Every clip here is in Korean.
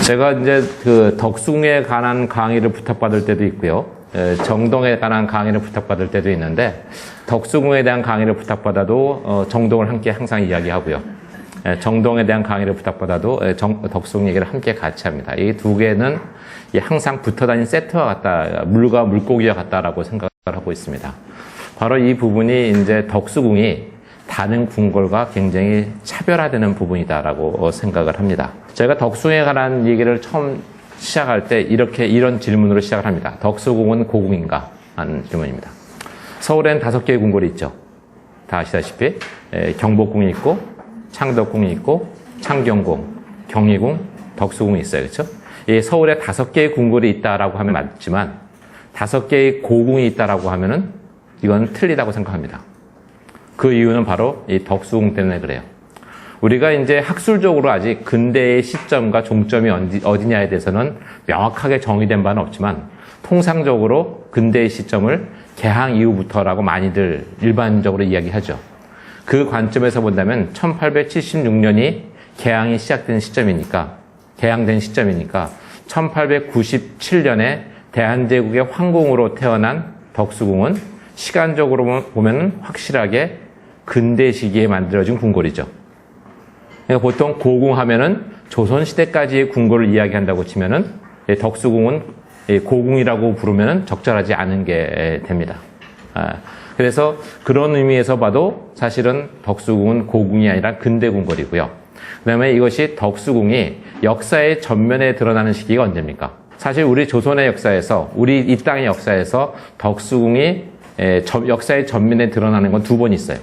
제가 이제 그 덕숭에 관한 강의를 부탁받을 때도 있고요. 정동에 관한 강의를 부탁받을 때도 있는데, 덕숭에 대한 강의를 부탁받아도 정동을 함께 항상 이야기하고요. 정동에 대한 강의를 부탁받아도 덕숭 얘기를 함께 같이 합니다. 이 두 개는 항상 붙어 다니는 세트와 같다, 물과 물고기와 같다라고 생각을 하고 있습니다. 바로 이 부분이 이제 덕수궁이 다른 궁궐과 굉장히 차별화되는 부분이다라고 생각을 합니다. 저희가 덕숭에 관한 얘기를 처음 시작할 때 이런 질문으로 시작을 합니다. 덕수궁은 고궁인가? 하는 질문입니다. 서울엔 5개의 궁궐이 있죠. 다 아시다시피 경복궁이 있고, 창덕궁이 있고, 창경궁, 경희궁, 덕수궁이 있어요. 그렇죠? 이 서울에 5개의 궁궐이 있다라고 하면 맞지만 5개의 고궁이 있다라고 하면은 이건 틀리다고 생각합니다. 그 이유는 바로 이 덕수궁 때문에 그래요. 우리가 이제 학술적으로 아직 근대의 시점과 종점이 어디냐에 대해서는 명확하게 정의된 바는 없지만, 통상적으로 근대의 시점을 개항 이후부터라고 많이들 일반적으로 이야기하죠. 그 관점에서 본다면 1876년이 개항이 시작된 시점이니까, 개항된 시점이니까 1897년에 대한제국의 황궁으로 태어난 덕수궁은 시간적으로 보면 확실하게 근대 시기에 만들어진 궁궐이죠. 그러니까 보통 고궁하면은 조선시대까지의 궁궐을 이야기한다고 치면은 덕수궁은 고궁이라고 부르면은 적절하지 않은 게 됩니다. 그래서 그런 의미에서 봐도 사실은 덕수궁은 고궁이 아니라 근대 궁궐이고요. 그 다음에 이것이 덕수궁이 역사의 전면에 드러나는 시기가 언제입니까? 사실 우리 조선의 역사에서, 우리 이 땅의 역사에서 덕수궁이 역사의 전면에 드러나는 건 2번 있어요.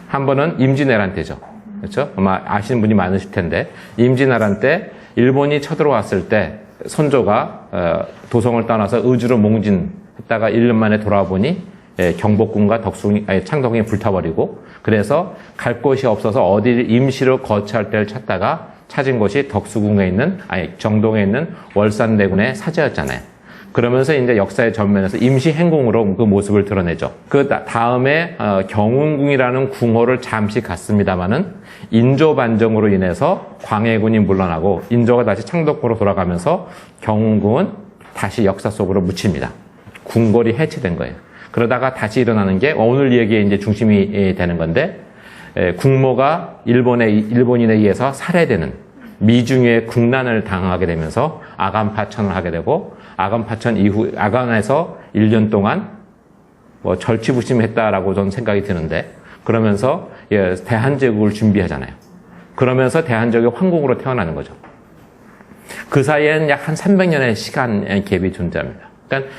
한 번은 임진왜란 때죠. 그렇죠? 아마 아시는 분이 많으실 텐데, 임진왜란 때 일본이 쳐들어왔을 때 선조가 도성을 떠나서 의주로 몽진했다가 1년 만에 돌아와 보니 경복궁과 창덕궁이 불타버리고, 그래서 갈 곳이 없어서 어디를 임시로 거처할 때를 찾다가 찾은 곳이 덕수궁에 있는, 정동에 있는 월산대군의 사제였잖아요. 그러면서 이제 역사의 전면에서 임시 행궁으로 그 모습을 드러내죠. 그 다음에 경운궁이라는 궁궐을 잠시 갔습니다마는 인조 반정으로 인해서 광해군이 물러나고 인조가 다시 창덕궁으로 돌아가면서 경운궁은 다시 역사 속으로 묻힙니다. 궁궐이 해체된 거예요. 그러다가 다시 일어나는 게 오늘 얘기에 이제 중심이 되는 건데, 국모가 일본인에 의해서 살해되는 미중유의 국난을 당하게 되면서 아간파천을 하게 되고, 아간파천 이후 아간에서 1년 동안 절치부심했다라고 저는 생각이 드는데, 그러면서 대한제국을 준비하잖아요. 그러면서 대한제국의 황궁으로 태어나는 거죠. 그 사이에는 약 한 300년의 시간 갭이 존재합니다. 그러니까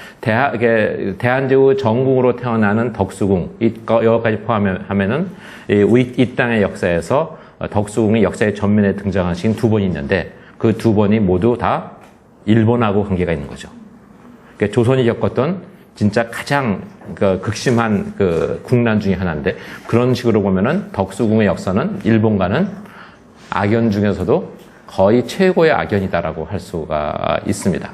대한제국 정궁으로 태어나는 덕수궁, 여기까지 포함하면은 이 땅의 역사에서 덕수궁이 역사의 전면에 등장하신 2번이 있는데, 그 2번이 모두 다 일본하고 관계가 있는 거죠. 그러니까 조선이 겪었던 진짜 가장 극심한 국난 중에 하나인데, 그런 식으로 보면은 덕수궁의 역사는 일본과는 악연 중에서도 거의 최고의 악연이다라고 할 수가 있습니다.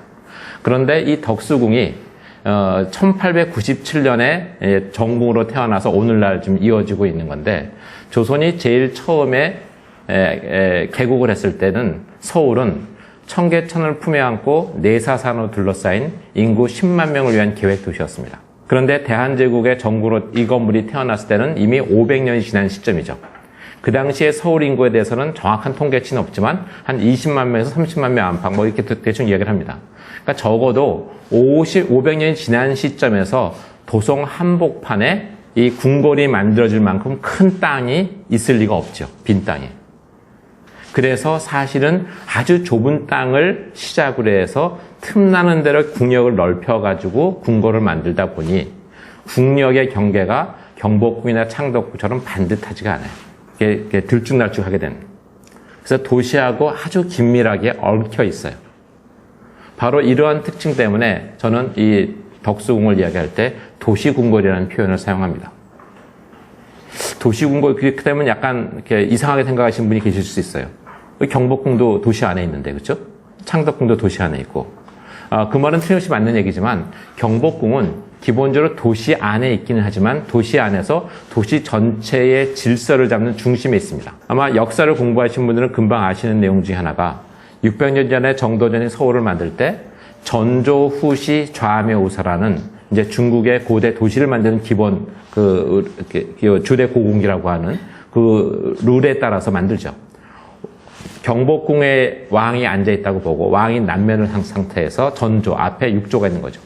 그런데 이 덕수궁이 1897년에 정궁으로 태어나서 오늘날 좀 이어지고 있는 건데, 조선이 제일 처음에 개국을 했을 때는 서울은 청계천을 품에 안고 내사산으로 둘러싸인 인구 10만 명을 위한 계획 도시였습니다. 그런데 대한제국의 정궁으로 이 건물이 태어났을 때는 이미 500년이 지난 시점이죠. 그 당시에 서울 인구에 대해서는 정확한 통계치는 없지만 한 20만 명에서 30만 명 안팎 이렇게 대충 이야기를 합니다. 그러니까 적어도 500년이 지난 시점에서 도성 한복판에 이 궁궐이 만들어질 만큼 큰 땅이 있을 리가 없죠. 빈 땅이. 그래서 사실은 아주 좁은 땅을 시작으로 해서 틈나는 대로 국력을 넓혀가지고 궁궐을 만들다 보니 국력의 경계가 경복궁이나 창덕궁처럼 반듯하지가 않아요. 이게 들쭉날쭉하게 되는. 그래서 도시하고 아주 긴밀하게 얽혀 있어요. 바로 이러한 특징 때문에 저는 이 덕수궁을 이야기할 때 도시궁궐이라는 표현을 사용합니다. 도시궁궐, 그렇기 때문에 약간 이렇게 이상하게 생각하시는 분이 계실 수 있어요. 경복궁도 도시 안에 있는데, 그렇죠? 창덕궁도 도시 안에 있고. 그 말은 틀림없이 맞는 얘기지만, 경복궁은 기본적으로 도시 안에 있기는 하지만 도시 안에서 도시 전체의 질서를 잡는 중심에 있습니다. 아마 역사를 공부하신 분들은 금방 아시는 내용 중에 하나가, 600년 전에 정도전이 서울을 만들 때 전조, 후시, 좌묘, 우사라는 이제 중국의 고대 도시를 만드는 기본 주대 고궁이라고 하는 그 룰에 따라서 만들죠. 경복궁에 왕이 앉아 있다고 보고 왕이 남면을 한 상태에서 전조 앞에 육조가 있는 거죠.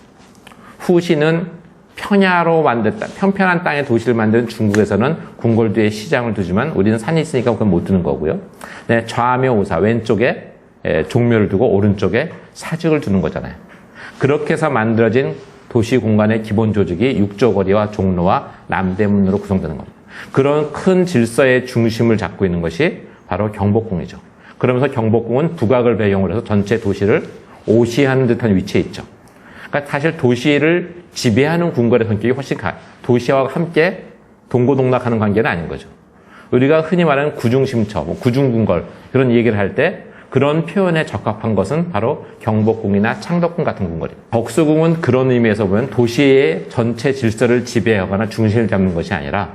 후시는 평야로 만들다 편편한 땅에 도시를 만드는 중국에서는 궁궐 뒤에 시장을 두지만 우리는 산이 있으니까 그건 못 두는 거고요. 네, 좌묘 우사 왼쪽에 종묘를 두고 오른쪽에 사직을 두는 거잖아요. 그렇게 해서 만들어진 도시 공간의 기본 조직이 육조거리와 종로와 남대문으로 구성되는 겁니다. 그런 큰 질서의 중심을 잡고 있는 것이 바로 경복궁이죠. 그러면서 경복궁은 북악을 배경으로 해서 전체 도시를 오시하는 듯한 위치에 있죠. 그러니까 사실 도시를 지배하는 궁궐의 성격이 훨씬 도시와 함께 동고동락하는 관계는 아닌 거죠. 우리가 흔히 말하는 구중심처, 구중궁궐 그런 얘기를 할 때 그런 표현에 적합한 것은 바로 경복궁이나 창덕궁 같은 궁궐입니다. 덕수궁은 그런 의미에서 보면 도시의 전체 질서를 지배하거나 중심을 잡는 것이 아니라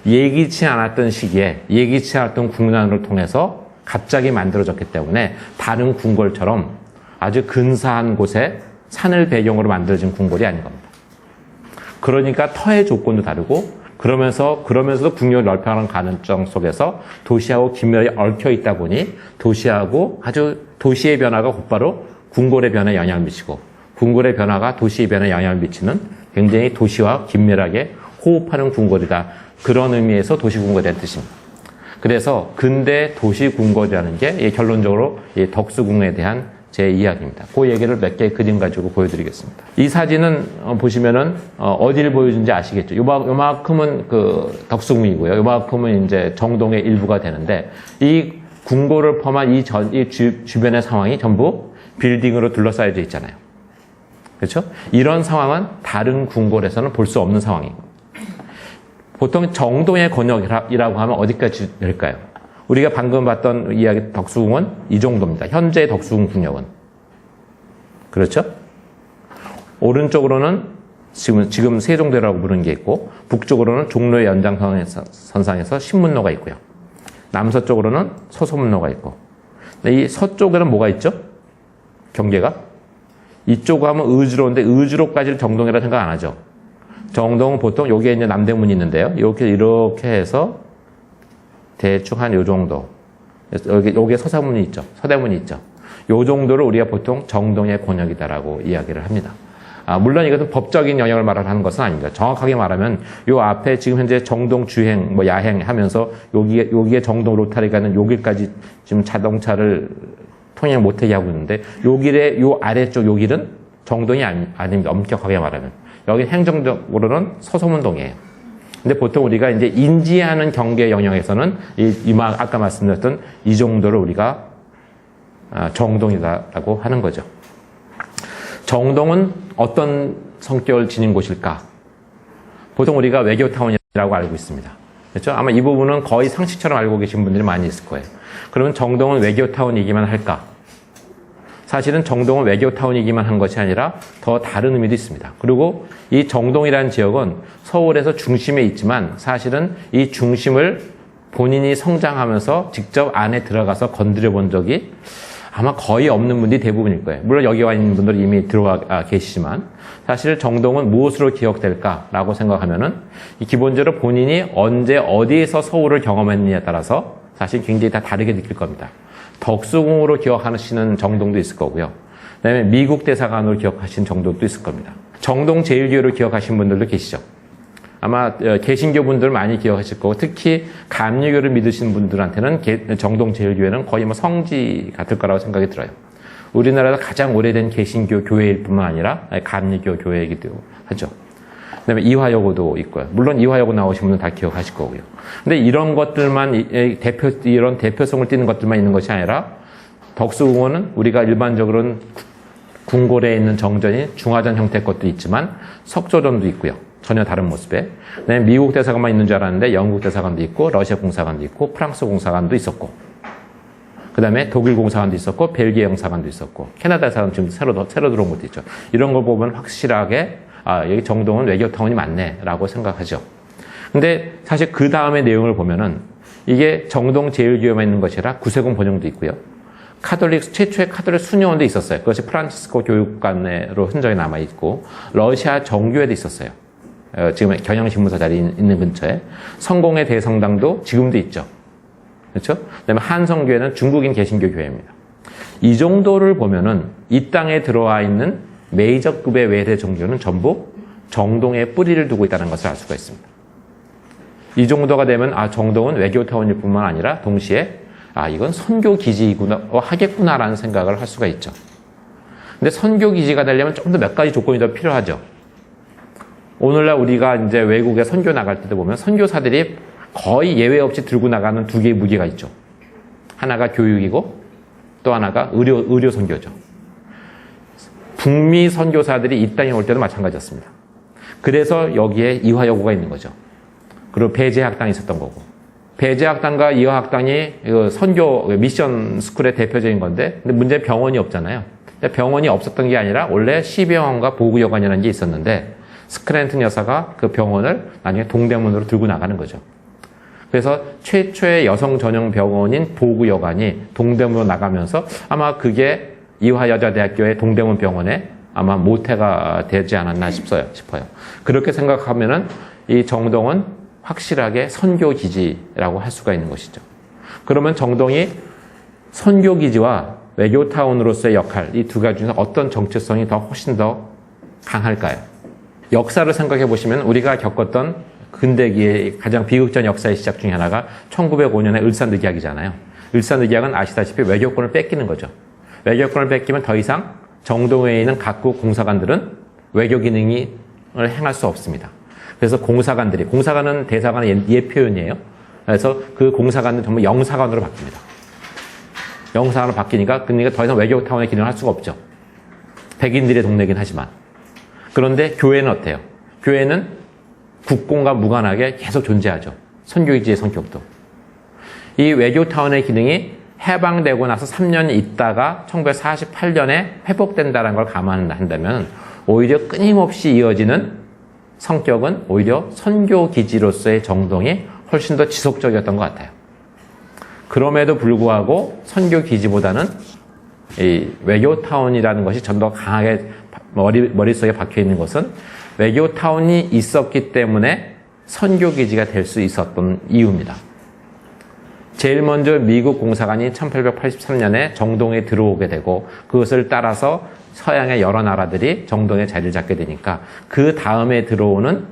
예기치 않았던 시기에 예기치 않았던 국난을 통해서 갑자기 만들어졌기 때문에 다른 궁궐처럼 아주 근사한 곳에 산을 배경으로 만들어진 궁궐이 아닌 겁니다. 그러니까 터의 조건도 다르고 그러면서도 국력을 넓혀가는 가능성 속에서 도시하고 긴밀히 얽혀 있다 보니 도시의 변화가 곧바로 궁궐의 변화에 영향을 미치고 궁궐의 변화가 도시의 변화에 영향을 미치는 굉장히 도시와 긴밀하게 호흡하는 궁궐이다. 그런 의미에서 도시궁궐에 대한 뜻입니다. 그래서 근대 도시궁궐이라는 게 결론적으로 덕수궁에 대한 제 이야기입니다. 그 얘기를 몇 개의 그림 가지고 보여드리겠습니다. 이 사진은 보시면은 어디를 보여준지 아시겠죠? 요만큼은 그 덕수궁이고요. 요만큼은 이제 정동의 일부가 되는데 이 궁궐을 포함한 이 주변의 상황이 전부 빌딩으로 둘러싸여져 있잖아요. 그렇죠? 이런 상황은 다른 궁궐에서는 볼 수 없는 상황이고 보통 정동의 권역이라고 하면 어디까지 될까요? 우리가 방금 봤던 이야기 덕수궁은 이 정도입니다. 현재 덕수궁 국력은. 그렇죠? 오른쪽으로는 지금 세종대로라고 부르는 게 있고 북쪽으로는 종로의 연장선상에서 신문로가 있고요. 남서쪽으로는 서소문로가 있고 이 서쪽에는 뭐가 있죠? 경계가? 이쪽으로 하면 의주로인데 의주로까지를 정동이라 생각 안 하죠. 정동은 보통 여기에 이제 남대문이 있는데요. 이렇게 해서 대충 한 요 정도. 여기에 서사문이 있죠. 서대문이 있죠. 요 정도를 우리가 보통 정동의 권역이다라고 이야기를 합니다. 물론 이것은 법적인 영역을 말하는 것은 아닙니다. 정확하게 말하면 요 앞에 지금 현재 정동 주행, 야행 하면서 여기에 정동 로타리 가는 요 길까지 지금 자동차를 통행 못하게 하고 있는데 요 길의 요 아래쪽 요 길은 정동이 아닙니다. 엄격하게 말하면. 여기 행정적으로는 서소문동이에요. 근데 보통 우리가 이제 인지하는 경계 영역에서는 아까 말씀드렸던 이 정도를 우리가 정동이다라고 하는 거죠. 정동은 어떤 성격을 지닌 곳일까? 보통 우리가 외교타운이라고 알고 있습니다. 그렇죠? 아마 이 부분은 거의 상식처럼 알고 계신 분들이 많이 있을 거예요. 그러면 정동은 외교타운이기만 할까? 사실은 정동은 외교타운이기만 한 것이 아니라 더 다른 의미도 있습니다. 그리고 이 정동이라는 지역은 서울에서 중심에 있지만 사실은 이 중심을 본인이 성장하면서 직접 안에 들어가서 건드려 본 적이 아마 거의 없는 분들이 대부분일 거예요. 물론 여기 와 있는 분들은 이미 들어와 계시지만 사실 정동은 무엇으로 기억될까라고 생각하면은 기본적으로 본인이 언제 어디에서 서울을 경험했느냐에 따라서 사실 굉장히 다 다르게 느낄 겁니다. 덕수궁으로 기억하시는 정동도 있을 거고요. 그다음에 미국 대사관으로 기억하시는 정동도 있을 겁니다. 정동 제일교회를 기억하시는 분들도 계시죠. 아마 개신교 분들 많이 기억하실 거고 특히 감리교를 믿으시는 분들한테는 정동 제일교회는 거의 성지 같을 거라고 생각이 들어요. 우리나라에서 가장 오래된 개신교 교회일 뿐만 아니라 감리교 교회이기도 하죠. 그다음에 이화여고도 있고요. 물론 이화여고 나오신 분은 다 기억하실 거고요. 근데 이런 것들만 이런 대표성을 띠는 것들만 있는 것이 아니라 덕수궁은 우리가 일반적으로는 궁궐에 있는 정전이 중화전 형태의 것도 있지만 석조전도 있고요. 전혀 다른 모습에. 그다음에 미국 대사관만 있는 줄 알았는데 영국 대사관도 있고 러시아 공사관도 있고 프랑스 공사관도 있었고 그다음에 독일 공사관도 있었고 벨기에 공사관도 있었고 캐나다 대사관 지금 새로 들어온 것도 있죠. 이런 걸 보면 확실하게 여기 정동은 외교타운이 맞네라고 생각하죠. 근데 사실 그 다음의 내용을 보면은 이게 정동 제일교회만 있는 것이 아니라 구세군 본영도 있고요. 최초의 카톨릭 수녀원도 있었어요. 그것이 프란치스코 교육관으로 흔적이 남아있고, 러시아 정교회도 있었어요. 지금 경향신문사 자리에 있는 근처에. 성공의 대성당도 지금도 있죠. 그렇죠? 그 다음에 한성교회는 중국인 개신교 교회입니다. 이 정도를 보면은 이 땅에 들어와 있는 메이저급의 외대 종교는 전부 정동에 뿌리를 두고 있다는 것을 알 수가 있습니다. 이 정도가 되면 정동은 외교타운일 뿐만 아니라 동시에 이건 선교기지이구나, 하겠구나라는 생각을 할 수가 있죠. 근데 선교기지가 되려면 좀 더 몇 가지 조건이 더 필요하죠. 오늘날 우리가 이제 외국에 선교 나갈 때도 보면 선교사들이 거의 예외 없이 들고 나가는 두 개의 무기가 있죠. 하나가 교육이고 또 하나가 의료 선교죠. 북미 선교사들이 이 땅에 올 때도 마찬가지였습니다. 그래서 여기에 이화여고가 있는 거죠. 그리고 배제학당이 있었던 거고. 배제학당과 이화학당이 선교 미션 스쿨의 대표적인 건데, 근데 문제는 병원이 없잖아요. 병원이 없었던 게 아니라 원래 시병원과 보구여관이라는 게 있었는데, 스크랜튼 여사가 그 병원을 나중에 동대문으로 들고 나가는 거죠. 그래서 최초의 여성 전용 병원인 보구여관이 동대문으로 나가면서 아마 그게 이화여자대학교의 동대문 병원에 아마 모태가 되지 않았나 싶어요. 그렇게 생각하면은 이 정동은 확실하게 선교기지라고 할 수가 있는 것이죠. 그러면 정동이 선교기지와 외교타운으로서의 역할, 이 두 가지 중에서 어떤 정체성이 훨씬 더 강할까요? 역사를 생각해 보시면 우리가 겪었던 근대기의 가장 비극적 역사의 시작 중에 하나가 1905년의 을사늑약이잖아요. 을사늑약은 아시다시피 외교권을 뺏기는 거죠. 외교권을 뺏기면 더 이상 정동에 있는 각국 공사관들은 외교 기능을 행할 수 없습니다. 그래서 공사관은 대사관의 옛 표현이에요. 그래서 그 공사관은 전부 영사관으로 바뀝니다. 영사관으로 바뀌니까 그러니까 더 이상 외교타운의 기능을 할 수가 없죠. 백인들의 동네긴 하지만. 그런데 교회는 어때요? 교회는 국공과 무관하게 계속 존재하죠. 선교기지의 성격도. 이 외교타운의 기능이 해방되고 나서 3년 있다가 1948년에 회복된다는 걸 감안한다면 오히려 끊임없이 이어지는 성격은 오히려 선교기지로서의 정동이 훨씬 더 지속적이었던 것 같아요. 그럼에도 불구하고 선교기지보다는 이 외교타운이라는 것이 좀 더 강하게 머릿속에 박혀있는 것은 외교타운이 있었기 때문에 선교기지가 될 수 있었던 이유입니다. 제일 먼저 미국 공사관이 1883년에 정동에 들어오게 되고 그것을 따라서 서양의 여러 나라들이 정동에 자리를 잡게 되니까 그 다음에 들어오는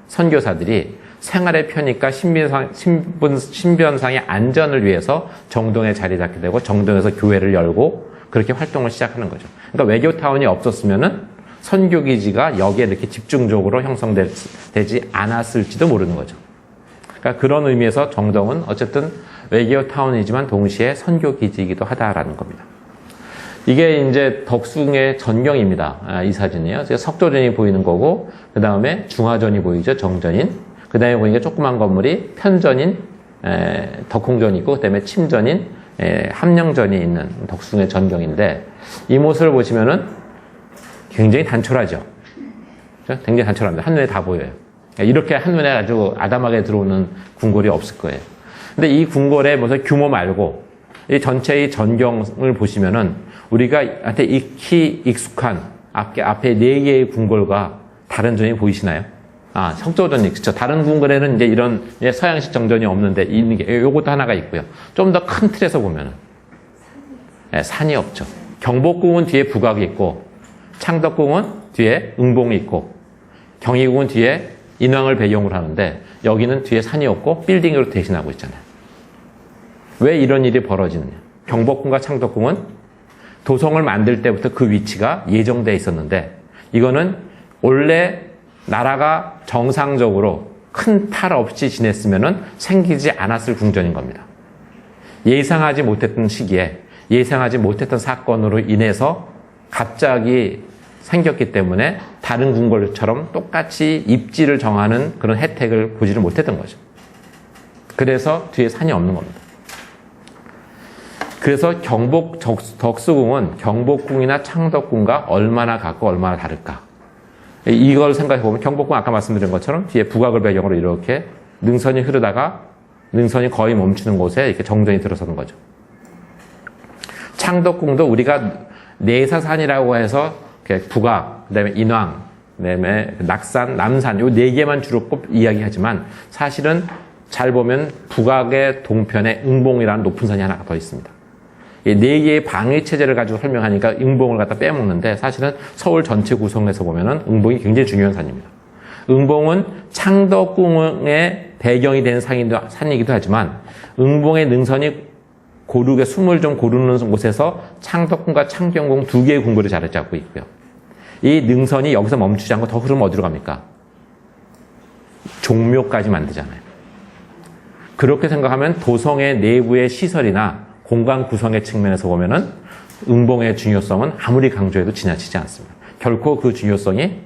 선교사들이 생활의 편익과 신변상의 안전을 위해서 정동에 자리 잡게 되고 정동에서 교회를 열고 그렇게 활동을 시작하는 거죠. 그러니까 외교타운이 없었으면은 선교기지가 여기에 이렇게 집중적으로 형성되지 않았을지도 모르는 거죠. 그러니까 그런 의미에서 정동은 어쨌든 외교타운이지만 동시에 선교기지이기도 하다라는 겁니다. 이게 이제 덕숭의 전경입니다. 이 사진이요. 석조전이 보이는 거고, 그 다음에 중화전이 보이죠. 정전인. 그 다음에 보니까 조그만 건물이 편전인, 덕홍전이 있고, 그 다음에 침전인, 함령전이 있는 덕숭의 전경인데, 이 모습을 보시면은 굉장히 단촐하죠. 그렇죠? 굉장히 단촐합니다. 한눈에 다 보여요. 이렇게 한눈에 아주 아담하게 들어오는 궁궐이 없을 거예요. 근데 이 궁궐의 무슨 규모 말고, 이 전체의 전경을 보시면은 우리가 한테 익히 익숙한 앞에 4개의 궁궐과 다른 점이 보이시나요? 석조전이, 그쵸. 다른 궁궐에는 이제 이런 서양식 정전이 없는데, 있는 게, 요것도 하나가 있고요. 좀 더 큰 틀에서 보면은, 산이 없죠. 경복궁은 뒤에 북악이 있고, 창덕궁은 뒤에 응봉이 있고, 경희궁은 뒤에 인왕을 배경으로 하는데, 여기는 뒤에 산이 없고, 빌딩으로 대신하고 있잖아요. 왜 이런 일이 벌어지느냐. 경복궁과 창덕궁은 도성을 만들 때부터 그 위치가 예정되어 있었는데, 이거는 원래 나라가 정상적으로 큰 탈 없이 지냈으면 생기지 않았을 궁전인 겁니다. 예상하지 못했던 시기에 예상하지 못했던 사건으로 인해서 갑자기 생겼기 때문에 다른 궁궐처럼 똑같이 입지를 정하는 그런 혜택을 보지를 못했던 거죠. 그래서 뒤에 산이 없는 겁니다. 그래서 덕수궁은 경복궁이나 창덕궁과 얼마나 같고 얼마나 다를까. 이걸 생각해보면 경복궁 아까 말씀드린 것처럼 뒤에 북악을 배경으로 이렇게 능선이 흐르다가 능선이 거의 멈추는 곳에 이렇게 정전이 들어서는 거죠. 창덕궁도 우리가 내사산이라고 해서 북악, 그다음에 인왕, 그다음에 낙산, 남산 요 네 개만 주로 꼽 이야기하지만 사실은 잘 보면 북악의 동편에 응봉이라는 높은 산이 하나가 더 있습니다. 이 네 개의 방위 체제를 가지고 설명하니까 응봉을 갖다 빼먹는데 사실은 서울 전체 구성에서 보면은 응봉이 굉장히 중요한 산입니다. 응봉은 창덕궁의 배경이 된 산이기도 하지만 응봉의 능선이 고르게 숨을 좀 고르는 곳에서 창덕궁과 창경궁 두 개의 궁궐이 자리 잡고 있고요. 이 능선이 여기서 멈추지 않고 더 흐르면 어디로 갑니까? 종묘까지 만들잖아요. 그렇게 생각하면 도성의 내부의 시설이나 공간 구성의 측면에서 보면은 응봉의 중요성은 아무리 강조해도 지나치지 않습니다. 결코 그 중요성이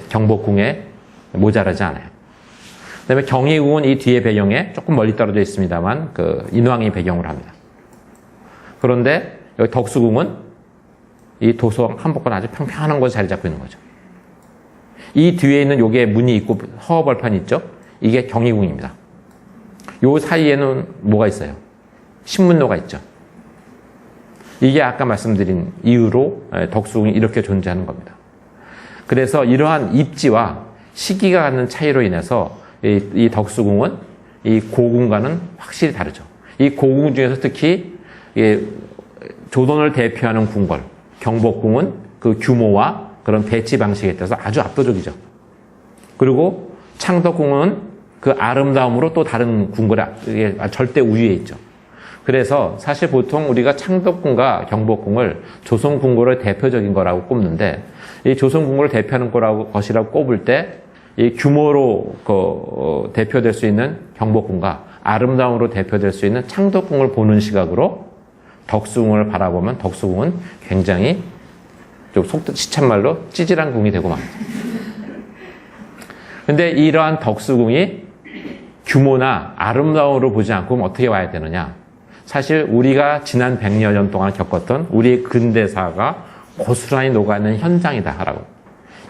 경복궁에 모자라지 않아요. 그다음에 경희궁은 이 뒤에 배경에 조금 멀리 떨어져 있습니다만 그 인왕이 배경으로 합니다. 그런데 여기 덕수궁은 이 도성 한복판 아주 평평한 곳에 자리 잡고 있는 거죠. 이 뒤에 있는 요게 문이 있고 허허벌판이 있죠. 이게 경희궁입니다. 요 사이에는 뭐가 있어요? 신문로가 있죠. 이게 아까 말씀드린 이유로 덕수궁이 이렇게 존재하는 겁니다. 그래서 이러한 입지와 시기가 갖는 차이로 인해서 이 덕수궁은 이 고궁과는 확실히 다르죠. 이 고궁 중에서 특히 조선을 대표하는 궁궐, 경복궁은 그 규모와 그런 배치 방식에 따라서 아주 압도적이죠. 그리고 창덕궁은 그 아름다움으로 또 다른 궁궐의 절대 우위에 있죠. 그래서 사실 보통 우리가 창덕궁과 경복궁을 조선 궁궐의 대표적인 거라고 꼽는데 이 조선 궁궐을 대표하는 것이라고 꼽을 때 이 규모로 대표될 수 있는 경복궁과 아름다움으로 대표될 수 있는 창덕궁을 보는 시각으로 덕수궁을 바라보면 덕수궁은 굉장히 좀 시쳇말로 찌질한 궁이 되고 맙니다. 근데 이러한 덕수궁이 규모나 아름다움으로 보지 않고 어떻게 와야 되느냐? 사실 우리가 지난 100여 년 동안 겪었던 우리의 근대사가 고스란히 녹아있는 현장이다라고.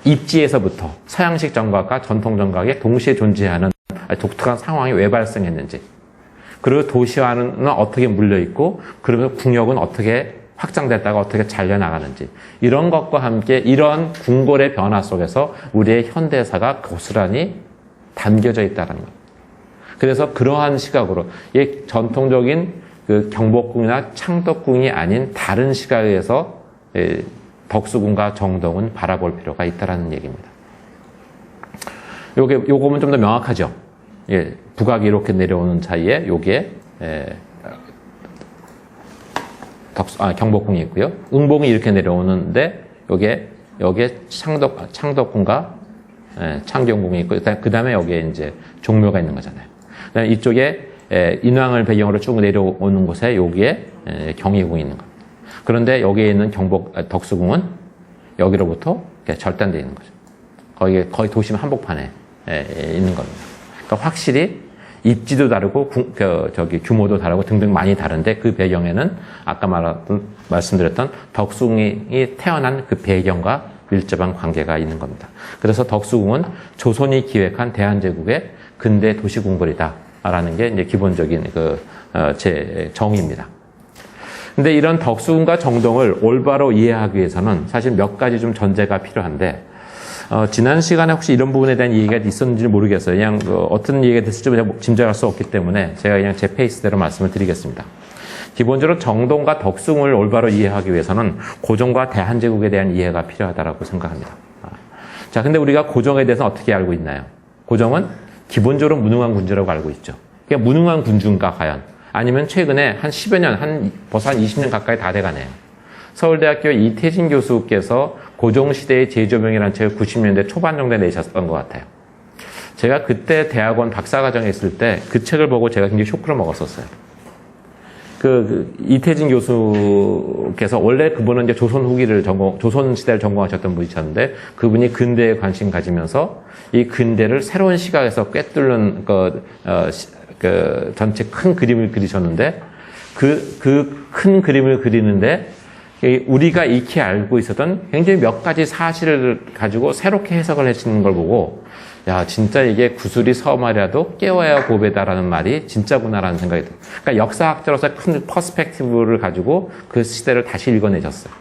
입지에서부터 서양식 정각과 전통 정각에 동시에 존재하는 독특한 상황이 왜 발생했는지, 그리고 도시화는 어떻게 물려있고, 그러면서 궁역은 어떻게 확장됐다가 어떻게 잘려나가는지, 이런 것과 함께 이런 궁궐의 변화 속에서 우리의 현대사가 고스란히 담겨져 있다는 것. 그래서 그러한 시각으로 이 전통적인 그 경복궁이나 창덕궁이 아닌 다른 시각에서 덕수궁과 정덕은 바라볼 필요가 있다는 얘기입니다. 요거면 좀 더 명확하죠. 예, 북악이 이렇게 내려오는 사이에 요게 경복궁이 있고요. 응봉이 이렇게 내려오는데 여기에 창덕궁과 창경궁이 있고 그 다음에 여기에 이제 종묘가 있는 거잖아요. 그다음에 이쪽에 인왕을 배경으로 쭉 내려오는 곳에 여기에 경희궁이 있는 겁니다. 그런데 여기에 있는 덕수궁은 여기로부터 절단되어 있는 거죠. 거의 도심 한복판에 있는 겁니다. 그러니까 확실히 입지도 다르고 규모도 다르고 등등 많이 다른데 그 배경에는 아까 말씀드렸던 덕수궁이 태어난 그 배경과 밀접한 관계가 있는 겁니다. 그래서 덕수궁은 조선이 기획한 대한제국의 근대 도시궁궐이다라는 게 이제 기본적인 제 정의입니다. 근데 이런 덕수궁과 정동을 올바로 이해하기 위해서는 사실 몇 가지 좀 전제가 필요한데, 지난 시간에 혹시 이런 부분에 대한 얘기가 있었는지 모르겠어요. 그냥 어떤 얘기가 됐을지 짐작할 수 없기 때문에 제가 그냥 제 페이스대로 말씀을 드리겠습니다. 기본적으로 정동과 덕수궁을 올바로 이해하기 위해서는 고종과 대한제국에 대한 이해가 필요하다고 생각합니다. 자, 근데 우리가 고종에 대해서 어떻게 알고 있나요? 고종은 기본적으로 무능한 군주라고 알고 있죠. 그냥 무능한 군주인가 과연? 아니면 최근에 한 10여 년, 벌써 한 20년 가까이 다 돼가네요. 서울대학교 이태진 교수께서 고종시대의 제조명이라는 책을 90년대 초반 정도에 내셨던 것 같아요. 제가 그때 대학원 박사과정에 있을 때 그 책을 보고 제가 굉장히 쇼크를 먹었었어요. 이태진 교수께서 원래 그분은 이제 조선 후기를 조선 시대를 전공하셨던 분이셨는데 그분이 근대에 관심 가지면서 이 근대를 새로운 시각에서 꿰뚫는 전체 큰 그림을 그리셨는데 그 큰 그림을 그리는데 우리가 익히 알고 있었던 굉장히 몇 가지 사실을 가지고 새롭게 해석을 하시는 걸 보고 야, 진짜 이게 구슬이 서말이라도 깨워야 보배다라는 말이 진짜구나라는 생각이 들어요. 그러니까 역사학자로서 큰 퍼스펙티브를 가지고 그 시대를 다시 읽어내셨어요.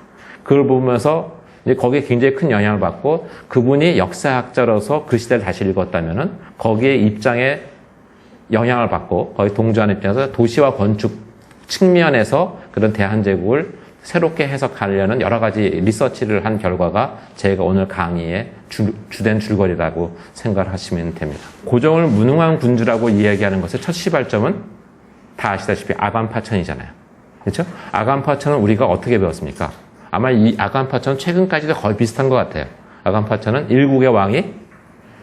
그걸 보면서 이제 거기에 굉장히 큰 영향을 받고 그분이 역사학자로서 그 시대를 다시 읽었다면은 거기에 입장에 영향을 받고 거기 동조하는 입장에서 도시와 건축 측면에서 그런 대한제국을 새롭게 해석하려는 여러 가지 리서치를 한 결과가 제가 오늘 강의의 주된 줄거리라고 생각을 하시면 됩니다. 고종을 무능한 군주라고 이야기하는 것의 첫 시발점은 다 아시다시피 아간파천이잖아요. 그렇죠? 아간파천은 우리가 어떻게 배웠습니까? 아마 이 아간파천은 최근까지도 거의 비슷한 것 같아요. 아간파천은 일국의 왕이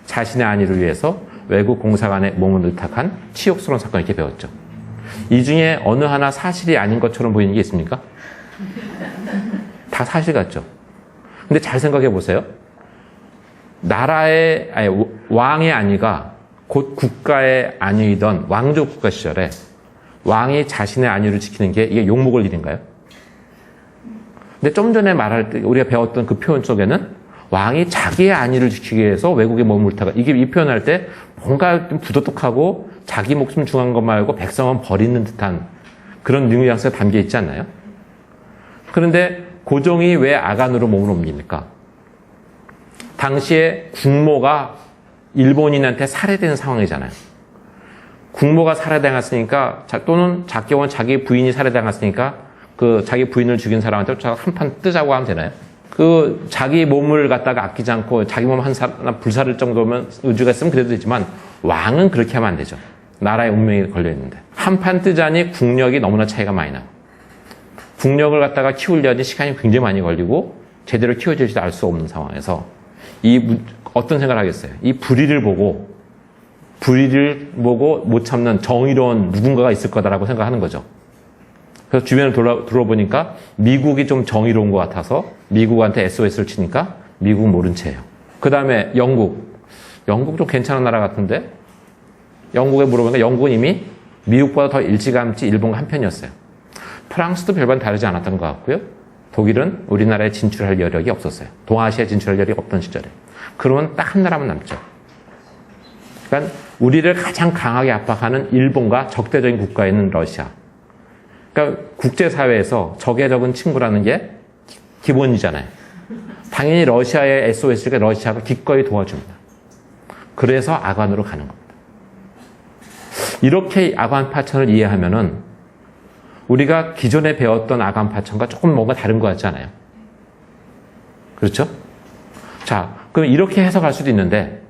자신의 안위를 위해서 외국 공사관에 몸을 의탁한 치욕스러운 사건 이렇게 배웠죠. 이 중에 어느 하나 사실이 아닌 것처럼 보이는 게 있습니까? 다 사실 같죠. 근데 잘 생각해 보세요. 왕의 안위가 곧 국가의 안위이던 왕조 국가 시절에 왕이 자신의 안위를 지키는 게 이게 욕먹을 일인가요? 근데 좀 전에 말할 때 우리가 배웠던 그 표현 속에는 왕이 자기의 안위를 지키기 위해서 외국에 몸을 타가 이게 이 표현할 때 뭔가 좀 부도덕하고 자기 목숨 중요한 것 말고 백성은 버리는 듯한 그런 뉘앙스가 담겨 있지 않나요? 그런데 고종이 왜 아간으로 몸을 옮깁니까? 당시에 국모가 일본인한테 살해된 상황이잖아요. 국모가 살해당했으니까 또는 작경은 자기 부인이 살해당했으니까 그 자기 부인을 죽인 사람한테 한판 뜨자고 하면 되나요? 그 자기 몸을 갖다가 아끼지 않고 자기 몸 하나 불사를 정도면 의지가 있으면 그래도 되지만 왕은 그렇게 하면 안 되죠. 나라의 운명이 걸려있는데. 한판 뜨자니 국력이 너무나 차이가 많이 나고 국력을 갖다가 키우려니 시간이 굉장히 많이 걸리고 제대로 키워질지도 알 수 없는 상황에서 어떤 생각을 하겠어요? 이 불의를 보고 못 참는 정의로운 누군가가 있을 거다라고 생각하는 거죠. 그래서 주변을 둘러보니까 미국이 좀 정의로운 것 같아서 미국한테 SOS를 치니까 미국은 모른 채예요. 그 다음에 영국 좀 괜찮은 나라 같은데 영국에 물어보니까 영국은 이미 미국보다 더 일찌감치 일본과 한편이었어요. 프랑스도 별반 다르지 않았던 것 같고요. 독일은 우리나라에 진출할 여력이 없었어요. 동아시아에 진출할 여력이 없던 시절에. 그러면 딱 한 나라만 남죠. 그러니까 우리를 가장 강하게 압박하는 일본과 적대적인 국가에 있는 러시아. 그러니까 국제사회에서 적에 적은 친구라는 게 기본이잖아요. 당연히 러시아의 SOS가 러시아가 기꺼이 도와줍니다. 그래서 아간으로 가는 겁니다. 이렇게 아간파천을 이해하면은 우리가 기존에 배웠던 아간파천과 조금 뭔가 다른 것 같지 않아요? 그렇죠? 자, 그럼 이렇게 해석할 수도 있는데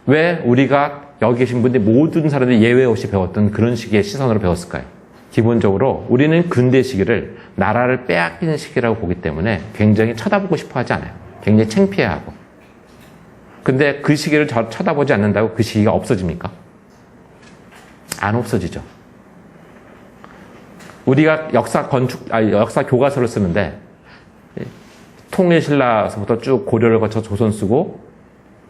왜 우리가 여기 계신 분들이 모든 사람들이 예외 없이 배웠던 그런 식의 시선으로 배웠을까요? 기본적으로 우리는 근대 시기를 나라를 빼앗기는 시기라고 보기 때문에 굉장히 쳐다보고 싶어 하지 않아요. 굉장히 창피해하고. 근데 그 시기를 쳐다보지 않는다고 그 시기가 없어집니까? 안 없어지죠. 우리가 역사 교과서를 쓰는데 통일신라서부터 쭉 고려를 거쳐 조선 쓰고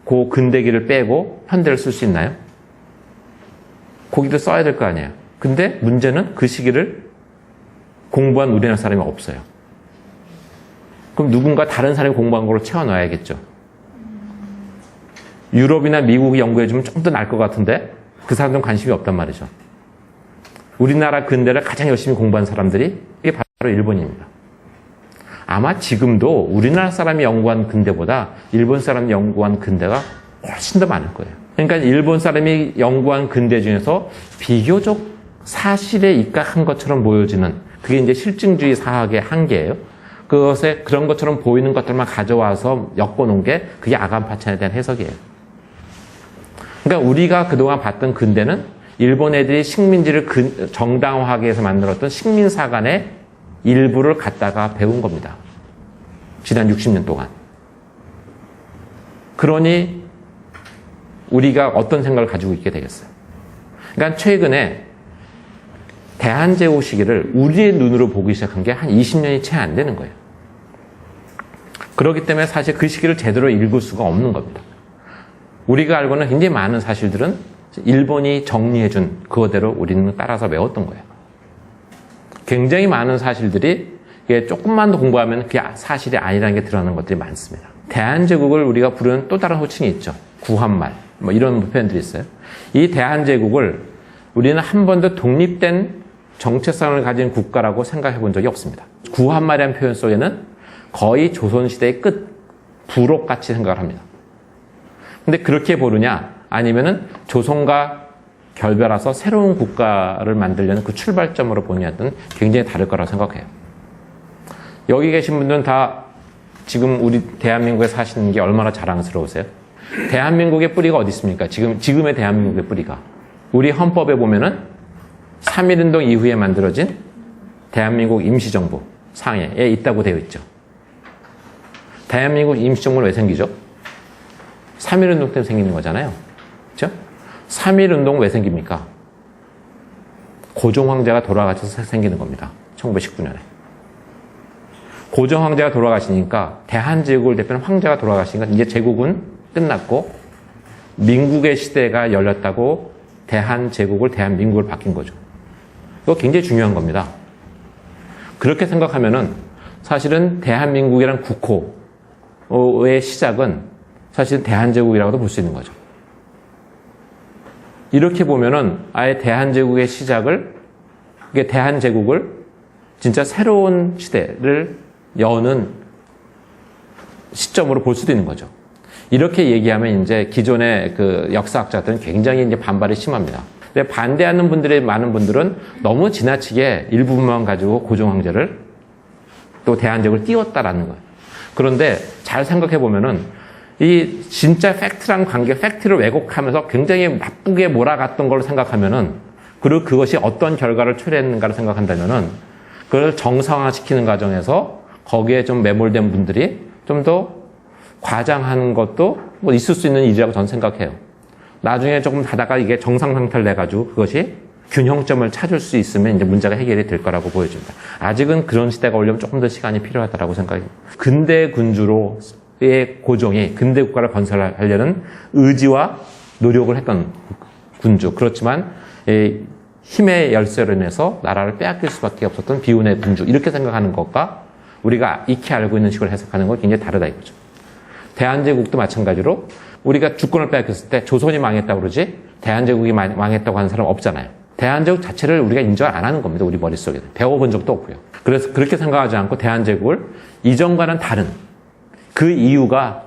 그 근대기를 빼고 현대를 쓸 수 있나요? 거기도 써야 될 거 아니에요. 근데 문제는 그 시기를 공부한 우리나라 사람이 없어요. 그럼 누군가 다른 사람이 공부한 걸로 채워넣어야겠죠. 유럽이나 미국이 연구해주면 좀 더 나을 것 같은데 그 사람들은 관심이 없단 말이죠. 우리나라 근대를 가장 열심히 공부한 사람들이 이게 바로 일본입니다. 아마 지금도 우리나라 사람이 연구한 근대보다 일본 사람이 연구한 근대가 훨씬 더 많을 거예요. 그러니까 일본 사람이 연구한 근대 중에서 비교적 사실에 입각한 것처럼 보여지는 그게 이제 실증주의 사학의 한계예요. 그것에 그런 것처럼 보이는 것들만 가져와서 엮어놓은 게 그게 아간파천에 대한 해석이에요. 그러니까 우리가 그동안 봤던 근대는 일본 애들이 식민지를 정당화하기 위해서 만들었던 식민사관의 일부를 갖다가 배운 겁니다. 지난 60년 동안. 그러니 우리가 어떤 생각을 가지고 있게 되겠어요? 그러니까 최근에 대한제국 시기를 우리의 눈으로 보기 시작한 게 한 20년이 채 안 되는 거예요. 그렇기 때문에 사실 그 시기를 제대로 읽을 수가 없는 겁니다. 우리가 알고는 굉장히 많은 사실들은 일본이 정리해준 그거대로 우리는 따라서 외웠던 거예요. 굉장히 많은 사실들이 조금만 더 공부하면 그게 사실이 아니라는 게 드러나는 것들이 많습니다. 대한제국을 우리가 부르는 또 다른 호칭이 있죠. 구한말. 뭐 이런 표현들이 있어요. 이 대한제국을 우리는 한 번도 독립된 정체성을 가진 국가라고 생각해 본 적이 없습니다. 구한말이라는 표현 속에는 거의 조선시대의 끝, 부록같이 생각을 합니다. 근데 그렇게 보느냐, 아니면은 조선과 결별해서 새로운 국가를 만들려는 그 출발점으로 보느냐는 굉장히 다를 거라고 생각해요. 여기 계신 분들은 다 지금 우리 대한민국에 사시는 게 얼마나 자랑스러우세요? 대한민국의 뿌리가 어디 있습니까? 지금의 대한민국의 뿌리가. 우리 헌법에 보면은 3.1운동 이후에 만들어진 대한민국 임시정부 상해에 있다고 되어 있죠. 대한민국 임시정부는 왜 생기죠? 3.1운동 때문에 생기는 거잖아요. 그렇죠? 3.1운동은 왜 생깁니까? 고종 황제가 돌아가셔서 생기는 겁니다. 1919년에. 고종 황제가 돌아가시니까 대한제국을 대표하는 황제가 돌아가시니까 이제 제국은 끝났고 민국의 시대가 열렸다고 대한제국을 대한민국을 바뀐 거죠. 이거 굉장히 중요한 겁니다. 그렇게 생각하면은 사실은 대한민국이란 국호의 시작은 사실은 대한제국이라고도 볼 수 있는 거죠. 이렇게 보면은 아예 대한제국의 시작을, 이게 대한제국을 진짜 새로운 시대를 여는 시점으로 볼 수도 있는 거죠. 이렇게 얘기하면 이제 기존의 그 역사학자들은 굉장히 이제 반발이 심합니다. 근데 반대하는 분들의 많은 분들은 너무 지나치게 일부분만 가지고 고종 황제를 또 대한제국을 띄웠다라는 거예요. 그런데 잘 생각해 보면은 이 진짜 팩트랑 관계, 팩트를 왜곡하면서 굉장히 나쁘게 몰아갔던 걸로 생각하면은, 그리고 그것이 어떤 결과를 초래했는가를 생각한다면은 그걸 정상화시키는 과정에서 거기에 좀 매몰된 분들이 좀 더 과장하는 것도 뭐 있을 수 있는 일이라고 저는 생각해요. 나중에 조금 하다가 이게 정상 상태를 내가지고 그것이 균형점을 찾을 수 있으면 이제 문제가 해결이 될 거라고 보여집니다. 아직은 그런 시대가 오려면 조금 더 시간이 필요하다고 생각해요. 근대 군주로의 고종이 근대 국가를 건설하려는 의지와 노력을 했던 군주. 그렇지만 힘의 열쇠로 인해서 나라를 빼앗길 수밖에 없었던 비운의 군주. 이렇게 생각하는 것과 우리가 익히 알고 있는 식으로 해석하는 건 굉장히 다르다 이거죠. 대한제국도 마찬가지로 우리가 주권을 빼앗겼을 때 조선이 망했다고 그러지 대한제국이 망했다고 하는 사람 없잖아요. 대한제국 자체를 우리가 인정 안 하는 겁니다. 우리 머릿속에는. 배워본 적도 없고요. 그래서 그렇게 생각하지 않고 대한제국을 이전과는 다른, 그 이유가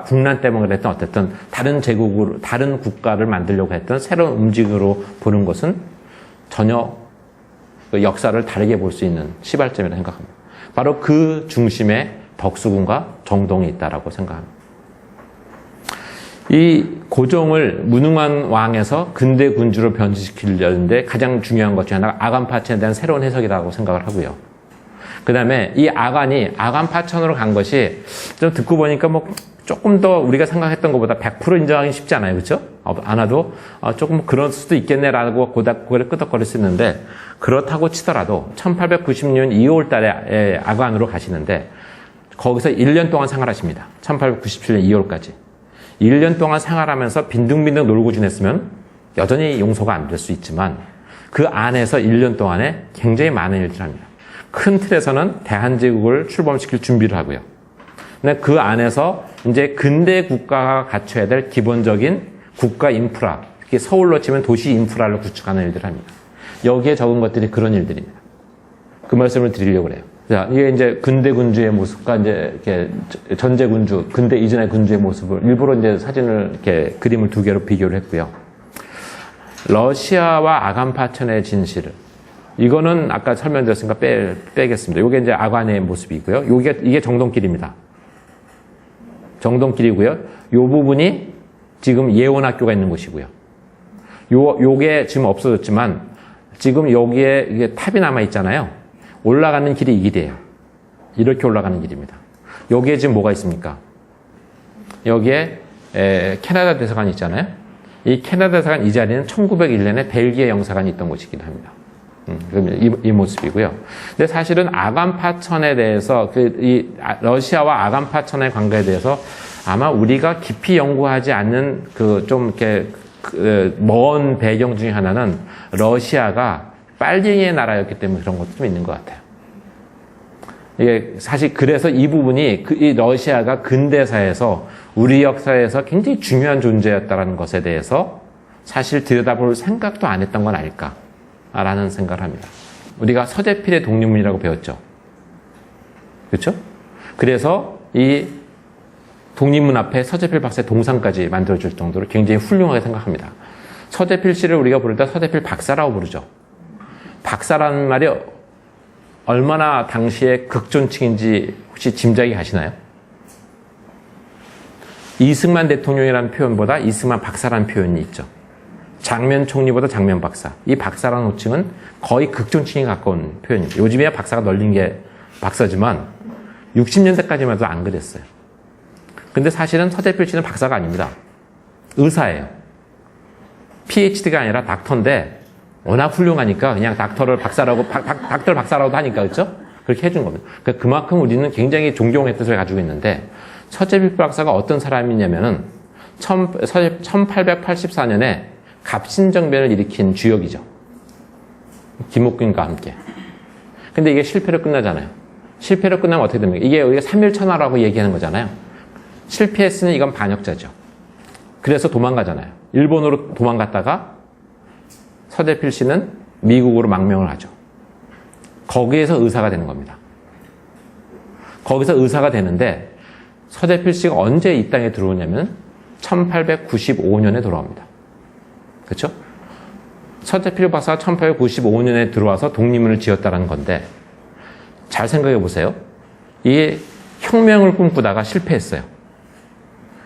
국난 때문에 그랬던 어쨌든 다른 제국으로, 다른 국가를 만들려고 했던 새로운 움직임으로 보는 것은 전혀 역사를 다르게 볼 수 있는 시발점이라고 생각합니다. 바로 그 중심에 덕수궁과 정동이 있다라고 생각합니다. 이 고종을 무능한 왕에서 근대 군주로 변질시키려는데 가장 중요한 것 중에 하나가 아간파천에 대한 새로운 해석이라고 생각을 하고요. 그 다음에 이 아간이 아간파천으로 간 것이 좀 듣고 보니까 뭐 조금 더 우리가 생각했던 것보다 100% 인정하기 쉽지 않아요. 그렇죠? 않아도 조금 그럴 수도 있겠네라고 고개를 끄덕거릴 수 있는데, 그렇다고 치더라도 1890년 2월 달에 아간으로 가시는데 거기서 1년 동안 생활하십니다. 1897년 2월까지. 1년 동안 생활하면서 빈둥빈둥 놀고 지냈으면 여전히 용서가 안 될 수 있지만 그 안에서 1년 동안에 굉장히 많은 일들을 합니다. 큰 틀에서는 대한제국을 출범시킬 준비를 하고요. 근데 그 안에서 이제 근대 국가가 갖춰야 될 기본적인 국가 인프라, 특히 서울로 치면 도시 인프라를 구축하는 일들을 합니다. 여기에 적은 것들이 그런 일들입니다. 그 말씀을 드리려고 해요. 자, 이게 이제 근대 군주의 모습과 이제 이렇게 전제 군주, 근대 이전의 군주의 모습을 일부러 이제 사진을 이렇게 그림을 두 개로 비교를 했고요. 러시아와 아간파천의 진실. 이거는 아까 설명드렸으니까 빼겠습니다. 이게 이제 아간의 모습이고요. 이게 정동길입니다. 정동길이고요. 이 부분이 지금 예원학교가 있는 곳이고요. 요게 지금 없어졌지만 지금 여기에 이게 탑이 남아 있잖아요. 올라가는 길이 이 길이에요. 이렇게 올라가는 길입니다. 여기에 지금 뭐가 있습니까? 여기에 캐나다 대사관이 있잖아요. 이 캐나다 대사관 이 자리는 1901년에 벨기에 영사관이 있던 곳이기도 합니다. 이 모습이고요. 근데 사실은 아간파천에 대해서 러시아와 아간파천의 관계에 대해서 아마 우리가 깊이 연구하지 않는 좀 이렇게 먼 배경 중에 하나는 러시아가 빨갱이의 나라였기 때문에 그런 것도 좀 있는 것 같아요. 이게 사실 그래서 이 부분이 이 러시아가 근대사에서 우리 역사에서 굉장히 중요한 존재였다는 것에 대해서 사실 들여다볼 생각도 안 했던 건 아닐까라는 생각을 합니다. 우리가 서재필의 독립문이라고 배웠죠. 그렇죠? 그래서 이 독립문 앞에 서재필 박사의 동상까지 만들어줄 정도로 굉장히 훌륭하게 생각합니다. 서재필 씨를 우리가 부를 때 서재필 박사라고 부르죠. 박사라는 말이 얼마나 당시에 극존칭인지 혹시 짐작이 가시나요? 이승만 대통령이라는 표현보다 이승만 박사라는 표현이 있죠. 장면 총리보다 장면 박사. 이 박사라는 호칭은 거의 극존칭에 가까운 표현입니다. 요즘에야 박사가 널린 게 박사지만 60년대까지만 해도 안 그랬어요. 근데 사실은 서재필 씨는 박사가 아닙니다. 의사예요. PhD가 아니라 닥터인데 워낙 훌륭하니까 그냥 닥터를 박사라고, 닥터를 박사라고도 하니까, 그렇죠? 그렇게 해준 겁니다. 그러니까 그만큼 우리는 굉장히 존경의 뜻을 가지고 있는데, 서재필 박사가 어떤 사람이냐면은, 1884년에 갑신정변을 일으킨 주역이죠. 김옥균과 함께. 근데 이게 실패로 끝나잖아요. 실패로 끝나면 어떻게 됩니까? 이게 우리가 3.1천하라고 얘기하는 거잖아요. 실패했으니 이건 반역자죠. 그래서 도망가잖아요. 일본으로 도망갔다가 서재필 씨는 미국으로 망명을 하죠. 거기에서 의사가 되는 겁니다. 거기서 의사가 되는데 서재필 씨가 언제 이 땅에 들어오냐면 1895년에 돌아옵니다. 그렇죠? 서재필 박사가 1895년에 들어와서 독립문을 지었다는 건데 잘 생각해 보세요. 이게 혁명을 꿈꾸다가 실패했어요.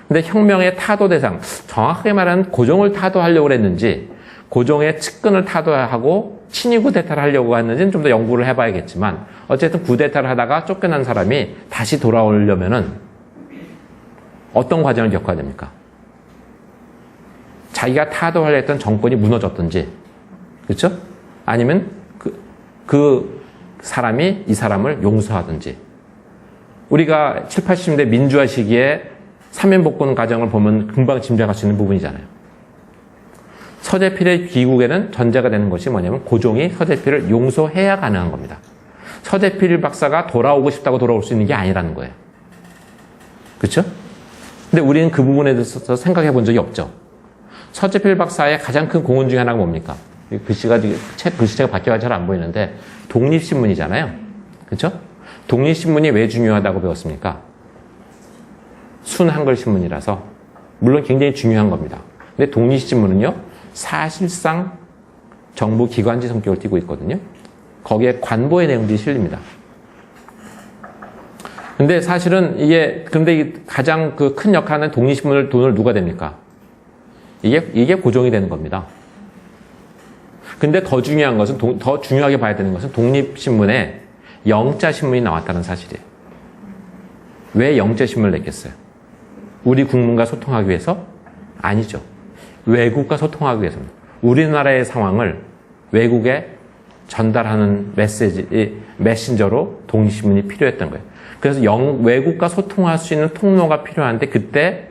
근데 혁명의 타도 대상, 정확하게 말하면 고종을 타도하려고 했는지 고종의 측근을 타도하고 친위 쿠데타를 하려고 했는지는 좀 더 연구를 해봐야겠지만 어쨌든 쿠데타를 하다가 쫓겨난 사람이 다시 돌아오려면은 어떤 과정을 겪어야 됩니까? 자기가 타도하려 했던 정권이 무너졌든지, 그렇죠? 아니면 그 사람이 이 사람을 용서하든지. 우리가 7, 80년대 민주화 시기에 사면복권 과정을 보면 금방 짐작할 수 있는 부분이잖아요. 서재필의 귀국에는 전제가 되는 것이 뭐냐면 고종이 서재필을 용서해야 가능한 겁니다. 서재필 박사가 돌아오고 싶다고 돌아올 수 있는 게 아니라는 거예요. 그렇죠? 근데 우리는 그 부분에 대해서 생각해 본 적이 없죠. 서재필 박사의 가장 큰 공헌 중에 하나가 뭡니까? 글씨가 책 글씨체가 바뀌어서 잘 안 보이는데 독립신문이잖아요. 그렇죠? 독립신문이 왜 중요하다고 배웠습니까? 순한글 신문이라서 물론 굉장히 중요한 겁니다. 근데 독립신문은요 사실상 정부 기관지 성격을 띠고 있거든요. 거기에 관보의 내용들이 실립니다. 근데 사실은 그런데 가장 그 큰 역할은 독립신문을 돈을 누가 됩니까? 이게 고종이 되는 겁니다. 근데 더 중요한 것은, 더 중요하게 봐야 되는 것은 독립신문에 영자신문이 나왔다는 사실이에요. 왜 영자신문을 냈겠어요? 우리 국민과 소통하기 위해서? 아니죠. 외국과 소통하기 위해서입니다. 우리나라의 상황을 외국에 전달하는 메신저로 독립신문이 필요했던 거예요. 그래서 외국과 소통할 수 있는 통로가 필요한데 그때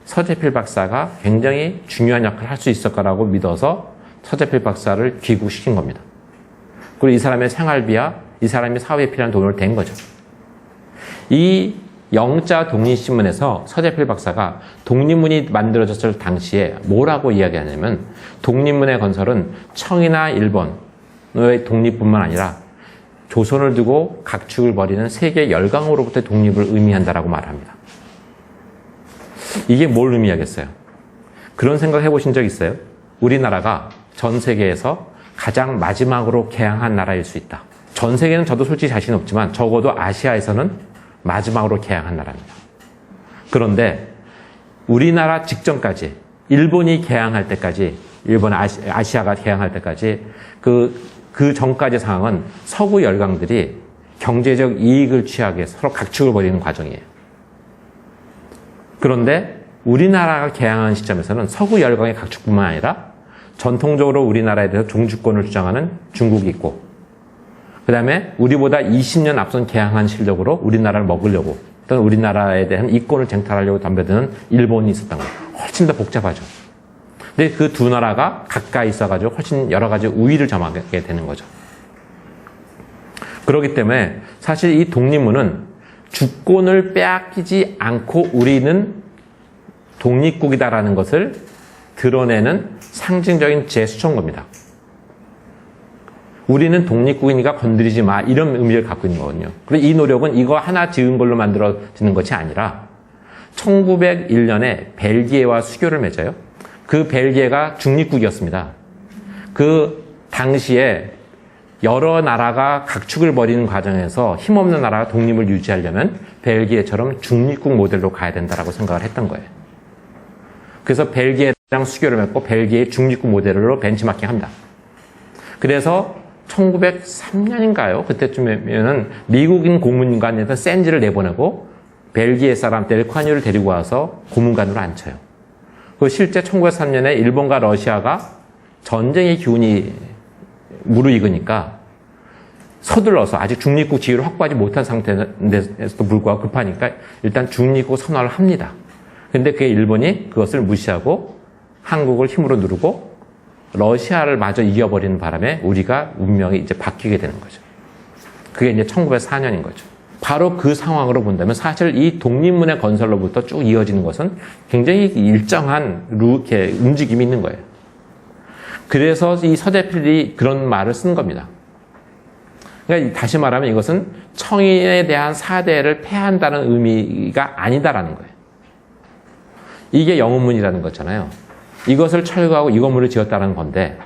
서재필 박사가 굉장히 중요한 역할을 할 수 있을 거라고 믿어서 서재필 박사를 귀국시킨 겁니다. 그리고 이 사람의 생활비와 이 사람이 사회에 필요한 돈을 댄 거죠. 이 영자 독립신문에서 서재필 박사가 독립문이 만들어졌을 당시에 뭐라고 이야기하냐면 독립문의 건설은 청이나 일본의 독립뿐만 아니라 조선을 두고 각축을 벌이는 세계 열강으로부터의 독립을 의미한다라고 말합니다. 이게 뭘 의미하겠어요? 그런 생각 해보신 적 있어요? 우리나라가 전 세계에서 가장 마지막으로 개항한 나라일 수 있다. 전 세계는 저도 솔직히 자신 없지만 적어도 아시아에서는 마지막으로 개항한 나라입니다. 그런데 우리나라 직전까지 일본이 개항할 때까지 일본 아시아가 개항할 때까지 그 전까지 상황은 서구 열강들이 경제적 이익을 취하기 위해서 서로 각축을 벌이는 과정이에요. 그런데 우리나라가 개항한 시점에서는 서구 열강의 각축뿐만 아니라 전통적으로 우리나라에 대해서 종주권을 주장하는 중국이 있고 그 다음에 우리보다 20년 앞선 개항한 실력으로 우리나라를 먹으려고 또는 우리나라에 대한 이권을 쟁탈하려고 덤벼드는 일본이 있었던 거예요. 훨씬 더 복잡하죠. 근데 그 두 나라가 가까이 있어가지고 훨씬 여러 가지 우위를 점하게 되는 거죠. 그렇기 때문에 사실 이 독립문은 주권을 빼앗기지 않고 우리는 독립국이다라는 것을 드러내는 상징적인 제스처인 겁니다. 우리는 독립국이니까 건드리지 마, 이런 의미를 갖고 있는 거거든요. 그리고 이 노력은 이거 하나 지은 걸로 만들어지는 것이 아니라 1901년에 벨기에와 수교를 맺어요. 그 벨기에가 중립국이었습니다. 그 당시에 여러 나라가 각축을 벌이는 과정에서 힘없는 나라가 독립을 유지하려면 벨기에처럼 중립국 모델로 가야 된다라고 생각을 했던 거예요. 그래서 벨기에랑 수교를 맺고 벨기에 중립국 모델로 벤치마킹합니다. 그래서 1903년인가요? 그때쯤에는 미국인 고문관에서 센지를 내보내고 벨기에 사람 델콰뉴를 데리고 와서 고문관으로 앉혀요. 그 실제 1903년에 일본과 러시아가 전쟁의 기운이 무르익으니까 서둘러서 아직 중립국 지위를 확보하지 못한 상태에서도 불구하고 급하니까 일단 중립국 선언을 합니다. 근데 그게 일본이 그것을 무시하고 한국을 힘으로 누르고 러시아를 마저 이겨버리는 바람에 우리가 운명이 이제 바뀌게 되는 거죠. 그게 이제 1904년인 거죠. 바로 그 상황으로 본다면 사실 이 독립문의 건설로부터 쭉 이어지는 것은 굉장히 일정한 이렇게 움직임이 있는 거예요. 그래서 이 서대필이 그런 말을 쓴 겁니다. 그러니까 다시 말하면 이것은 청인에 대한 사대를 폐한다는 의미가 아니다라는 거예요. 이게 영웅문이라는 거잖아요. 이것을 철거하고 이 건물을 지었다는 건데,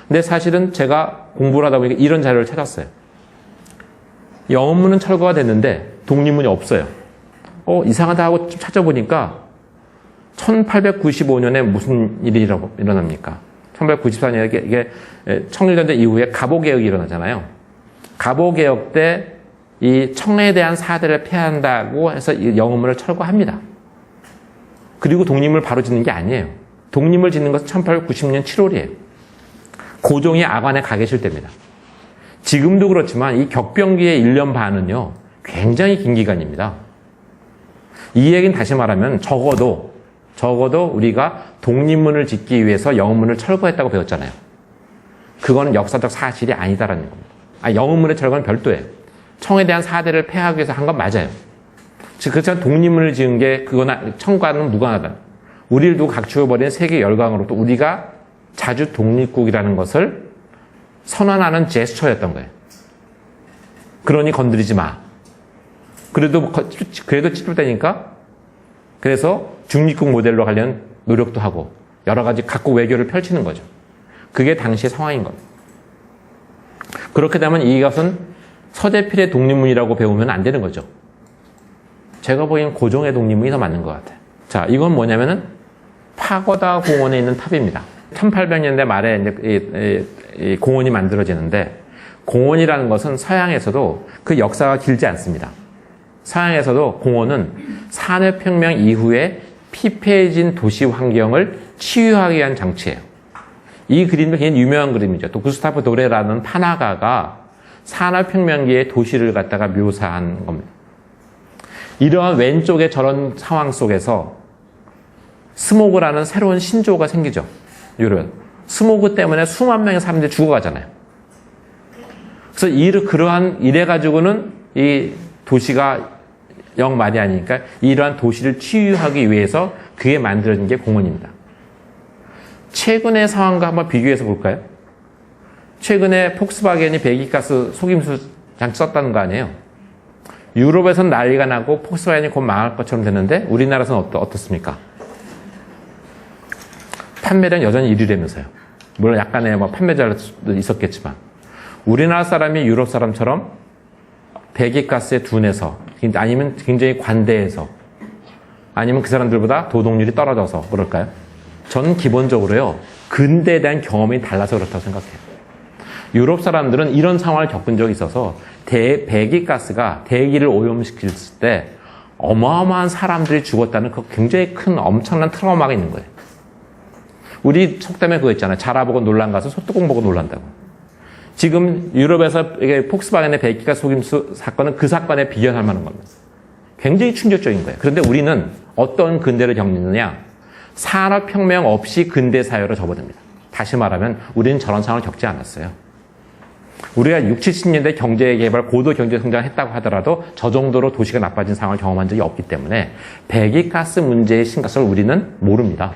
근데 사실은 제가 공부를 하다 보니까 이런 자료를 찾았어요. 영웅문은 철거가 됐는데 독립문이 없어요. 이상하다 하고 좀 찾아보니까 1895년에 무슨 일이 일어납니까? 1894년에 이게 청일전쟁 이후에 갑오개혁이 일어나잖아요. 갑오개혁 때 이 청에 대한 사대를 폐한다고 해서 이 영웅문을 철거합니다. 그리고 독립문을 바로 짓는 게 아니에요. 독립을 짓는 것은 1890년 7월이에요. 고종이 아관에 가 계실 때입니다. 지금도 그렇지만 이 격병기의 1년 반은요, 굉장히 긴 기간입니다. 이 얘기는 다시 말하면 적어도 우리가 독립문을 짓기 위해서 영웅문을 철거했다고 배웠잖아요. 그거는 역사적 사실이 아니다라는 겁니다. 영웅문의 철거는 별도예요. 청에 대한 사대를 폐하기 위해서 한 건 맞아요. 즉, 그렇지만 독립문을 지은 게 그거나 청과는 무관하다. 우리를 두고 각축해버린 세계 열강으로부터 우리가 자주 독립국이라는 것을 선언하는 제스처였던 거예요. 그러니 건드리지 마. 그래도 찝찝대니까 그래서 중립국 모델로 가려는 노력도 하고 여러 가지 각국 외교를 펼치는 거죠. 그게 당시의 상황인 겁니다. 그렇게 되면 이것은 서대필의 독립문이라고 배우면 안 되는 거죠. 제가 보기엔 고종의 독립문이 더 맞는 것 같아요. 자, 이건 뭐냐면은 파고다 공원에 있는 탑입니다. 1800년대 말에 이제 이 공원이 만들어지는데, 공원이라는 것은 서양에서도 그 역사가 길지 않습니다. 서양에서도 공원은 산업혁명 이후에 피폐해진 도시 환경을 치유하기 위한 장치예요. 이 그림도 굉장히 유명한 그림이죠. 또 구스타프 도레라는 판화가가 산업혁명기의 도시를 갖다가 묘사한 겁니다. 이러한 왼쪽의 저런 상황 속에서 스모그라는 새로운 신조어가 생기죠. 이런 스모그 때문에 수만 명의 사람들이 죽어가잖아요. 그래서 이래가지고는 이 도시가 영 말이 아니니까 이러한 도시를 치유하기 위해서 그게 만들어진 게 공원입니다. 최근의 상황과 한번 비교해서 볼까요? 최근에 폭스바겐이 배기가스 속임수 장치 썼다는 거 아니에요? 유럽에서는 난리가 나고 폭스바겐이 곧 망할 것처럼 됐는데 우리나라에서는 어떻습니까? 판매량 여전히 1위라면서요. 물론 약간의 판매자도 있었겠지만 우리나라 사람이 유럽 사람처럼 배기가스에 둔해서 아니면 굉장히 관대해서 아니면 그 사람들보다 도덕률이 떨어져서 그럴까요? 저는 기본적으로요, 근대에 대한 경험이 달라서 그렇다고 생각해요. 유럽 사람들은 이런 상황을 겪은 적이 있어서 배기가스가 대기를 오염시킬 때 어마어마한 사람들이 죽었다는 그 굉장히 큰 엄청난 트라우마가 있는 거예요. 우리 속담에 그거 있잖아요. 자라보고 놀란 가서 소뚜껑 보고 놀란다고. 지금 유럽에서 이게 폭스바겐의 배기가스 속임수 사건은 그 사건에 비견할 만한 겁니다. 굉장히 충격적인 거예요. 그런데 우리는 어떤 근대를 겪느냐? 산업혁명 없이 근대 사회로 접어듭니다. 다시 말하면 우리는 저런 상황을 겪지 않았어요. 우리가 60, 70년대 경제개발, 고도 경제성장을 했다고 하더라도 저 정도로 도시가 나빠진 상황을 경험한 적이 없기 때문에 배기가스 문제의 심각성을 우리는 모릅니다.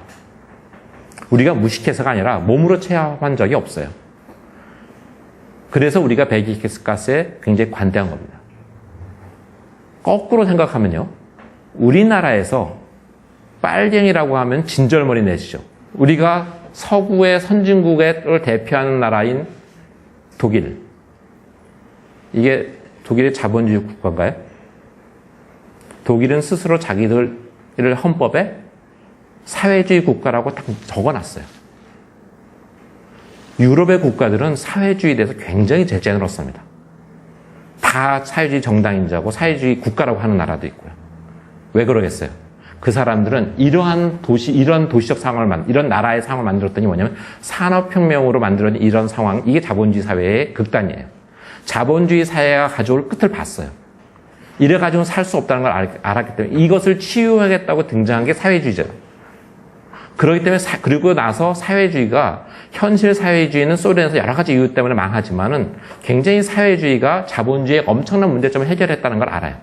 우리가 무식해서가 아니라 몸으로 체험한 적이 없어요. 그래서 우리가 배기가스에 굉장히 관대한 겁니다. 거꾸로 생각하면요. 우리나라에서 빨갱이라고 하면 진절머리 내시죠. 우리가 서구의 선진국을 대표하는 나라인 독일. 이게 독일의 자본주의 국가인가요? 독일은 스스로 자기들을 헌법에 사회주의 국가라고 딱 적어놨어요. 유럽의 국가들은 사회주의에 대해서 굉장히 제너러스합니다. 다 사회주의 정당인자고 사회주의 국가라고 하는 나라도 있고요. 왜 그러겠어요? 그 사람들은 이런 도시적 상황을, 이런 나라의 상황을 만들었더니 뭐냐면 산업혁명으로 만들어낸 이런 상황, 이게 자본주의 사회의 극단이에요. 자본주의 사회가 가져올 끝을 봤어요. 이래가지고는 살 수 없다는 걸 알았기 때문에 이것을 치유하겠다고 등장한 게 사회주의죠. 그렇기 때문에 그리고 나서 사회주의가 현실 사회주의는 소련에서 여러 가지 이유 때문에 망하지만은 굉장히 사회주의가 자본주의의 엄청난 문제점을 해결했다는 걸 알아요.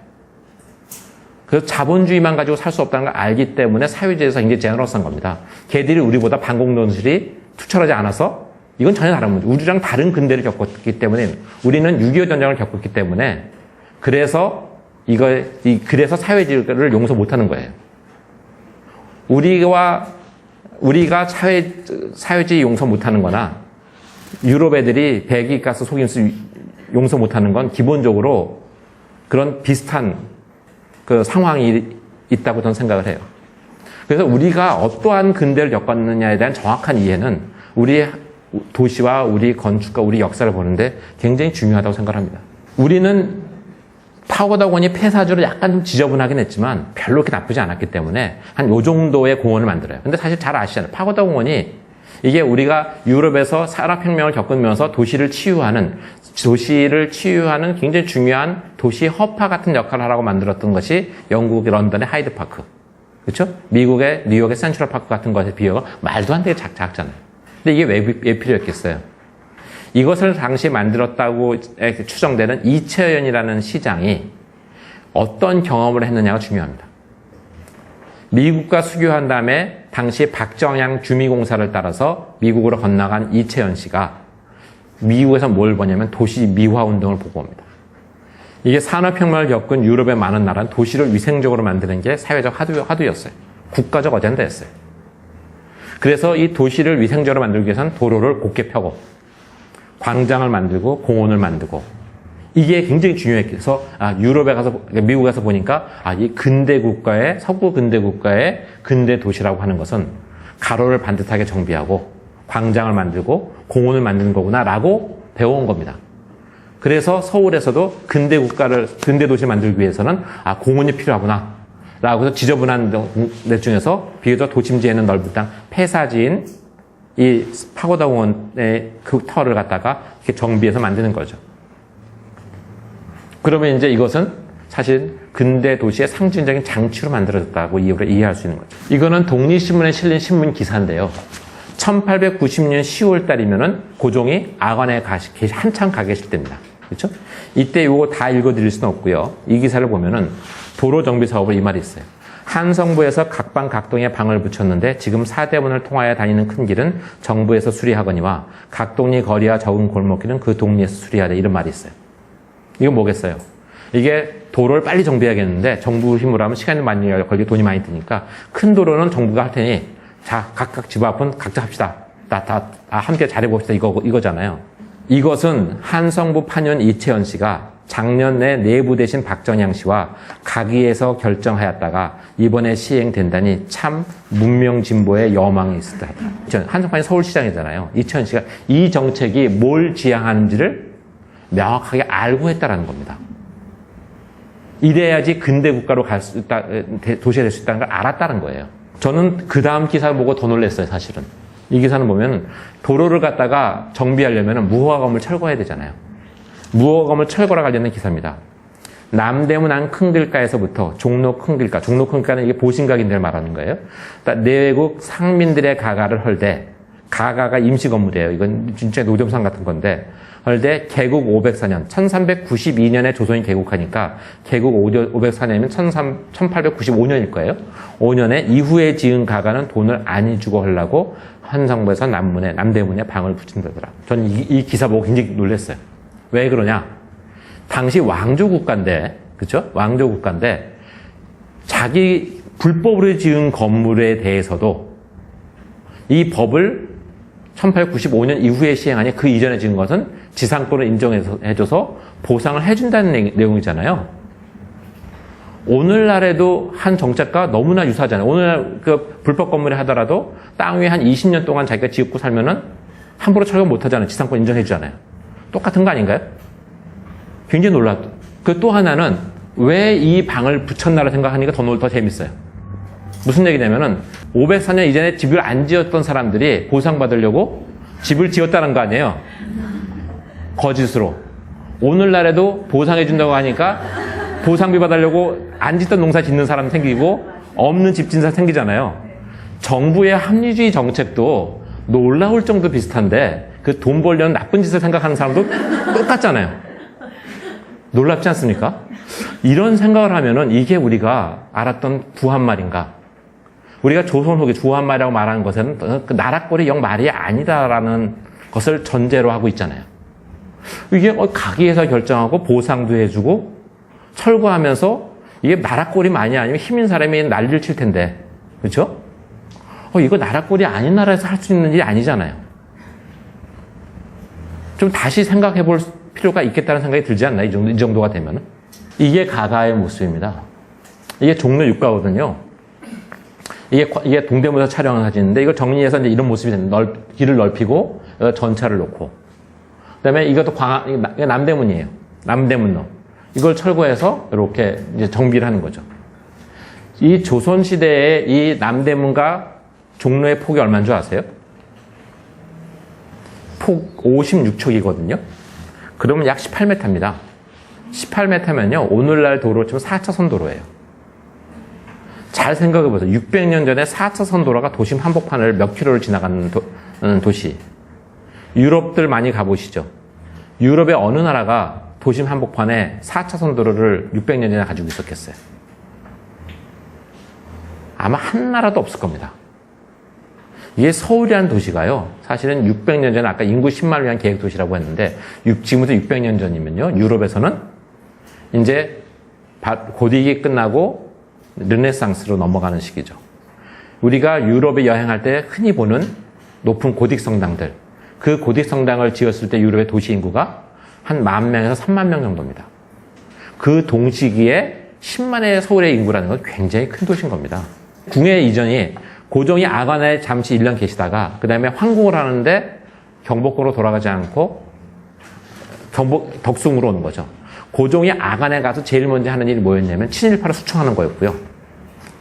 그래서 자본주의만 가지고 살 수 없다는 걸 알기 때문에 사회주의에서 굉장히 제너러스한 겁니다. 걔들이 우리보다 반공론술이 투철하지 않아서 이건 전혀 다른 문제. 우리랑 다른 근대를 겪었기 때문에 우리는 6.25 전쟁을 겪었기 때문에 그래서 사회주의를 용서 못하는 거예요. 우리가 사회주의 용서 못하는 거나 유럽 애들이 배기가스 속임수 용서 못하는 건 기본적으로 그런 비슷한 그 상황이 있다고 저는 생각을 해요. 그래서 우리가 어떠한 근대를 겪었느냐에 대한 정확한 이해는 우리 도시와 우리 건축과 우리 역사를 보는데 굉장히 중요하다고 생각합니다. 우리는 파고다 공원이 폐사주로 약간 좀 지저분하긴 했지만 별로 그렇게 나쁘지 않았기 때문에 한 요 정도의 공원을 만들어요. 근데 사실 잘 아시잖아요. 파고다 공원이 이게 우리가 유럽에서 산업혁명을 겪으면서 도시를 치유하는 굉장히 중요한 도시 허파 같은 역할을 하라고 만들었던 것이 영국 런던의 하이드파크. 그렇죠? 미국의 뉴욕의 센트럴파크 같은 것에 비교가 말도 안 되게 작잖아요. 근데 이게 왜 필요했겠어요? 이것을 당시 만들었다고 추정되는 이채연이라는 시장이 어떤 경험을 했느냐가 중요합니다. 미국과 수교한 다음에 당시 박정양 주미공사를 따라서 미국으로 건너간 이채연 씨가 미국에서 뭘 보냐면 도시 미화 운동을 보고 옵니다. 이게 산업혁명을 겪은 유럽의 많은 나라는 도시를 위생적으로 만드는 게 사회적 화두였어요. 국가적 어젠다였어요. 그래서 이 도시를 위생적으로 만들기 위해서는 도로를 곱게 펴고 광장을 만들고 공원을 만들고 이게 굉장히 중요해서 미국에 가서 보니까 이 근대 국가의 서구 근대 국가의 근대 도시라고 하는 것은 가로를 반듯하게 정비하고 광장을 만들고 공원을 만드는 거구나라고 배워온 겁니다. 그래서 서울에서도 근대 도시를 만들기 위해서는 공원이 필요하구나라고 해서 지저분한 데 중에서 비교적 도심지에는 넓은 땅 폐사지인 이 파고다 공원의 그 터를 갖다가 이렇게 정비해서 만드는 거죠. 그러면 이제 이것은 사실 근대 도시의 상징적인 장치로 만들어졌다고 이해할 수 있는 거죠. 이거는 독립신문에 실린 신문 기사인데요. 1890년 10월 달이면은 고종이 아관에 한참 가 계실 때입니다. 그렇죠? 이때 이거 다 읽어드릴 수는 없고요. 이 기사를 보면은 도로 정비 사업을 이 말이 있어요. 한성부에서 각방 각동에 방을 붙였는데 지금 사대문을 통하여 다니는 큰 길은 정부에서 수리하거니와 각동리 거리와 적은 골목길은 그 동리에서 수리하되 이런 말이 있어요. 이건 뭐겠어요? 이게 도로를 빨리 정비해야겠는데 정부 힘으로 하면 시간이 많이 걸리고 돈이 많이 드니까 큰 도로는 정부가 할 테니 자 각각 집 앞은 각자 합시다. 함께 잘해봅시다. 이거잖아요. 이것은 한성부 판연 이채연 씨가 작년에 내부 대신 박정양 씨와 각의에서 결정하였다가 이번에 시행된다니 참 문명진보의 여망이 있었다. 한성판이 서울시장이잖아요. 이채연 씨가 이 정책이 뭘 지향하는지를 명확하게 알고 했다라는 겁니다. 이래야지 근대 국가로 도시가 될 수 있다는 걸 알았다는 거예요. 저는 그 다음 기사를 보고 더 놀랐어요, 사실은. 이 기사는 보면 도로를 갖다가 정비하려면 무허가건물 철거해야 되잖아요. 무허가건물 철거와 관련된 기사입니다. 남대문 안 큰길가에서부터 종로 큰길가는 이게 보신각인들 말하는 거예요. 내외국 상민들의 가가를 헐되 가가가 임시 건물이에요. 이건 진짜 노점상 같은 건데 그런데 개국 504년, 1392년에 조선이 개국하니까 개국 504년이면 1895년일 거예요. 5년에 이후에 지은 가가는 돈을 안 주고 하려고 한성부에서 남대문에 방을 붙인다더라. 저는 이 기사 보고 굉장히 놀랐어요. 왜 그러냐? 당시 왕조 국가인데, 그렇죠? 왕조 국가인데 자기 불법으로 지은 건물에 대해서도 이 법을 1895년 이후에 시행하니 그 이전에 지은 것은 지상권을 인정해줘서 보상을 해준다는 내용이잖아요. 오늘날에도 한 정책과 너무나 유사하잖아요. 오늘날 그 불법 건물에 하더라도 땅 위에 한 20년 동안 자기가 짓고 살면은 함부로 철거 못 하잖아요. 지상권 인정해주잖아요. 똑같은 거 아닌가요? 굉장히 놀랍죠. 그 또 하나는 왜 이 방을 붙였나를 생각하니까 더 재밌어요. 무슨 얘기냐면은 504년 이전에 집을 안 지었던 사람들이 보상받으려고 집을 지었다는 거 아니에요. 거짓으로. 오늘날에도 보상해준다고 하니까 보상비 받으려고 안 짓던 농사 짓는 사람 생기고 없는 집 짓는 사람 생기잖아요. 정부의 합리주의 정책도 놀라울 정도 비슷한데 그 돈 벌려는 나쁜 짓을 생각하는 사람도 똑같잖아요. 놀랍지 않습니까? 이런 생각을 하면은 이게 우리가 알았던 구한말인가? 우리가 조선 후기 구한말이라고 말하는 것은 그 나라꼴이 영 말이 아니다라는 것을 전제로 하고 있잖아요. 이게 가기에서 결정하고 보상도 해주고 철거하면서 이게 나라꼴이 많이 아니면 힘인 사람이 난리를 칠 텐데, 그렇죠? 이거 나라꼴이 아닌 나라에서 할 수 있는 일이 아니잖아요. 좀 다시 생각해 볼 필요가 있겠다는 생각이 들지 않나요? 이 정도가 되면은. 이게 가가의 모습입니다. 이게 종로 육가거든요. 이게 동대문에서 촬영한 사진인데, 이걸 정리해서 이제 이런 모습이 됩니다. 길을 넓히고, 여기다 전차를 놓고. 그 다음에 이것도 이게 남대문이에요. 남대문로. 이걸 철거해서 이렇게 이제 정비를 하는 거죠. 이 조선시대에 이 남대문과 종로의 폭이 얼마인 줄 아세요? 폭 56척이거든요. 그러면 약 18m입니다. 18m면요, 오늘날 도로 치면 4차선 도로예요. 잘 생각해 보세요. 600년 전에 4차선 도로가 도심 한복판을 몇 킬로를 지나가는 도시. 유럽들 많이 가보시죠. 유럽의 어느 나라가 도심 한복판에 4차선 도로를 600년 전에 가지고 있었겠어요? 아마 한 나라도 없을 겁니다. 이게 서울이라는 도시가요, 사실은 600년 전에 아까 인구 10만을 위한 계획 도시라고 했는데, 지금부터 600년 전이면요, 유럽에서는 이제 고딕이 끝나고 르네상스로 넘어가는 시기죠. 우리가 유럽에 여행할 때 흔히 보는 높은 고딕 성당들, 그 고딕 성당을 지었을 때 유럽의 도시 인구가 한 10,000명에서 30,000명 정도입니다. 그 동시기에 10만의 서울의 인구라는 건 굉장히 큰 도시인 겁니다. 궁예 이전이 고종이 아관에 잠시 1년 계시다가 그 다음에 황궁을 하는데 경복궁으로 돌아가지 않고 덕숭으로 오는 거죠. 고종이 아관에 가서 제일 먼저 하는 일이 뭐였냐면 친일파를 수청하는 거였고요.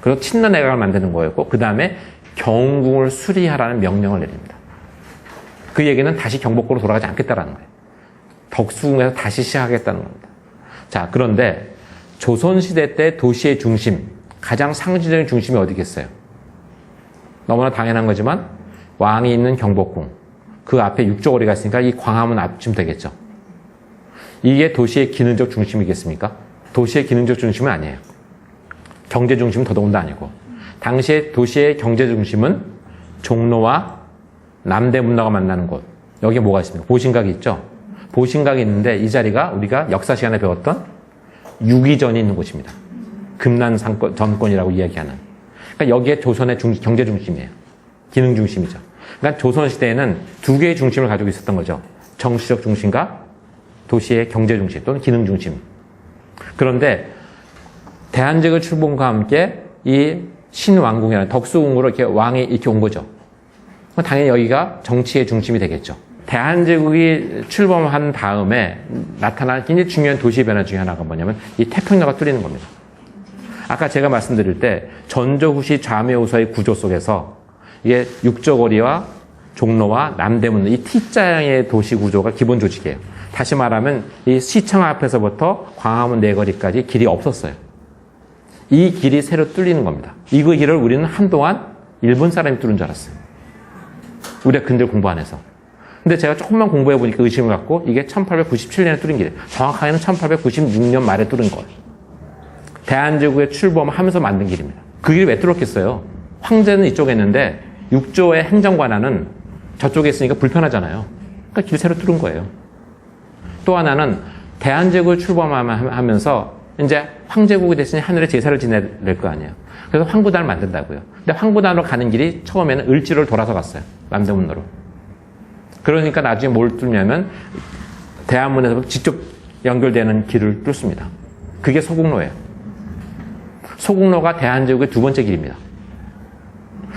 그리고 친러내각을 만드는 거였고, 그 다음에 경궁을 수리하라는 명령을 내립니다. 그 얘기는 다시 경복궁으로 돌아가지 않겠다라는 거예요. 덕숭에서 다시 시작하겠다는 겁니다. 자, 그런데 조선시대 때 도시의 중심, 가장 상징적인 중심이 어디겠어요? 너무나 당연한 거지만 왕이 있는 경복궁, 그 앞에 육조거리가 있으니까 이 광화문 앞쯤 되겠죠. 이게 도시의 기능적 중심이겠습니까? 도시의 기능적 중심은 아니에요. 경제 중심은 더더군다 아니고, 당시에 도시의 경제 중심은 종로와 남대문로가 만나는 곳, 여기에 뭐가 있습니까? 보신각이 있죠. 보신각이 있는데 이 자리가 우리가 역사 시간에 배웠던 유기전이 있는 곳입니다. 금난 전권이라고 이야기하는. 그러니까 여기에 조선의 경제 중심이에요. 기능 중심이죠. 그러니까 조선시대에는 두 개의 중심을 가지고 있었던 거죠. 정치적 중심과 도시의 경제 중심 또는 기능 중심. 그런데 대한제국 출범과 함께 이 신왕궁이라는 덕수궁으로 이렇게 왕이 이렇게 온 거죠. 당연히 여기가 정치의 중심이 되겠죠. 대한제국이 출범한 다음에 나타난 굉장히 중요한 도시 변화 중에 하나가 뭐냐면 이 태평로가 뚫리는 겁니다. 아까 제가 말씀드릴 때 전조후시 좌묘우서의 구조 속에서 이게 육조거리와 종로와 남대문, 이 T자형의 도시 구조가 기본 조직이에요. 다시 말하면 이 시청 앞에서부터 광화문 내거리까지 길이 없었어요. 이 길이 새로 뚫리는 겁니다. 이 길을 우리는 한동안 일본 사람이 뚫은 줄 알았어요. 우리가 근대 공부 안 해서. 근데 제가 조금만 공부해 보니까 의심을 갖고 이게 1897년에 뚫린 길이에요. 정확하게는 1896년 말에 뚫은 거예요. 대한제국에 출범하면서 만든 길입니다. 그 길이 왜 뚫었겠어요? 황제는 이쪽에 있는데 육조의 행정관하는 저쪽에 있으니까 불편하잖아요. 그러니까 길 새로 뚫은 거예요. 또 하나는 대한제국을 출범하면서 이제 황제국이 됐으니 하늘에 제사를 지내야 될 거 아니에요. 그래서 황구단을 만든다고요. 근데 황구단으로 가는 길이 처음에는 을지로를 돌아서 갔어요. 남대문로로. 그러니까 나중에 뭘 뚫냐면 대한문에서 직접 연결되는 길을 뚫습니다. 그게 소국로예요. 소국로가 대한제국의 두 번째 길입니다.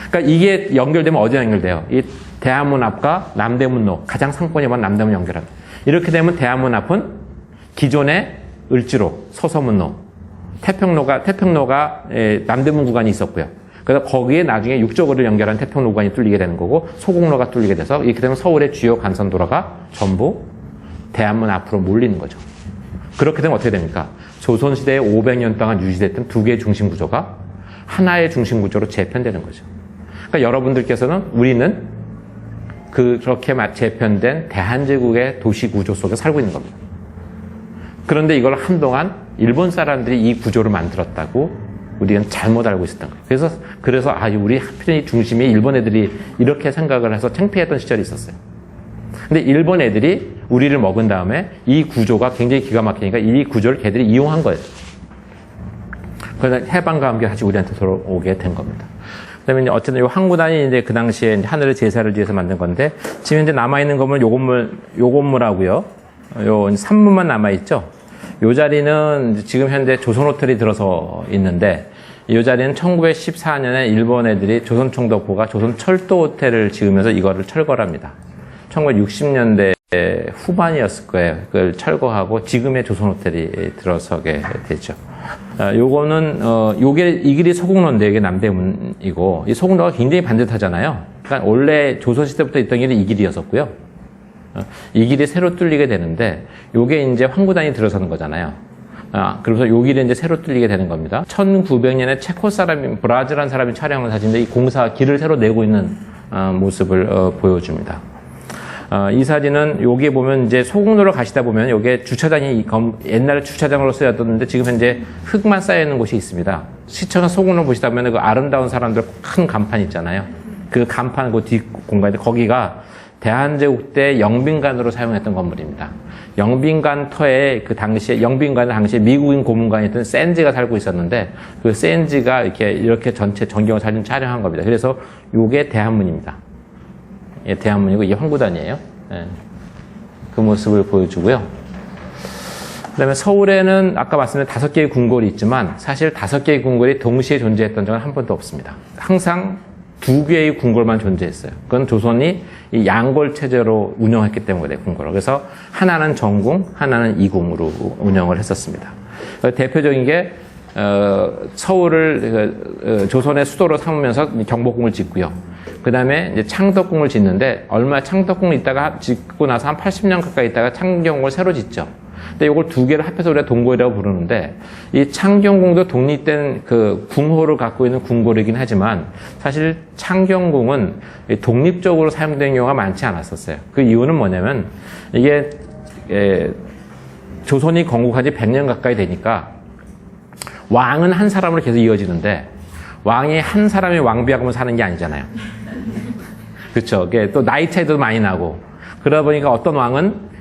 그러니까 이게 연결되면 어디에 연결돼요? 이 대한문 앞과 남대문로, 가장 상권이 많은 남대문 연결합니다. 이렇게 되면 대한문 앞은 기존의 을지로, 서서문로, 태평로가 남대문 구간이 있었고요. 그래서 거기에 나중에 육조거리를 연결한 태평로 구간이 뚫리게 되는 거고 소국로가 뚫리게 돼서 이렇게 되면 서울의 주요 간선도로가 전부 대한문 앞으로 몰리는 거죠. 그렇게 되면 어떻게 됩니까? 조선시대에 500년 동안 유지됐던 두 개의 중심 구조가 하나의 중심 구조로 재편되는 거죠. 그러니까 여러분들께서는 우리는 그렇게 재편된 대한제국의 도시 구조 속에 살고 있는 겁니다. 그런데 이걸 한동안 일본 사람들이 이 구조를 만들었다고 우리는 잘못 알고 있었던 거예요. 그래서 우리 하필 중심이 일본 애들이 이렇게 생각을 해서 창피했던 시절이 있었어요. 근데 일본 애들이 우리를 먹은 다음에 이 구조가 굉장히 기가 막히니까 이 구조를 걔들이 이용한 거예요. 그래서 해방과 함께 다시 우리한테 돌아오게 된 겁니다. 그다음에 이제 어쨌든 이 황구단이 이제 그 당시에 이제 하늘의 제사를 위해서 만든 건데 지금 이제 남아 있는 건물 요 건물하고요. 요 산문만 남아 있죠. 요 자리는 지금 현재 조선호텔이 들어서 있는데 이 자리는 1914년에 일본 애들이 조선총독부가 조선철도호텔을 지으면서 이거를 철거를 합니다. 1960년대 후반이었을 거예요. 그걸 철거하고 지금의 조선호텔이 들어서게 되죠. 요거는 이 길이 소국로인데 이게 남대문이고 이 소국로가 굉장히 반듯하잖아요. 그러니까 원래 조선시대부터 있던 길이 이 길이었었고요. 이 길이 새로 뚫리게 되는데 요게 이제 황구단이 들어서는 거잖아요. 그래서 요 길이 이제 새로 뚫리게 되는 겁니다. 1900년에 체코 사람이 브라질 한 사람이 촬영한 사진인데 이 공사 길을 새로 내고 있는 모습을 보여줍니다. 이 사진은 여기에 보면 이제 소국로를 가시다 보면 여기에 주차장이 옛날에 주차장으로 쓰였었는데 지금 현재 흙만 쌓여 있는 곳이 있습니다. 시청에 소국로 보시다 보면 그 아름다운 사람들 큰 간판 있잖아요. 그 간판 그 뒷 공간인데 거기가 대한제국 때 영빈관으로 사용했던 건물입니다. 영빈관 터에 그 당시에 영빈관의 당시에 미국인 고문관이었던 샌지가 살고 있었는데 그 샌지가 이렇게 전체 전경을 사진 촬영한 겁니다. 그래서 이게 대한문입니다. 예, 대한문이고 이게 황구단이에요. 예, 그 모습을 보여주고요. 그다음에 서울에는 아까 말씀드린 5개의 궁궐이 있지만 사실 5개의 궁궐이 동시에 존재했던 적은 한 번도 없습니다. 항상 2개의 궁궐만 존재했어요. 그건 조선이 이 양궐 체제로 운영했기 때문에 궁궐을. 그래서 하나는 정궁, 하나는 이궁으로 운영을 했었습니다. 대표적인 게 서울을 조선의 수도로 삼으면서 경복궁을 짓고요. 그 다음에 이제 창덕궁을 짓는데 창덕궁을 짓고 나서 한 80년 가까이 있다가 창경궁을 새로 짓죠. 근데 이걸 2개를 합해서 우리가 동궐이라고 부르는데 이 창경궁도 독립된 그 궁호를 갖고 있는 궁궐이긴 하지만 사실 창경궁은 독립적으로 사용된 경우가 많지 않았었어요. 그 이유는 뭐냐면 이게 조선이 건국한 지 100년 가까이 되니까 왕은 한 사람으로 계속 이어지는데 왕이 한 사람이 왕비하고만 사는 게 아니잖아요. 그렇죠. 또 나이 차이도 많이 나고 그러다 보니까 어떤 왕은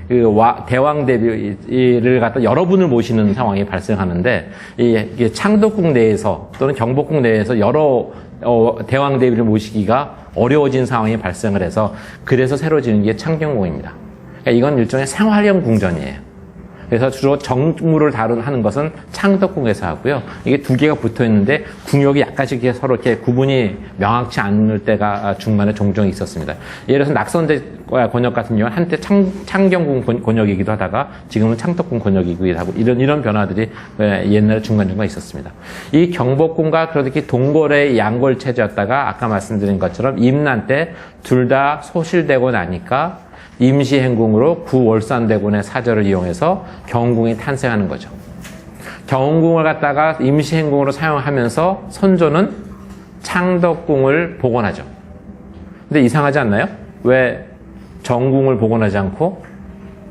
대왕 대비를 갖다 여러분을 모시는 상황이 발생하는데 이게 창덕궁 내에서 또는 경복궁 내에서 여러 대왕 대비를 모시기가 어려워진 상황이 발생을 해서 그래서 새로 지은 게 창경궁입니다. 그러니까 이건 일종의 생활형 궁전이에요. 그래서 주로 정무를 하는 것은 창덕궁에서 하고요. 이게 2개가 붙어 있는데 궁역이 약간씩 서로 이렇게 구분이 명확치 않을 때가 중간에 종종 있었습니다. 예를 들어서 낙선제 권역 같은 경우는 한때 창경궁 권역이기도 하다가 지금은 창덕궁 권역이기도 하고 이런 변화들이 옛날에 중간중간 있었습니다. 이 경복궁과 그렇게 동궐의 양궐 체제였다가 아까 말씀드린 것처럼 임난 때 둘 다 소실되고 나니까 임시행궁으로 구월산대군의 사절을 이용해서 경궁이 탄생하는 거죠. 경궁을 갖다가 임시행궁으로 사용하면서 선조는 창덕궁을 복원하죠. 근데 이상하지 않나요? 왜 정궁을 복원하지 않고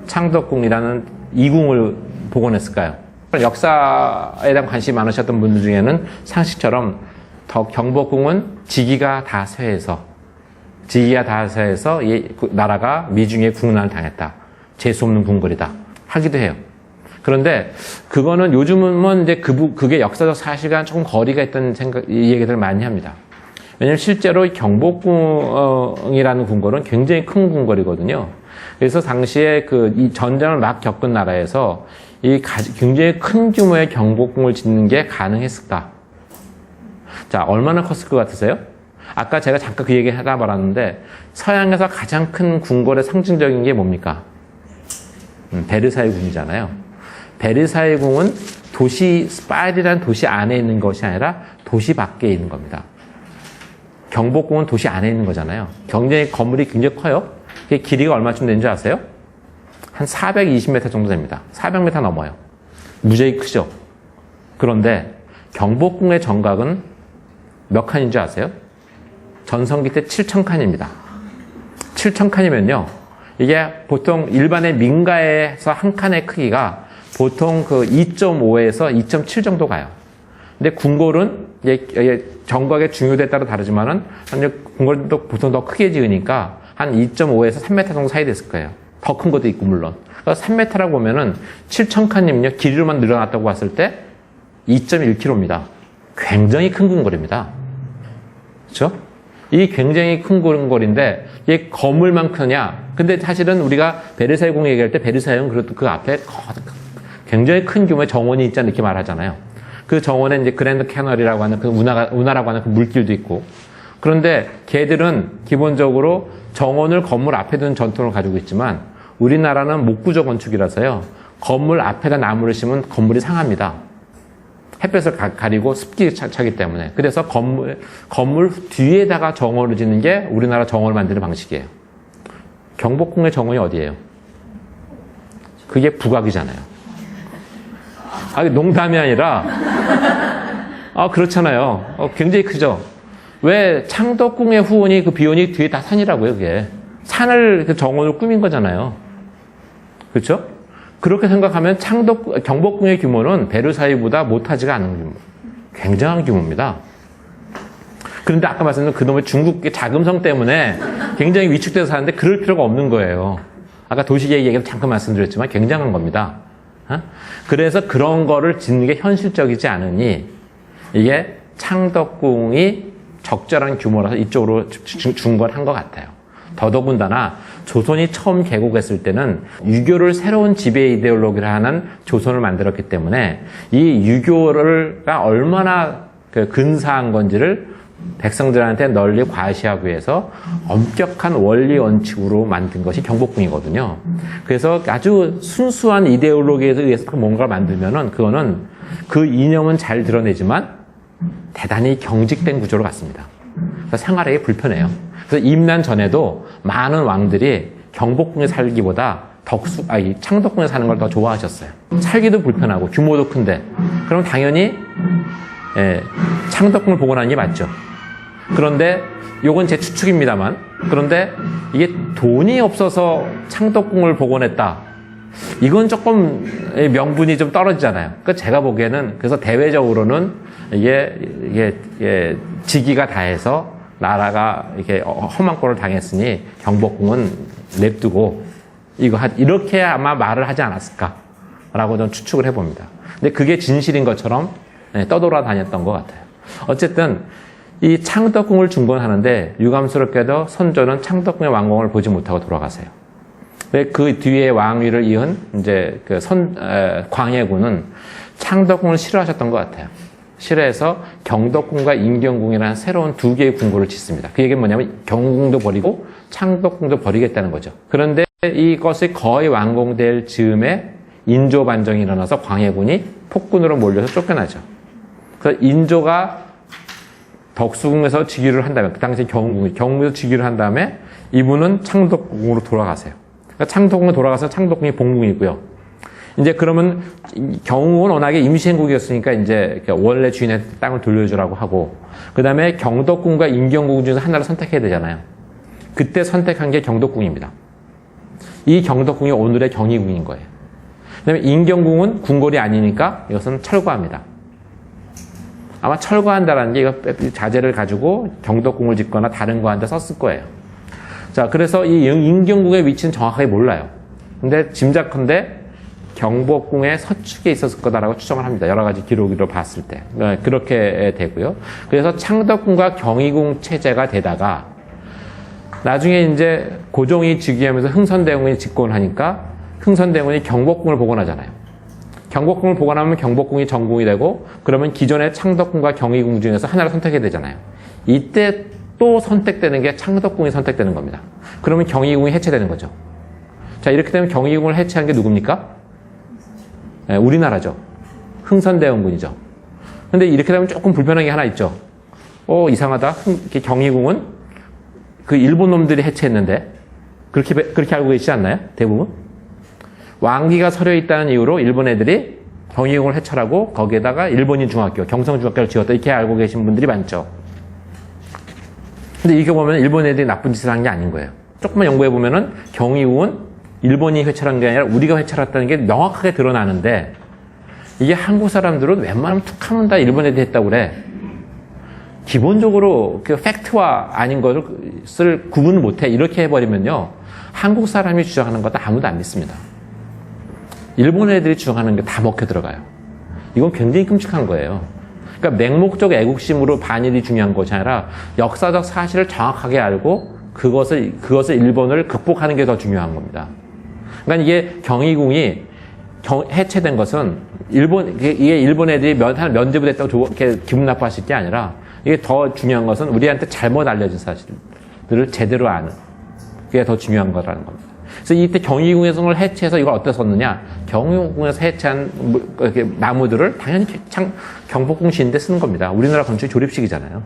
창덕궁이라는 이궁을 복원했을까요? 역사에 대한 관심이 많으셨던 분들 중에는 상식처럼 경복궁은 지기가 다 쇠해서 나라가 미중에 국난을 당했다. 재수없는 궁궐이다. 하기도 해요. 그런데 그거는 요즘은 이제 그게 역사적 사실과 조금 거리가 있다는 이 얘기들을 많이 합니다. 왜냐하면 실제로 경복궁이라는 궁궐은 굉장히 큰 궁궐이거든요. 그래서 당시에 이 전쟁을 막 겪은 나라에서 굉장히 큰 규모의 경복궁을 짓는 게 가능했을까? 자, 얼마나 컸을 것 같으세요? 아까 제가 잠깐 그 얘기 하다 말았는데, 서양에서 가장 큰 궁궐의 상징적인 게 뭡니까? 베르사유 궁이잖아요. 베르사유 궁은 파리라는 도시 안에 있는 것이 아니라 도시 밖에 있는 겁니다. 경복궁은 도시 안에 있는 거잖아요. 건물이 굉장히 커요. 그게 길이가 얼마쯤 되는지 아세요? 한 420m 정도 됩니다. 400m 넘어요. 무지하게 크죠? 그런데 경복궁의 정각은 몇 칸인 줄 아세요? 전성기 때 7,000칸입니다. 7,000칸이면요. 이게 보통 일반의 민가에서 한 칸의 크기가 보통 2.5에서 2.7 정도 가요. 근데 궁궐은 정각의 중요도에 따라 다르지만은 궁궐도 보통 더 크게 지으니까 한 2.5에서 3m 정도 사이 됐을 거예요. 더 큰 것도 있고 물론. 그래서 3m라고 보면은 7,000칸이면요. 길이로만 늘어났다고 봤을 때 2.1km입니다. 굉장히 큰 궁궐입니다. 그렇죠? 이 굉장히 큰 궁궐인데 이게 건물만 크냐? 근데 사실은 우리가 베르사유 궁 얘기할 때 베르사유는 그래도 그 앞에 굉장히 큰 규모의 정원이 있지 않나 이렇게 말하잖아요. 그 정원에 이제 그랜드 캐널이라고 하는 운하라고 하는 그 물길도 있고. 그런데 걔들은 기본적으로 정원을 건물 앞에 두는 전통을 가지고 있지만 우리나라는 목구조 건축이라서요. 건물 앞에다 나무를 심으면 건물이 상합니다. 햇볕을 가리고 습기 차기 때문에. 그래서 건물 뒤에다가 정원을 짓는 게 우리나라 정원을 만드는 방식이에요. 경복궁의 정원이 어디예요? 그게 북악이잖아요. 농담이 아니라 그렇잖아요. 굉장히 크죠. 왜 창덕궁의 후원이 비원이 뒤에 다 산이라고요, 그게. 산을 정원으로 꾸민 거잖아요. 그렇죠? 그렇게 생각하면 경복궁의 규모는 베르사유보다 못하지가 않은 규모. 굉장한 규모입니다. 그런데 아까 말씀드린 그놈의 중국의 자금성 때문에 굉장히 위축돼서 사는데 그럴 필요가 없는 거예요. 아까 도시계획 얘기도 잠깐 말씀드렸지만 굉장한 겁니다. 그래서 그런 거를 짓는 게 현실적이지 않으니 이게 창덕궁이 적절한 규모라서 이쪽으로 중건한 것 같아요. 더더군다나 조선이 처음 개국했을 때는 유교를 새로운 지배 이데올로기를 하는 조선을 만들었기 때문에 이 유교가 얼마나 근사한 건지를 백성들한테 널리 과시하기 위해서 엄격한 원리 원칙으로 만든 것이 경복궁이거든요. 그래서 아주 순수한 이데올로기에 의해서 뭔가를 만들면은 그거는 그 이념은 잘 드러내지만 대단히 경직된 구조로 갔습니다. 그래서 생활하기 불편해요. 그래서 임난 전에도 많은 왕들이 경복궁에 살기보다 창덕궁에 사는 걸 더 좋아하셨어요. 살기도 불편하고 규모도 큰데 그럼 당연히 창덕궁을 복원하는 게 맞죠. 그런데 요건 제 추측입니다만 그런데 이게 돈이 없어서 창덕궁을 복원했다. 이건 조금 명분이 좀 떨어지잖아요. 그러니까 제가 보기에는 그래서 대외적으로는 이게 지기가 다해서 나라가 이렇게 험한 꼴을 당했으니 경복궁은 냅두고 이렇게 아마 말을 하지 않았을까라고 저는 추측을 해봅니다. 근데 그게 진실인 것처럼 떠돌아다녔던 것 같아요. 어쨌든 이 창덕궁을 중건하는데 유감스럽게도 선조는 창덕궁의 완공을 보지 못하고 돌아가세요. 그 뒤에 왕위를 이은 이제 광해군은 창덕궁을 싫어하셨던 것 같아요. 싫어해서 경덕궁과 인경궁이라는 새로운 두 개의 궁궐을 짓습니다. 그 얘기는 뭐냐면 경궁도 버리고 창덕궁도 버리겠다는 거죠. 그런데 이것이 거의 완공될 즈음에 인조 반정이 일어나서 광해군이 폭군으로 몰려서 쫓겨나죠. 그래서 인조가 덕수궁에서 즉위를 한 다음에 그 당시 경궁에서 즉위를 한 다음에 이분은 창덕궁으로 돌아가세요. 그러니까 창덕궁에 돌아가서 창덕궁이 본궁이고요. 이제 그러면 경궁은 워낙에 임시행국이었으니까 이제 원래 주인의 땅을 돌려주라고 하고 그 다음에 경덕궁과 인경궁 중에서 하나를 선택해야 되잖아요. 그때 선택한 게 경덕궁입니다. 이 경덕궁이 오늘의 경희궁인 거예요. 그다음에 인경궁은 궁궐이 아니니까 이것은 철거합니다. 아마 철거한다라는 게 이거 자재를 가지고 경덕궁을 짓거나 다른 거 한데 썼을 거예요. 자, 그래서 이 인경궁의 위치는 정확하게 몰라요. 근데 짐작컨대 경복궁의 서축에 있었을 거다라고 추정을 합니다. 여러 가지 기록으로 봤을 때. 그렇게 되고요. 그래서 창덕궁과 경희궁 체제가 되다가 나중에 이제 고종이 즉위하면서 흥선대원군이 집권을 하니까 흥선대원군이 경복궁을 복원하잖아요. 경복궁을 복원하면 경복궁이 전궁이 되고 그러면 기존의 창덕궁과 경희궁 중에서 하나를 선택해야 되잖아요. 이때 또 선택되는 게 창덕궁이 선택되는 겁니다. 그러면 경희궁이 해체되는 거죠. 자, 이렇게 되면 경희궁을 해체한 게 누굽니까? 네, 우리나라죠. 흥선대원군이죠. 근데 이렇게 되면 조금 불편한 게 하나 있죠. 이상하다. 경희궁은 그 일본 놈들이 해체했는데 그렇게 알고 계시지 않나요? 대부분? 왕기가 서려 있다는 이유로 일본 애들이 경희궁을 해체하고 거기에다가 일본인 중학교, 경성중학교를 지었다. 이렇게 알고 계신 분들이 많죠. 근데 이게 보면 일본 애들이 나쁜 짓을 한 게 아닌 거예요. 조금만 연구해 보면은 경희궁은 일본이 회찰한 게 아니라 우리가 회찰했다는 게 명확하게 드러나는데 이게 한국 사람들은 웬만하면 툭하면 다 일본 애들이 했다고 그래. 기본적으로 그 팩트와 아닌 것을 구분을 못해. 이렇게 해버리면요. 한국 사람이 주장하는 것도 아무도 안 믿습니다. 일본 애들이 주장하는 게 다 먹혀 들어가요. 이건 굉장히 끔찍한 거예요. 그러니까 맹목적 애국심으로 반일이 중요한 것이 아니라 역사적 사실을 정확하게 알고 그것을 일본을 극복하는 게 더 중요한 겁니다. 그러니까 이게 경희궁이 해체된 것은 이게 일본 애들이 면제부 됐다고 이렇게 기분 나빠하실 게 아니라 이게 더 중요한 것은 우리한테 잘못 알려진 사실들을 제대로 아는 그게 더 중요한 거라는 겁니다. 그래서 이때 경희궁을 해체해서 이걸 어디다 썼느냐? 경희궁에서 해체한 이렇게 나무들을 당연히 경복궁 시인데 쓰는 겁니다. 우리나라 건축이 조립식이잖아요.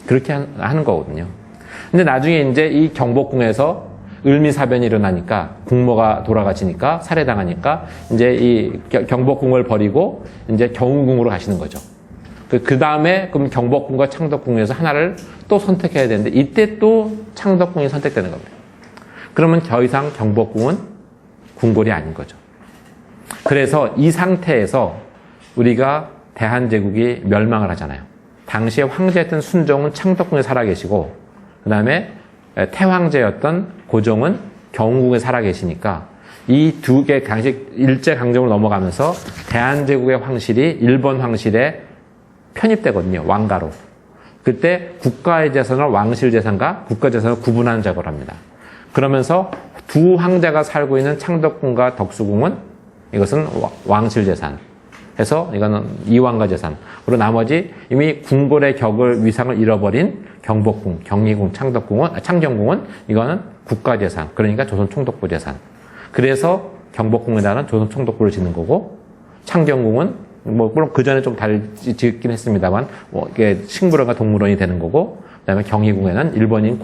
그렇게 하는 거거든요. 근데 나중에 이제 이 경복궁에서 을미사변이 일어나니까 국모가 돌아가시니까 살해당하니까 이제 이 경복궁을 버리고 이제 경우궁으로 가시는 거죠. 그 다음에 그럼 경복궁과 창덕궁에서 하나를 또 선택해야 되는데 이때 또 창덕궁이 선택되는 겁니다. 그러면 더 이상 경복궁은 궁궐이 아닌 거죠. 그래서 이 상태에서 우리가 대한제국이 멸망을 하잖아요. 당시에 황제였던 순종은 창덕궁에 살아계시고 그 다음에 태황제였던 고종은 경우궁에 살아계시니까 이 두 개 당시 일제강점으로 넘어가면서 대한제국의 황실이 일본 황실에 편입되거든요. 왕가로. 그때 국가의 재산을 왕실 재산과 국가 재산을 구분하는 작업을 합니다. 그러면서 두 황제가 살고 있는 창덕궁과 덕수궁은 이것은 왕실 재산. 해서 이거는 이왕가 재산. 그리고 나머지 이미 궁궐의 격을 위상을 잃어버린 경복궁, 경희궁, 창경궁은 이거는 국가 재산. 그러니까 조선 총독부 재산. 그래서 경복궁에다는 조선 총독부를 짓는 거고 창경궁은 물론 그 전에 좀 짓긴 했습니다만 이게 식물원과 동물원이 되는 거고 그다음에 경희궁에는 일본인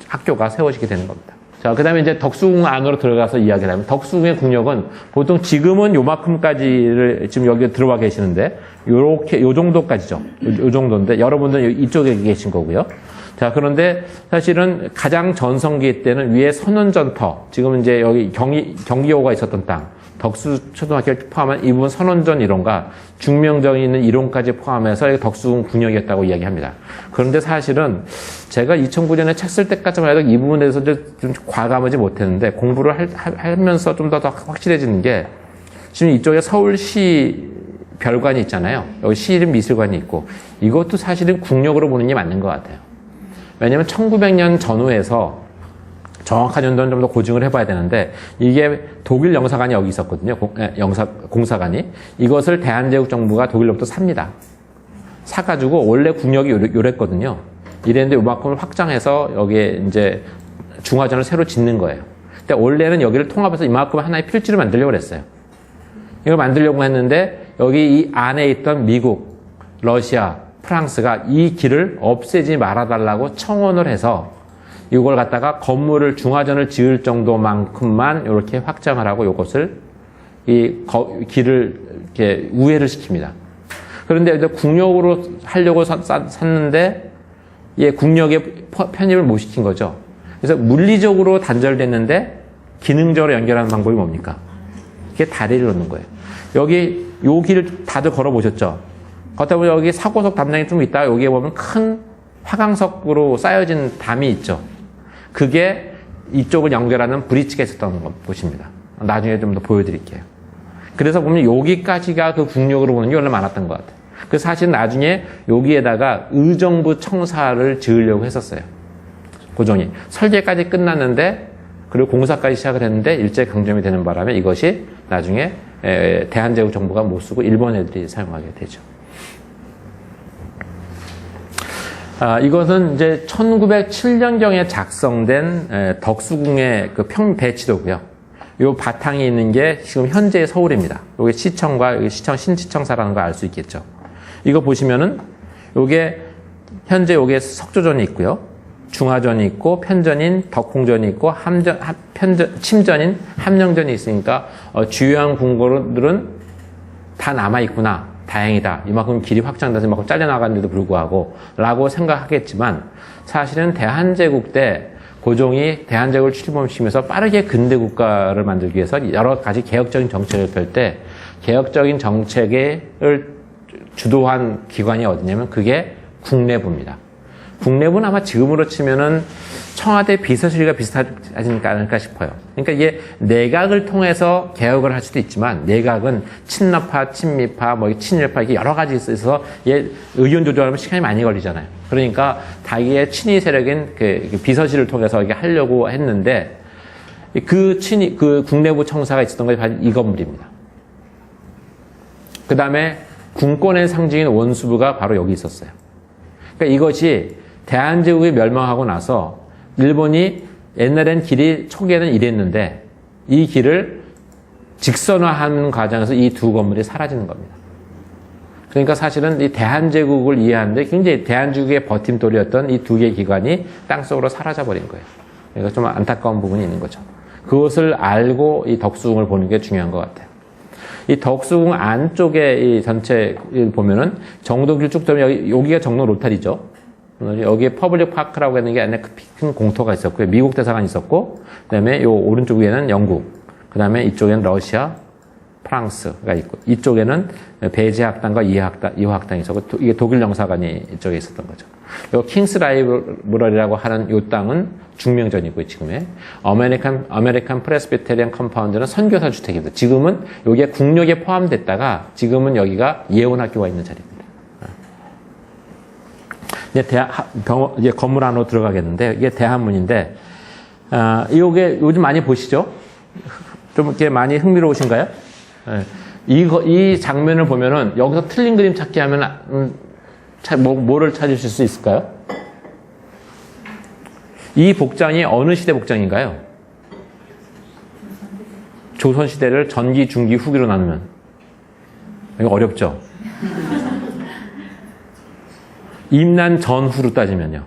학교가 세워지게 되는 겁니다. 자, 그 다음에 이제 덕수궁 안으로 들어가서 이야기를 하면, 덕수궁의 국력은 보통 지금은 요만큼까지를 지금 여기 들어와 계시는데, 요 정도까지죠. 요 정도인데, 여러분들은 이쪽에 계신 거고요. 자, 그런데 사실은 가장 전성기 때는 위에 선원전터, 지금 이제 여기 경기호가 있었던 땅, 덕수초등학교를 포함한 이 부분 선원전 이론과 중명정이 있는 이론까지 포함해서 덕수궁 국력이었다고 이야기합니다. 그런데 사실은 제가 2009년에 책 쓸 때까지만 해도 이 부분에 대해서 좀 과감하지 못했는데 공부를 하면서 좀 더 확실해지는 게 지금 이쪽에 서울시 별관이 있잖아요. 여기 시립미술관이 있고 이것도 사실은 국력으로 보는 게 맞는 것 같아요. 왜냐하면 1900년 전후에서 정확한 연도는 좀 더 고증을 해봐야 되는데 이게 독일 영사관이 여기 있었거든요. 공사관이. 이것을 대한제국 정부가 독일로부터 삽니다. 사가지고 원래 국력이 요랬거든요. 이랬는데 요만큼을 확장해서 여기에 이제 중화전을 새로 짓는 거예요. 근데 원래는 여기를 통합해서 이만큼 하나의 필지를 만들려고 했어요. 이걸 만들려고 했는데 여기 이 안에 있던 미국, 러시아, 프랑스가 이 길을 없애지 말아달라고 청원을 해서 이걸 갖다가 건물을 중화전을 지을 정도만큼만 이렇게 확장을 하고 이것을 길을 이렇게 우회를 시킵니다. 그런데 국력으로 하려고 샀는데 국력에 편입을 못 시킨 거죠. 그래서 물리적으로 단절됐는데 기능적으로 연결하는 방법이 뭡니까? 이게 다리를 놓는 거예요. 여기 요 길을 다들 걸어보셨죠? 걷다 보면 여기 사고석 담장이 좀 있다가 여기에 보면 큰 화강석으로 쌓여진 담이 있죠. 그게 이쪽을 연결하는 브릿지가 있었던 곳입니다. 나중에 좀 더 보여드릴게요. 그래서 보면 여기까지가 그 국력으로 보는 게 원래 많았던 것 같아요. 그래서 사실 나중에 여기에다가 의정부 청사를 지으려고 했었어요. 고종이. 설계까지 끝났는데 그리고 공사까지 시작을 했는데 일제강점이 되는 바람에 이것이 나중에 대한제국 정부가 못 쓰고 일본 애들이 사용하게 되죠. 이것은 이제 1907년경에 작성된 덕수궁의 그 배치도고요. 요 바탕이 있는 게 지금 현재의 서울입니다. 요게 시청과 여기 시청 신시청사라는 걸 알 수 있겠죠. 이거 보시면은 요게 현재 요게 석조전이 있고요. 중화전이 있고 편전인 덕홍전이 있고 침전인 함령전이 있으니까 주요한 궁궐들은 다 남아 있구나. 다행이다. 이만큼 길이 확장돼서 이만큼 잘려나갔는데도 불구하고 라고 생각하겠지만 사실은 대한제국 때 고종이 대한제국을 출범시키면서 빠르게 근대국가를 만들기 위해서 여러 가지 개혁적인 정책을 펼 때 개혁적인 정책을 주도한 기관이 어디냐면 그게 국내부입니다. 국내부는 아마 지금으로 치면은 청와대 비서실과 비슷하지 않을까 싶어요. 그러니까 이게 내각을 통해서 개혁을 할 수도 있지만 내각은 친러파, 친미파, 친일파 이게 여러 가지 있어서 의견 조정하면 시간이 많이 걸리잖아요. 그러니까 자기의 친위 세력인 그 비서실을 통해서 이게 하려고 했는데 그 국내부 청사가 있었던 것이 바로 이 건물입니다. 그 다음에 군권의 상징인 원수부가 바로 여기 있었어요. 그러니까 이것이 대한제국이 멸망하고 나서 일본이 옛날엔 길이 초기에는 이랬는데 이 길을 직선화하는 과정에서 이 두 건물이 사라지는 겁니다. 그러니까 사실은 이 대한제국을 이해하는데 굉장히 대한제국의 버팀돌이었던 이 두 개의 기관이 땅속으로 사라져버린 거예요. 그러니까 좀 안타까운 부분이 있는 거죠. 그것을 알고 이 덕수궁을 보는 게 중요한 것 같아요. 이 덕수궁 안쪽에 이 전체를 보면은 정동길 쭉 돌면 여기가 정동 로타리죠. 여기에 퍼블릭 파크라고 하는 게 안에 큰 공터가 있었고요. 미국 대사관이 있었고, 그 다음에 요 오른쪽 위에는 영국, 그 다음에 이쪽에는 러시아, 프랑스가 있고, 이쪽에는 배제학당과 이화학당이 있었고, 이게 독일 영사관이 이쪽에 있었던 거죠. 요 킹스 라이브러리라고 하는 요 땅은 중명전이고요, 지금의. 아메리칸 프레스비테리안 컴파운드는 선교사 주택입니다. 지금은 여기에 국력에 포함됐다가, 지금은 여기가 예원학교가 있는 자리입니다. 이제 건물 안으로 들어가겠는데, 이게 대한문인데, 이게 요즘 많이 보시죠? 좀 이렇게 많이 흥미로우신가요? 이 장면을 보면은, 여기서 틀린 그림 찾기 하면, 뭐를 찾으실 수 있을까요? 이 복장이 어느 시대 복장인가요? 조선시대를 전기, 중기, 후기로 나누면. 이거 어렵죠? 임난 전후로 따지면요.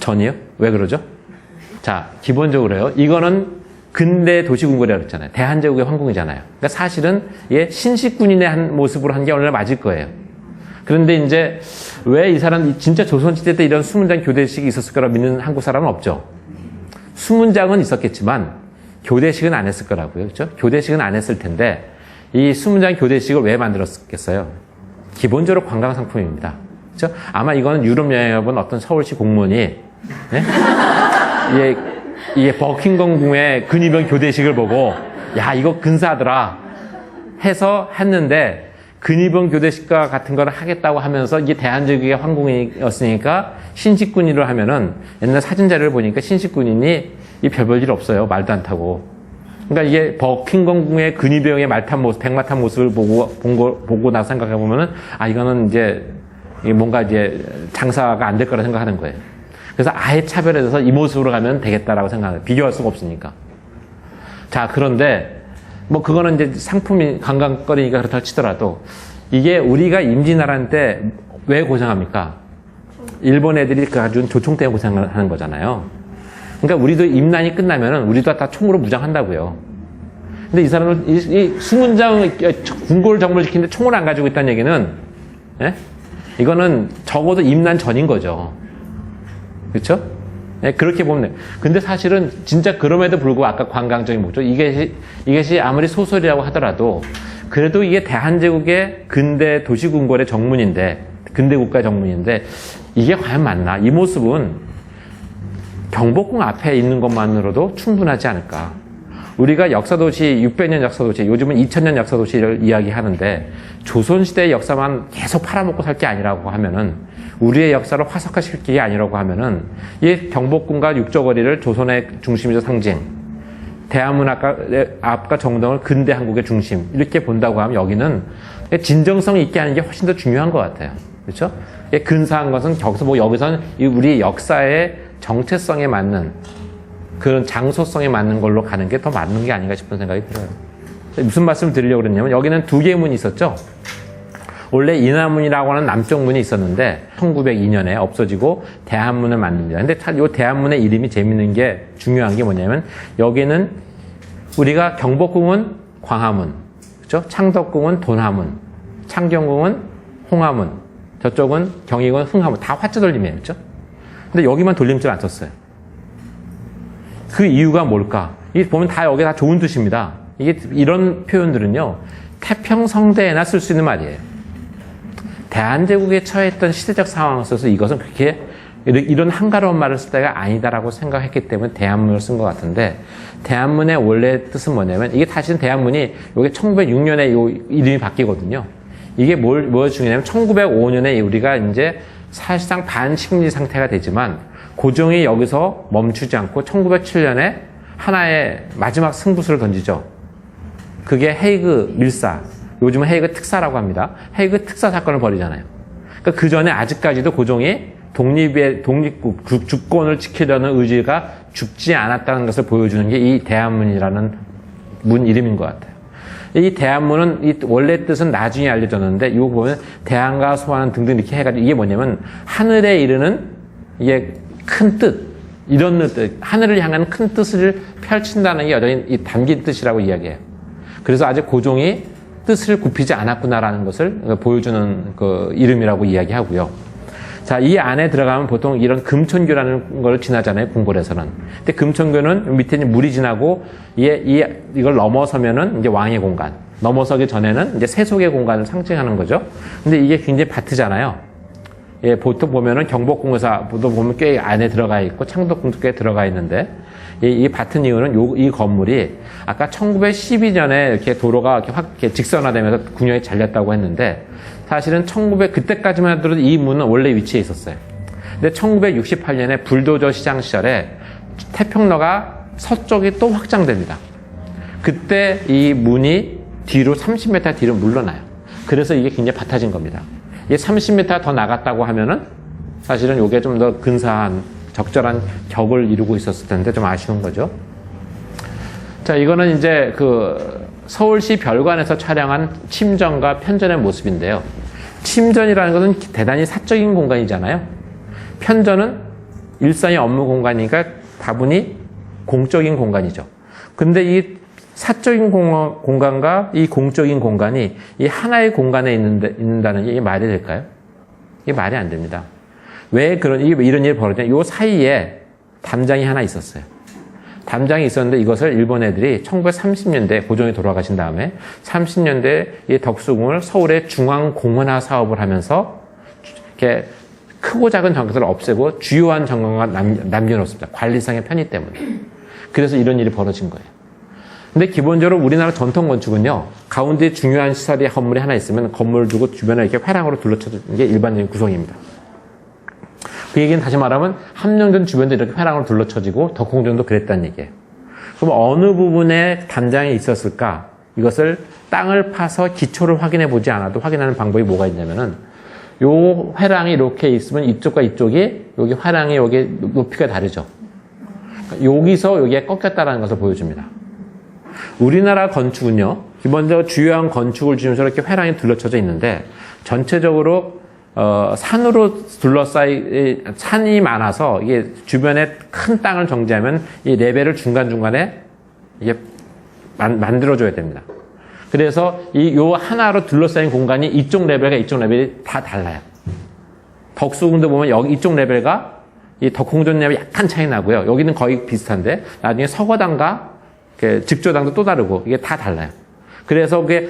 전이요? 왜 그러죠? 자, 기본적으로요. 이거는 근대 도시궁궐이라고 그랬잖아요. 대한제국의 황궁이잖아요. 그러니까 사실은 신식군인의 한 모습으로 한 게 원래 맞을 거예요. 그런데 이제 왜 이 사람 진짜 조선시대 때 이런 수문장 교대식이 있었을 거라 믿는 한국 사람은 없죠. 수문장은 있었겠지만 교대식은 안 했을 거라고요. 그렇죠? 교대식은 안 했을 텐데 이 수문장 교대식을 왜 만들었겠어요? 기본적으로 관광 상품입니다. 그렇죠? 아마 이거는 유럽 여행해 본 어떤 서울시 공무원이 네? 이게 버킹엄 궁의 근위병 교대식을 보고 야 이거 근사하더라 해서 했는데 근위병 교대식과 같은 걸 하겠다고 하면서 이게 대한제국의 황궁이었으니까 신식군인을 하면은 옛날 사진 자료를 보니까 신식군인이 이 별볼 일 없어요. 말도 안 타고. 그러니까 이게 버킹엄 궁의 근위병의 백마 탄 모습을 보고 나서 생각해 보면은 이거는 이제 뭔가 이제 장사가 안 될 거라 생각하는 거예요. 그래서 아예 차별해서 이 모습으로 가면 되겠다라고 생각해요. 비교할 수가 없으니까. 자, 그런데 그거는 이제 상품이 관광거리니까 그렇다 치더라도 이게 우리가 임진왜란 때 왜 고생합니까? 일본 애들이 가져온 조총 때문에 고생을 하는 거잖아요. 그러니까 우리도 임난이 끝나면은 우리도 다 총으로 무장한다고요. 근데 이 사람은 이 수문장 궁궐 정벌 지키는데 총을 안 가지고 있다는 얘기는 이거는 적어도 임난 전인 거죠. 그렇죠? 네, 그렇게 보면 돼요. 근데 사실은 진짜 그럼에도 불구하고 아까 관광적인 목적, 이것이 아무리 소설이라고 하더라도 그래도 이게 대한제국의 근대 도시궁궐의 정문인데, 근대 국가의 정문인데, 이게 과연 맞나? 이 모습은 경복궁 앞에 있는 것만으로도 충분하지 않을까? 우리가 역사도시, 600년 역사도시, 요즘은 2000년 역사도시를 이야기하는데, 조선시대의 역사만 계속 팔아먹고 살 게 아니라고 하면은, 우리의 역사를 화석화시킬 게 아니라고 하면은, 이 경복궁과 육조거리를 조선의 중심적 상징, 대한문 앞과 정동을 근대 한국의 중심, 이렇게 본다고 하면 여기는 진정성 있게 하는 게 훨씬 더 중요한 것 같아요. 그렇죠? 근사한 것은 여기서는 우리 역사의 정체성에 맞는 그런 장소성에 맞는 걸로 가는 게 더 맞는 게 아닌가 싶은 생각이 들어요. 무슨 말씀을 드리려고 그랬냐면 여기는 두 개의 문이 있었죠. 원래 인하문이라고 하는 남쪽 문이 있었는데 1902년에 없어지고 대한문을 만듭니다. 근데 이 대한문의 이름이 재밌는 게 중요한 게 뭐냐면 여기는 우리가 경복궁은 광화문, 그렇죠? 창덕궁은 돈화문, 창경궁은 홍화문, 저쪽은 경희궁은 흥화문, 다 화자 돌림이에요, 그렇죠? 근데 여기만 돌림줄 안 썼어요. 그 이유가 뭘까? 이 보면 다 여기 다 좋은 뜻입니다. 이게 이런 표현들은요 태평성대에나 쓸 수 있는 말이에요. 대한제국에 처했던 시대적 상황을 써서 이것은 그렇게 이런 한가로운 말을 쓸 때가 아니다라고 생각했기 때문에 대한문을 쓴 것 같은데 대한문의 원래 뜻은 뭐냐면 이게 사실은 대한문이 이게 1906년에 요 이름이 바뀌거든요. 이게 뭘 중요하냐면 1905년에 우리가 이제 사실상 반식민지 상태가 되지만 고종이 여기서 멈추지 않고 1907년에 하나의 마지막 승부수를 던지죠. 그게 헤이그 밀사, 요즘은 헤이그 특사라고 합니다. 헤이그 특사 사건을 벌이잖아요. 그러니까 그 전에 아직까지도 고종이 독립국, 주권을 지키려는 의지가 죽지 않았다는 것을 보여주는 게 이 대한문이라는 문 이름인 것 같아요. 이 대한문은 이 원래 뜻은 나중에 알려졌는데 이거 보면 대한과 소환 등등 이렇게 해가지고 이게 뭐냐면 하늘에 이르는 이게 큰 뜻, 이런 뜻, 하늘을 향한 큰 뜻을 펼친다는 게 여전히 이 담긴 뜻이라고 이야기해요. 그래서 아직 고종이 뜻을 굽히지 않았구나라는 것을 보여주는 그 이름이라고 이야기하고요. 자, 이 안에 들어가면 보통 이런 금천교라는 걸 지나잖아요, 궁궐에서는. 근데 금천교는 밑에 물이 지나고 이걸 넘어서면은 이제 왕의 공간, 넘어서기 전에는 이제 세속의 공간을 상징하는 거죠. 근데 이게 굉장히 바트잖아요. 예, 보통 보면은 경복궁에서도 보면 꽤 안에 들어가 있고 창덕궁도 꽤 들어가 있는데 이 같은 이유는 이 건물이 아까 1912년에 이렇게 도로가 이렇게 직선화되면서 군역이 잘렸다고 했는데 사실은 그때까지만 해도 이 문은 원래 위치에 있었어요. 근데 1968년에 불도저 시장 시절에 태평로가 서쪽이 또 확장됩니다. 그때 이 문이 뒤로 30m 뒤로 물러나요. 그래서 이게 굉장히 바타진 겁니다. 이게 30m 더 나갔다고 하면은 사실은 이게 좀 더 근사한 적절한 격을 이루고 있었을 텐데 좀 아쉬운 거죠. 자, 이거는 이제 그 서울시 별관에서 촬영한 침전과 편전의 모습인데요. 침전이라는 것은 대단히 사적인 공간이잖아요. 편전은 일상의 업무 공간이니까 다분히 공적인 공간이죠. 근데 이 사적인 공간과 이 공적인 공간이 이 하나의 공간에 있는다는 게 이게 말이 될까요? 이게 말이 안 됩니다. 왜 이런 일이 벌어지냐? 요 사이에 담장이 하나 있었어요. 담장이 있었는데 이것을 일본 애들이 1930년대 고종이 돌아가신 다음에 30년대 이 덕수궁을 서울의 중앙공원화 사업을 하면서 이렇게 크고 작은 정것을 없애고 주요한 정관만 남겨놓습니다. 관리상의 편의 때문에. 그래서 이런 일이 벌어진 거예요. 근데 기본적으로 우리나라 전통 건축은요, 가운데 중요한 시설이 건물이 하나 있으면 건물을 두고 주변을 이렇게 회랑으로 둘러쳐주는 게 일반적인 구성입니다. 그 얘기는 다시 말하면 함령전 주변도 이렇게 회랑으로 둘러쳐지고 덕홍전도 그랬다는 얘기예요. 그럼 어느 부분에 담장이 있었을까? 이것을 땅을 파서 기초를 확인해 보지 않아도 확인하는 방법이 뭐가 있냐면은 요 회랑이 이렇게 있으면 이쪽과 이쪽이 여기 회랑이 여기 높이가 다르죠. 여기서 여기에 꺾였다는 것을 보여줍니다. 우리나라 건축은요, 기본적으로 주요한 건축을 지으면서 이렇게 회랑이 둘러쳐져 있는데 전체적으로 산으로 산이 많아서 이게 주변에 큰 땅을 정지하면 이 레벨을 중간중간에 이게 만들어줘야 됩니다. 그래서 요 하나로 둘러싸인 공간이 이쪽 레벨과 이쪽 레벨이 다 달라요. 덕수궁도 보면 여기 이쪽 레벨과 이 덕홍전야와 약간 차이 나고요. 여기는 거의 비슷한데 나중에 서거당과 즉조당도 또 다르고 이게 다 달라요. 그래서 그게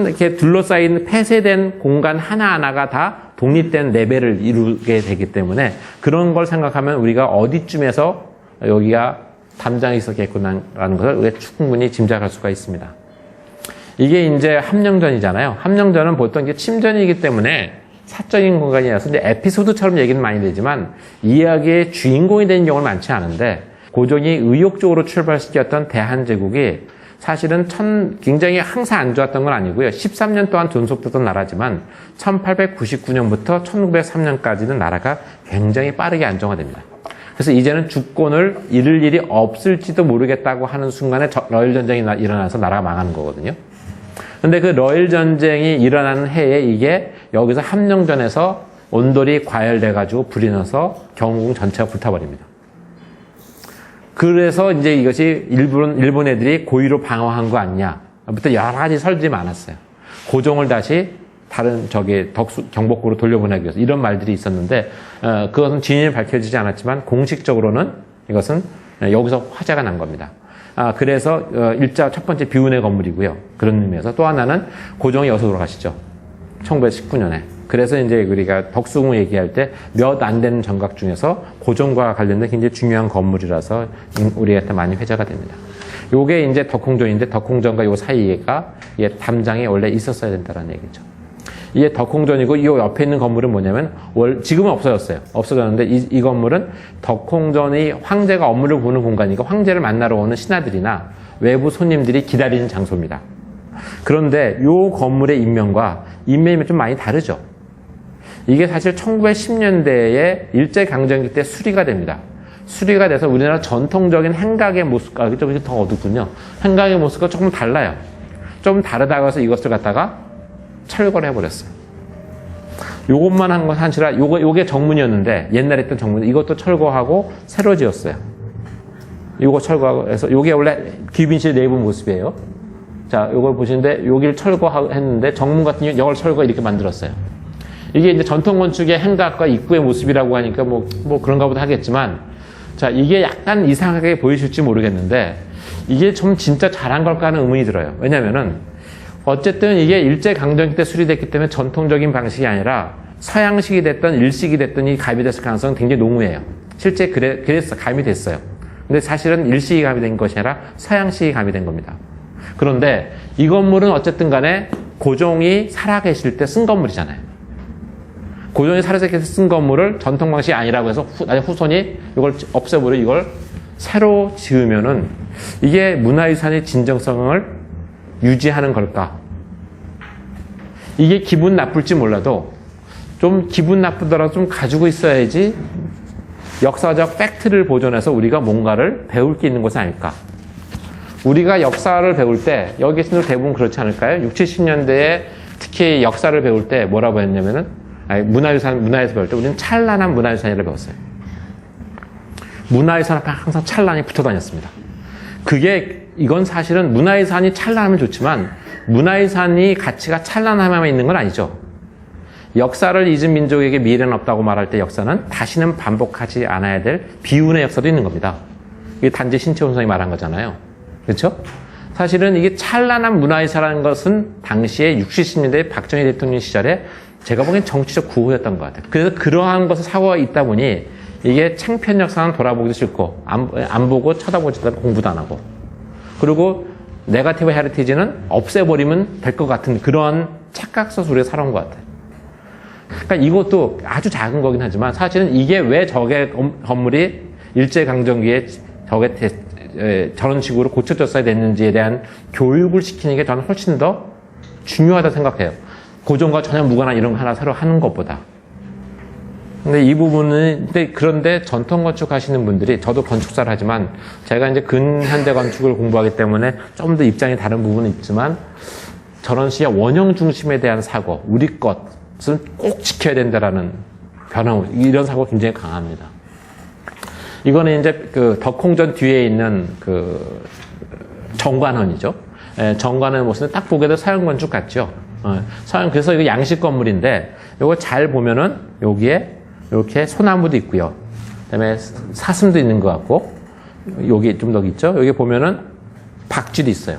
이렇게 둘러싸인 폐쇄된 공간 하나하나가 다 독립된 레벨을 이루게 되기 때문에 그런 걸 생각하면 우리가 어디쯤에서 여기가 담장이 있었겠구나라는 것을 우리가 충분히 짐작할 수가 있습니다. 이게 이제 함령전이잖아요. 함령전은 보통 이게 침전이기 때문에 사적인 공간이라서 근데 에피소드처럼 얘기는 많이 되지만 이야기의 주인공이 되는 경우는 많지 않은데 고종이 의욕적으로 출발시켰던 대한제국이 사실은 굉장히 항상 안 좋았던 건 아니고요. 13년 동안 존속됐던 나라지만 1899년부터 1903년까지는 나라가 굉장히 빠르게 안정화됩니다. 그래서 이제는 주권을 잃을 일이 없을지도 모르겠다고 하는 순간에 러일 전쟁이 일어나서 나라가 망하는 거거든요. 근데 그 러일 전쟁이 일어나는 해에 이게 여기서 함령전에서 온돌이 과열돼가지고 불이 나서 경우궁 전체가 불타버립니다. 그래서 이제 이것이 일본 애들이 고의로 방어한 거 아니냐. 부터 여러 가지 설들이 많았어요. 고종을 다시 다른 경복궁으로 돌려보내기 위해서 이런 말들이 있었는데 그것은 진위는 밝혀지지 않았지만 공식적으로는 이것은 여기서 화제가 난 겁니다. 그래서 일자 첫 번째 비운의 건물이고요. 그런 의미에서 또 하나는 고종이 여기서 돌아가시죠. 1919년에. 그래서 이제 우리가 덕수궁을 얘기할 때 몇 안 되는 정각 중에서 고종과 관련된 굉장히 중요한 건물이라서 우리한테 많이 회자가 됩니다. 요게 이제 덕홍전인데 덕홍전과 요 사이가 담장이 원래 있었어야 된다는 얘기죠. 이게 덕홍전이고 이 옆에 있는 건물은 뭐냐면 지금은 없어졌어요. 없어졌는데 이 건물은 덕홍전이 황제가 업무를 보는 공간이니까 황제를 만나러 오는 신하들이나 외부 손님들이 기다리는 장소입니다. 그런데 이 건물의 인면과 인면이 좀 많이 다르죠. 이게 사실 1910년대에 일제강점기 때 수리가 됩니다. 수리가 돼서 우리나라 전통적인 행각의 모습과 좀 더 어둡군요. 행각의 모습과 조금 달라요. 좀 다르다고 해서 이것을 갖다가 철거를 해버렸어요. 요것만 한 건 사실은 요게 정문이었는데 옛날에 했던 정문 이것도 철거하고 새로 지었어요. 요거 철거하고 해서 요게 원래 귀빈실 내부 모습이에요. 자, 요걸 보시는데 여기를 철거했는데 정문 같은 경우 이걸 철거 이렇게 만들었어요. 이게 이제 전통 건축의 행각과 입구의 모습이라고 하니까 뭐 그런가 보다 하겠지만 자, 이게 약간 이상하게 보이실지 모르겠는데 이게 좀 진짜 잘한 걸까 하는 의문이 들어요. 왜냐면은 어쨌든 이게 일제강점기 때 수리됐기 때문에 전통적인 방식이 아니라 서양식이 됐던 일식이 됐던 이 가미 됐을 가능성은 굉장히 농후해요. 실제 그래서 가미 됐어요. 근데 사실은 일식이 가미된 것이 아니라 서양식이 가미된 겁니다. 그런데 이 건물은 어쨌든 간에 고종이 살아계실 때 쓴 건물이잖아요. 고종이 살아계실 때 쓴 건물을 전통 방식이 아니라고 해서 후손이 이걸 없애버리고 이걸 새로 지으면은 이게 문화유산의 진정성을 유지하는 걸까? 이게 기분 나쁠지 몰라도 좀 기분 나쁘더라도 좀 가지고 있어야지 역사적 팩트를 보존해서 우리가 뭔가를 배울 게 있는 것이 아닐까? 우리가 역사를 배울 때 여기 계신 분들 대부분 그렇지 않을까요? 60, 70년대에 특히 역사를 배울 때 뭐라고 했냐면은 문화유산에서 배울 때 우리는 찬란한 문화유산이라고 배웠어요. 문화유산 앞에 항상 찬란히 붙어 다녔습니다. 이건 사실은 문화유산이 찬란하면 좋지만 문화유산이 가치가 찬란함에만 있는 건 아니죠. 역사를 잊은 민족에게 미래는 없다고 말할 때 역사는 다시는 반복하지 않아야 될 비운의 역사도 있는 겁니다. 이게 단지 신채훈성이 말한 거잖아요. 그렇죠? 사실은 이게 찬란한 문화유산이라는 것은 당시에 60, 70년대 박정희 대통령 시절에 제가 보기엔 정치적 구호였던 것 같아요. 그래서 그러한 것을 사고가 있다 보니 이게 창피한 역사는 돌아보기도 싫고 안 보고 쳐다보지도 않고 공부도 안 하고 그리고 네거티브 헤리티지는 없애버리면 될 것 같은 그런 착각서 우리가 살아온 것 같아요. 그러니까 이것도 아주 작은 거긴 하지만 사실은 이게 왜 저게 건물이 일제강점기에 저런 식으로 고쳐졌어야 됐는지에 대한 교육을 시키는 게 저는 훨씬 더 중요하다고 생각해요. 고종과 전혀 무관한 이런 거 하나 새로 하는 것보다. 근데 이 부분은, 그런데 전통 건축 하시는 분들이, 저도 건축사를 하지만, 제가 이제 근현대 건축을 공부하기 때문에 좀 더 입장이 다른 부분은 있지만, 저런 식의 원형 중심에 대한 사고, 우리 것은 꼭 지켜야 된다라는 변화, 이런 사고가 굉장히 강합니다. 이거는 이제 그 덕홍전 뒤에 있는 그 정관원이죠. 정관원의 모습은 딱 보게도 서양 건축 같죠. 그래서 이거 양식 건물인데, 이거 잘 보면은 여기에 이렇게 소나무도 있고요. 그다음에 사슴도 있는 것 같고, 여기 좀 더 있죠? 여기 보면은 박쥐도 있어요.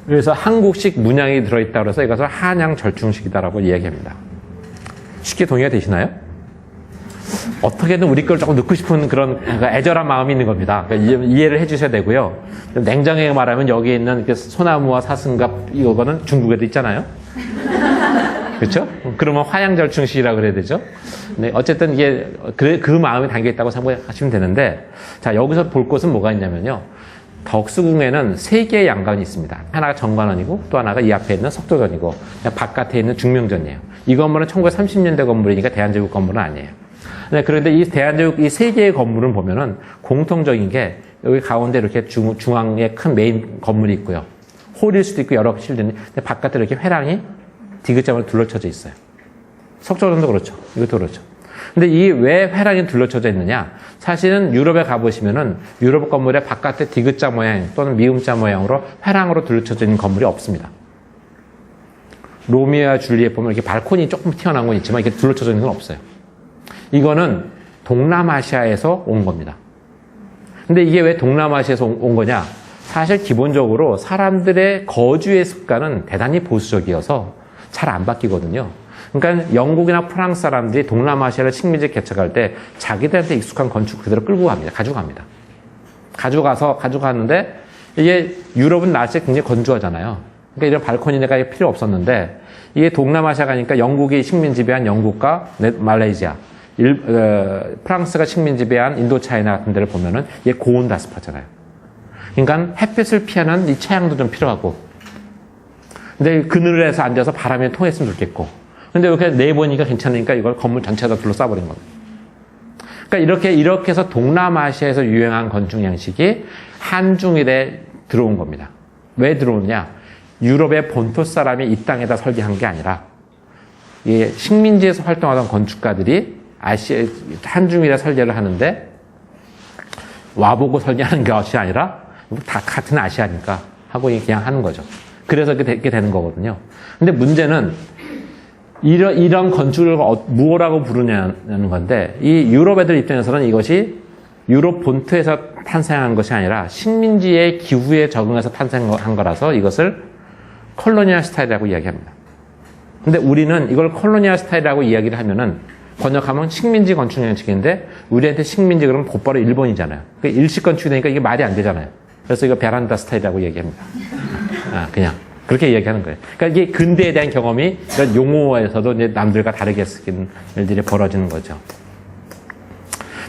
그래서 한국식 문양이 들어있다고 해서 이것을 한양 절충식이다라고 이야기합니다. 쉽게 동의가 되시나요? 어떻게든 우리 걸 조금 넣고 싶은 그런 애절한 마음이 있는 겁니다. 그러니까 이해를 해 주셔야 되고요. 냉정하게 말하면 여기에 있는 소나무와 사슴과 이거는 중국에도 있잖아요. 그렇죠? 그러면 화양절충식이라고 그래야 되죠. 네, 어쨌든 이게 그 마음이 담겨 있다고 생각하시면 되는데, 자, 여기서 볼 것은 뭐가 있냐면요. 덕수궁에는 세 개의 양관이 있습니다. 하나가 정관원이고 또 하나가 이 앞에 있는 석조전이고 바깥에 있는 중명전이에요. 이 건물은 1930년대 건물이니까 대한제국 건물은 아니에요. 네, 그런데 이 대한제국 이 세 개의 건물을 보면은 공통적인 게 여기 가운데 이렇게 중앙에 큰 메인 건물이 있고요. 홀일 수도 있고 여러 실들이 바깥에 이렇게 회랑이 디귿자로 둘러쳐져 있어요. 석조전도 그렇죠. 이것도 그렇죠. 근데 이 왜 회랑이 둘러쳐져 있느냐? 사실은 유럽에 가보시면은 유럽 건물의 바깥에 디귿자 모양 또는 미음자 모양으로 회랑으로 둘러쳐져 있는 건물이 없습니다. 로미오와 줄리엣 보면 이렇게 발코니 조금 튀어나온 건 있지만 이렇게 둘러쳐져 있는 건 없어요. 이거는 동남아시아에서 온 겁니다. 근데 이게 왜 동남아시아에서 온 거냐? 사실 기본적으로 사람들의 거주의 습관은 대단히 보수적이어서 잘 안 바뀌거든요. 그러니까 영국이나 프랑스 사람들이 동남아시아를 식민지 개척할 때 자기들한테 익숙한 건축 그대로 끌고 갑니다. 가져갑니다. 가져가는데 이게 유럽은 날씨가 굉장히 건조하잖아요. 그러니까 이런 발코니가 필요 없었는데 이게 동남아시아 가니까 영국이 식민 지배한 영국과 말레이시아, 프랑스가 식민 지배한 인도차이나 같은 데를 보면은 이게 고온 다습하잖아요. 그러니까 햇빛을 피하는 이 채양도 좀 필요하고, 근데 그늘에서 앉아서 바람이 통했으면 좋겠고, 근데 이렇게 내보니까 괜찮으니까 이걸 건물 전체에다 둘러싸버린 겁니다. 그러니까 이렇게 해서 동남아시아에서 유행한 건축 양식이 한중일에 들어온 겁니다. 왜 들어오느냐? 유럽의 본토 사람이 이 땅에다 설계한 게 아니라, 이 식민지에서 활동하던 건축가들이 한중일에 설계를 하는데, 와보고 설계하는 것이 아니라, 다 같은 아시아니까 하고 그냥 하는 거죠. 그래서 이렇게 되는 거거든요. 근데 문제는, 이런 건축을 뭐라고 부르냐는 건데, 이 유럽 애들 입장에서는 이것이 유럽 본토에서 탄생한 것이 아니라 식민지의 기후에 적응해서 탄생한 거라서 이것을 콜로니얼 스타일이라고 이야기합니다. 근데 우리는 이걸 콜로니얼 스타일이라고 이야기를 하면은 번역하면 식민지 건축 양식인데 우리한테 식민지 그러면 곧바로 일본이잖아요. 그러니까 일식 건축이 되니까 이게 말이 안 되잖아요. 그래서 이거 베란다 스타일이라고 얘기합니다. 그냥 그렇게 이야기하는 거예요. 그러니까 이게 근대에 대한 경험이 이런 용어에서도 이제 남들과 다르게 쓰는 일들이 벌어지는 거죠.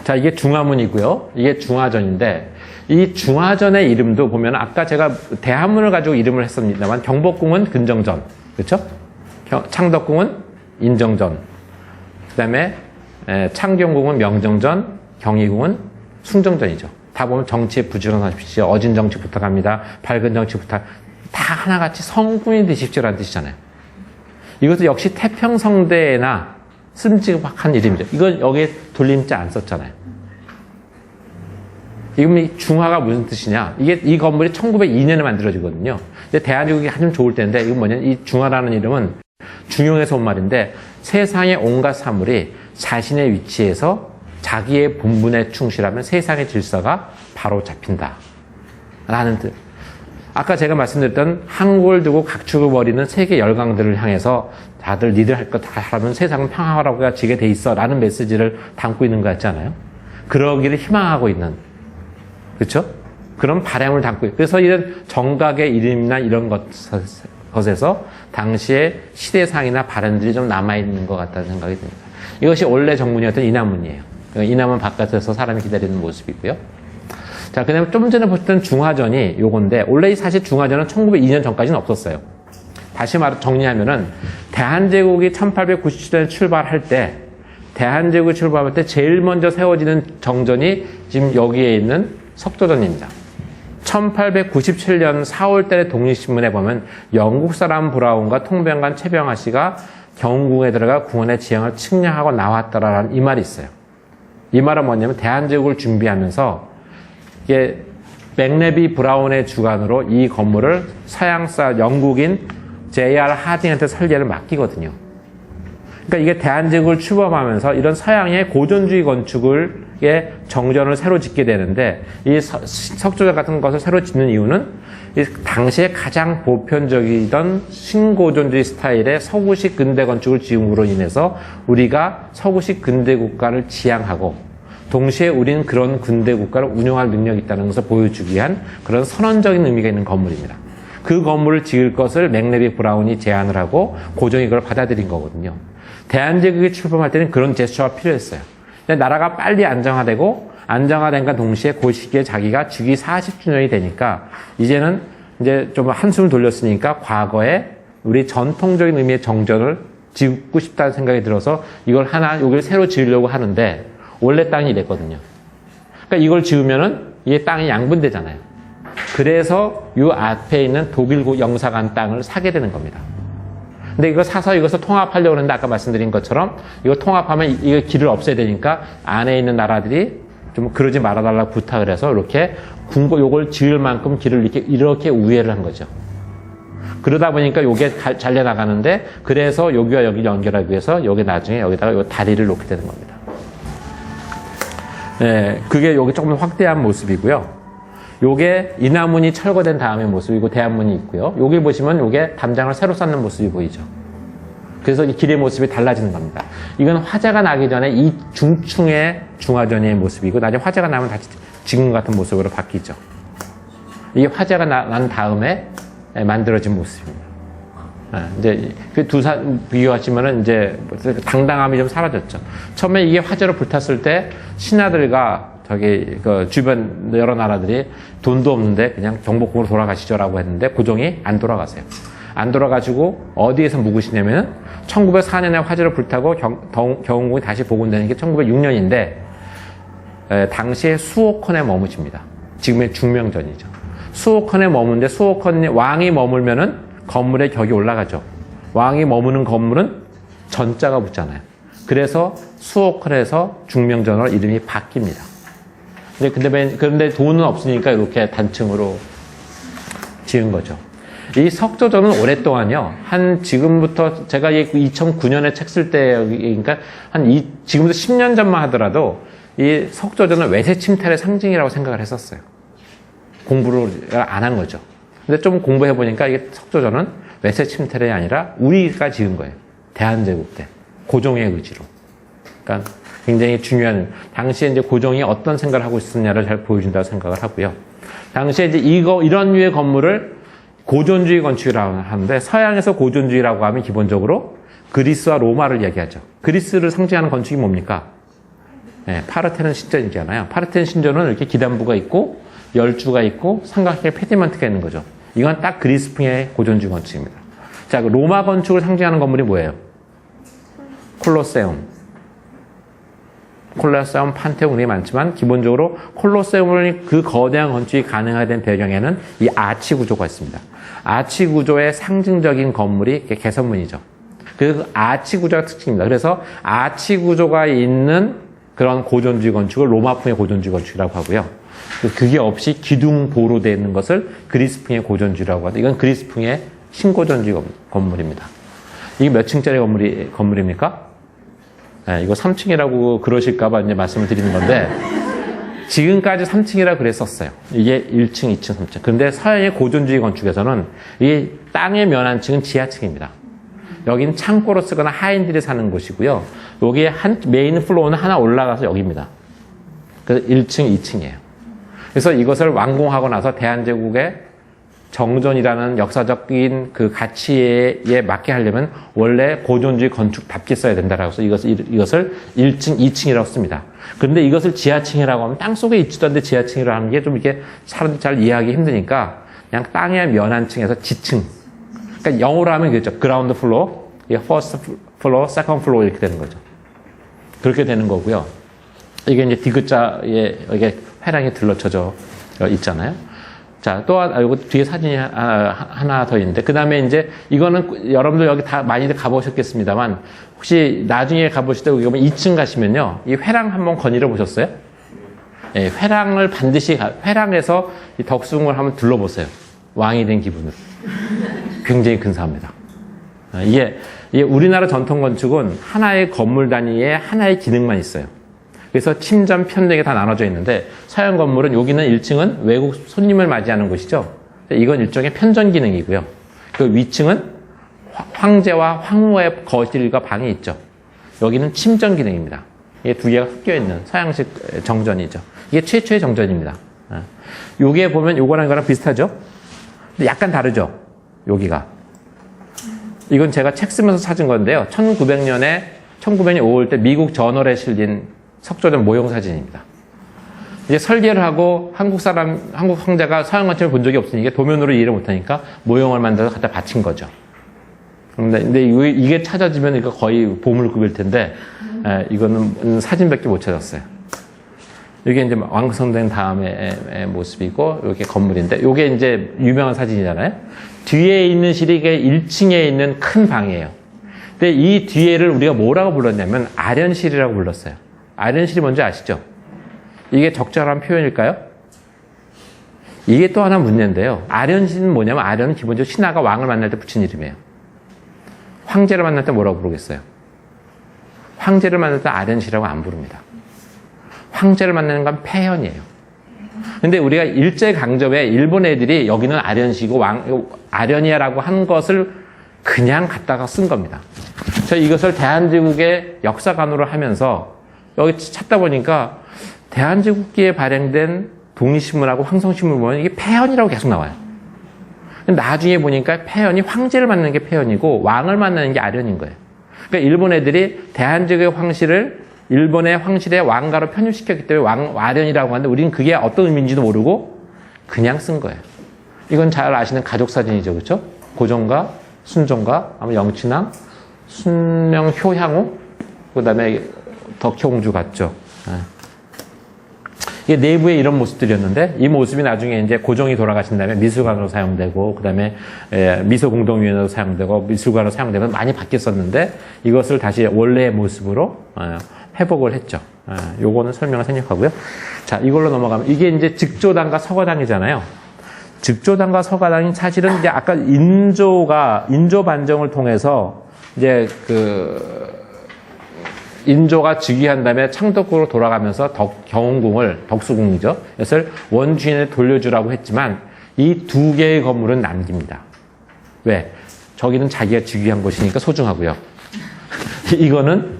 자, 이게 중화문이고요. 이게 중화전인데 이 중화전의 이름도 보면 아까 제가 대한문을 가지고 이름을 했습니다만 경복궁은 근정전, 그렇죠? 창덕궁은 인정전, 그다음에 창경궁은 명정전, 경희궁은 숭정전이죠. 다 보면 정치에 부지런하십시오. 어진 정치 부탁합니다. 밝은 정치 부탁. 다 하나같이 성군이 되십시오라는 뜻이잖아요. 이것도 역시 태평성대나 씀직한 이름이죠. 이건 여기에 돌림자 안 썼잖아요. 이건 중화가 무슨 뜻이냐? 이 건물이 1902년에 만들어지거든요. 근데 대한민국이 아주 좋을 때인데 이건 뭐냐? 이 중화라는 이름은 중용에서 온 말인데 세상의 온갖 사물이 자신의 위치에서 자기의 본분에 충실하면 세상의 질서가 바로 잡힌다. 라는 뜻. 아까 제가 말씀드렸던 한국을 두고 각축을 벌이는 세계 열강들을 향해서 다들 니들 할 거 다 하면 세상은 평화라고 지게 돼 있어 라는 메시지를 담고 있는 것 같잖아요. 그러기를 희망하고 있는, 그렇죠? 그런 바람을 담고 있고, 그래서 이런 정각의 이름이나 이런 것에서 당시의 시대상이나 발언들이 좀 남아있는 것 같다는 생각이 듭니다. 이것이 원래 정문이었던 이남문이에요. 이남문 바깥에서 사람이 기다리는 모습이고요. 자, 그 다음에 좀 전에 보셨던 중화전이 요건데, 원래 사실 중화전은 1902년 전까지는 없었어요. 다시 정리하면은, 대한제국이 1897년에 출발할 때, 대한제국이 출발할 때 제일 먼저 세워지는 정전이 지금 여기에 있는 석조전입니다. 1897년 4월달에 독립신문에 보면 영국 사람 브라운과 통병관 최병하 씨가 경궁에 들어가 궁원의 지형을 측량하고 나왔다라는 이 말이 있어요. 이 말은 뭐냐면 대한제국을 준비하면서 이게 맥레비 브라운의 주관으로 이 건물을 서양사 영국인 J.R. 하딩한테 설계를 맡기거든요. 그러니까 이게 대한제국을 출범하면서 이런 서양의 고전주의 건축의 정전을 새로 짓게 되는데 이 석조전 같은 것을 새로 짓는 이유는 이 당시에 가장 보편적이던 신고전주의 스타일의 서구식 근대 건축을 지음으로 인해서 우리가 서구식 근대 국가를 지향하고 동시에 우리는 그런 근대 국가를 운영할 능력이 있다는 것을 보여주기 위한 그런 선언적인 의미가 있는 건물입니다. 그 건물을 지을 것을 맥레비 브라운이 제안을 하고 고종이 그걸 받아들인 거거든요. 대한제국이 출범할 때는 그런 제스처가 필요했어요. 근데 나라가 빨리 안정화된과 동시에 그 시기에 자기가 즉위 40주년이 되니까 이제는 이제 좀 한숨을 돌렸으니까 과거에 우리 전통적인 의미의 정전을 짓고 싶다는 생각이 들어서 여기를 새로 지으려고 하는데 원래 땅이 이랬거든요. 그러니까 이걸 지으면은 이게 땅이 양분되잖아요. 그래서 이 앞에 있는 독일 영사관 땅을 사게 되는 겁니다. 근데 이거 사서 이것을 통합하려고 하는데 아까 말씀드린 것처럼 이거 통합하면 이거 길을 없애야 되니까 안에 있는 나라들이 좀 그러지 말아달라고 부탁을 해서 이렇게 요걸 지을 만큼 길을 이렇게 우회를 한 거죠. 그러다 보니까 요게 잘려나가는데 그래서 여기와 여기 연결하기 위해서 여기 나중에 여기다가 요 다리를 놓게 되는 겁니다. 네, 그게 여기 조금 확대한 모습이고요. 요게 인하문이 철거된 다음의 모습이고 대한문이 있고요. 여기 보시면 요게 담장을 새로 쌓는 모습이 보이죠. 그래서 이 길의 모습이 달라지는 겁니다. 이건 화재가 나기 전에 이 중층의 중화전의 모습이고 나중에 화재가 나면 다시 지금 같은 모습으로 바뀌죠. 이게 화재가 난 다음에 만들어진 모습입니다. 이제 그 비교하시면은 이제 당당함이 좀 사라졌죠. 처음에 이게 화재로 불탔을 때 신하들과 그 주변 여러 나라들이 돈도 없는데 그냥 경복궁으로 돌아가시죠라고 했는데 고종이 안 돌아가세요. 안 돌아가지고 어디에서 묵으시냐면은 1904년에 화재로 불타고 경운궁이 다시 복원되는 게 1906년인데 당시에 수오컨에 머무십니다. 지금의 중명전이죠. 수오컨에 머무는데 왕이 머물면은 건물의 격이 올라가죠. 왕이 머무는 건물은 전자가 붙잖아요. 그래서 수오컨에서 중명전으로 이름이 바뀝니다. 그런데 돈은 없으니까 이렇게 단층으로 지은 거죠. 이 석조전은 오랫동안요, 지금부터, 제가 2009년에 책 쓸 때, 그러니까 지금부터 10년 전만 하더라도 이 석조전은 외세 침탈의 상징이라고 생각을 했었어요. 공부를 안 한 거죠. 근데 좀 공부해보니까 이게 석조전은 외세 침탈이 아니라 우리가 지은 거예요. 대한제국 때. 고종의 의지로. 그러니까 굉장히 중요한, 당시에 이제 고종이 어떤 생각을 하고 있었냐를 잘 보여준다고 생각을 하고요. 당시에 이제 이런 류의 건물을 고전주의 건축이라고 하는데, 서양에서 고전주의라고 하면 기본적으로 그리스와 로마를 얘기하죠. 그리스를 상징하는 건축이 뭡니까? 네, 파르테논 신전이잖아요. 파르테논 신전은 이렇게 기단부가 있고, 열주가 있고, 삼각형의 페디먼트가 있는 거죠. 이건 딱 그리스풍의 고전주의 건축입니다. 자, 로마 건축을 상징하는 건물이 뭐예요? 콜로세움, 판테온이 많지만 기본적으로 콜로세움을 그 거대한 건축이 가능하게 된 배경에는 이 아치 구조가 있습니다. 아치 구조의 상징적인 건물이 개선문이죠. 그 아치 구조가 특징입니다. 그래서 아치 구조가 있는 그런 고전주의 건축을 로마풍의 고전주의 건축이라고 하고요. 그게 없이 기둥보로 되어 있는 것을 그리스풍의 고전주의라고 하죠. 이건 그리스풍의 신고전주의 건물입니다. 이게 몇 층짜리 건물입니까? 네, 이거 3층이라고 그러실까봐 이제 말씀을 드리는 건데, 지금까지 3층이라 그랬었어요. 이게 1층, 2층, 3층. 근데 서양의 고전주의 건축에서는 이 땅의 면한층은 지하층입니다. 여기는 창고로 쓰거나 하인들이 사는 곳이고요. 여기에 메인 플로어는 하나 올라가서 여기입니다. 그래서 1층, 2층이에요. 그래서 이것을 완공하고 나서 대한제국의 정전이라는 역사적인 그 가치에 맞게 하려면 원래 고전주의 건축답게 써야 된다라고 해서 이것을 1층, 2층이라고 씁니다. 그런데 이것을 지하층이라고 하면 땅속에 있지도 않는데 지하층이라고 하는 게 좀 이렇게 사람들이 잘 이해하기 힘드니까 그냥 땅의 면한층에서 지층. 그러니까 영어로 하면 그렇죠. 그라운드 플로어, 퍼스트 플로어, 세컨드 플로어 이렇게 되는 거죠. 그렇게 되는 거고요. 이게 이제 디귿자에 이게 회랑이 들러쳐져 있잖아요. 자, 요거 뒤에 사진이 하나 더 있는데, 그 다음에 이제, 이거는 여러분들 여기 다 많이들 가보셨겠습니다만, 혹시 나중에 가보실 때, 여기 보면 2층 가시면요, 이 회랑 한번 거닐어 보셨어요? 예, 회랑을 반드시, 회랑에서 이 덕숭을 한번 둘러보세요. 왕이 된 기분으로. 굉장히 근사합니다. 이게, 이 우리나라 전통 건축은 하나의 건물 단위에 하나의 기능만 있어요. 그래서 침전, 편등이 다 나눠져 있는데 서양 건물은 여기는 1층은 외국 손님을 맞이하는 곳이죠. 이건 일종의 편전 기능이고요. 그 위층은 황제와 황후의 거실과 방이 있죠. 여기는 침전 기능입니다. 이게 두 개가 섞여 있는 서양식 정전이죠. 이게 최초의 정전입니다. 여기에 보면 요거랑 이거랑 비슷하죠? 근데 약간 다르죠? 여기가. 이건 제가 책 쓰면서 찾은 건데요. 1900년에 5월 때 미국 저널에 실린 석조전 모형 사진입니다. 이제 설계를 하고 한국 황제가 서양 건축을 본 적이 없으니까 도면으로 이해를 못하니까 모형을 만들어서 갖다 바친 거죠. 근데 이게 찾아지면 이거 거의 보물급일 텐데, 이거는 사진밖에 못 찾았어요. 이게 이제 완성된 다음의 모습이고, 이게 건물인데, 이게 이제 유명한 사진이잖아요. 뒤에 있는 실이 1층에 있는 큰 방이에요. 근데 이 뒤에를 우리가 뭐라고 불렀냐면, 아련실이라고 불렀어요. 아련실이 뭔지 아시죠? 이게 적절한 표현일까요? 이게 또 하나 문제인데요. 아련실은 뭐냐면, 아련은 기본적으로 신하가 왕을 만날 때 붙인 이름이에요. 황제를 만날 때 뭐라고 부르겠어요? 황제를 만날 때 아련시라고 안 부릅니다. 황제를 만나는 건 폐현이에요. 근데 우리가 일제강점에 일본 애들이 여기는 아련시고 아련이야라고 한 것을 그냥 갖다가 쓴 겁니다. 저 이것을 대한제국의 역사관으로 하면서 여기 찾다 보니까 대한제국기에 발행된 독립신문하고 황성신문 보면 이게 폐현이라고 계속 나와요. 나중에 보니까 폐현이 황제를 만나는 게 폐현이고 왕을 만나는 게 아련인 거예요. 그러니까 일본 애들이 대한제국의 황실을 일본의 황실의 왕가로 편입시켰기 때문에 아련이라고 하는데 우리는 그게 어떤 의미인지도 모르고 그냥 쓴 거예요. 이건 잘 아시는 가족 사진이죠. 그렇죠? 고종과 순종과 아마 영친왕, 순명 효향후, 그다음에 덕효공주 같죠. 이게 내부에 이런 모습들이었는데 이 모습이 나중에 이제 고종이 돌아가신 다음에 미술관으로 사용되고 그다음에 미소공동위원회로 사용되고 미술관으로 사용되면서 많이 바뀌었었는데 이것을 다시 원래의 모습으로 회복을 했죠. 요거는 설명을 생략하고요. 자, 이걸로 넘어가면 이게 이제 즉조당과 서가당이잖아요. 즉조당과 서가당이 사실은 이제 아까 인조 반정을 통해서 이제 인조가 즉위한 다음에 창덕궁으로 돌아가면서 경운궁을, 덕수궁이죠. 이것을 원주인에 돌려주라고 했지만 이 두 개의 건물은 남깁니다. 왜? 저기는 자기가 즉위한 곳이니까 소중하고요. 이거는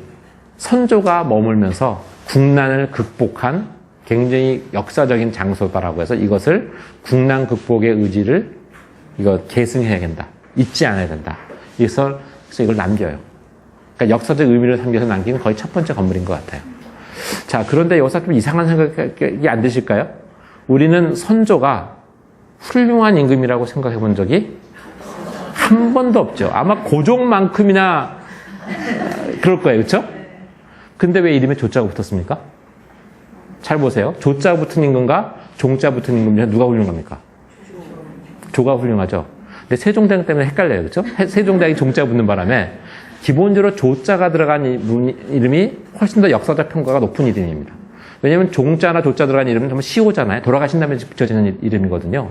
선조가 머물면서 국난을 극복한 굉장히 역사적인 장소다라고 해서 이것을 국난 극복의 의지를 이거 계승해야 된다. 잊지 않아야 된다. 그래서 이걸 남겨요. 그러니까 역사적 의미를 담겨서 남기는 거의 첫 번째 건물인 것 같아요. 자, 그런데 여기서 좀 이상한 생각이 안 드실까요? 우리는 선조가 훌륭한 임금이라고 생각해 본 적이 한 번도 없죠. 아마 고종만큼이나 그럴 거예요. 그렇죠? 근데 왜 이름에 조자가 붙었습니까? 잘 보세요. 조자가 붙은 임금과 종자 붙은 임금 중에 누가 훌륭합니까? 조가 훌륭하죠. 근데 세종대왕 때문에 헷갈려요. 그렇죠? 세종대왕이 종자가 붙는 바람에 기본적으로 조자가 들어간 이름이 훨씬 더 역사적 평가가 높은 이름입니다. 왜냐하면 종자나 조자 들어간 이름은 정말 시호잖아요. 돌아가신 다음에 붙여지는 이름이거든요.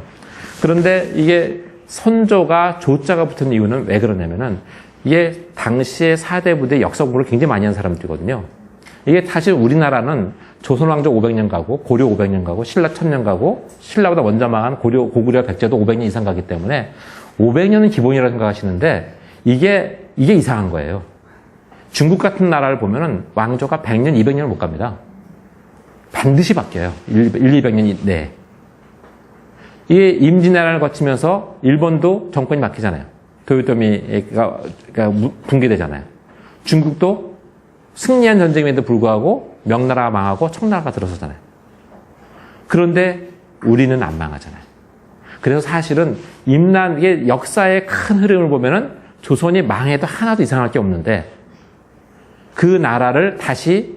그런데 이게 선조가 조자가 붙은 이유는 왜 그러냐면은 이게 당시에 4대 부대 역사 공부를 굉장히 많이 한 사람들이거든요. 이게 사실 우리나라는 조선왕조 500년 가고 고려 500년 가고 신라 1000년 가고 신라보다 먼저 망한 고구려 백제도 500년 이상 가기 때문에 500년은 기본이라고 생각하시는데 이게 이상한 거예요. 중국 같은 나라를 보면은 왕조가 100년, 200년을 못 갑니다. 반드시 바뀌어요. 200년 내에. 이게 임진왜란을 거치면서 일본도 정권이 바뀌잖아요. 도요토미가 붕괴되잖아요. 중국도 승리한 전쟁임에도 불구하고 명나라가 망하고 청나라가 들어서잖아요. 그런데 우리는 안 망하잖아요. 그래서 사실은 이게 역사의 큰 흐름을 보면은 조선이 망해도 하나도 이상할 게 없는데 그 나라를 다시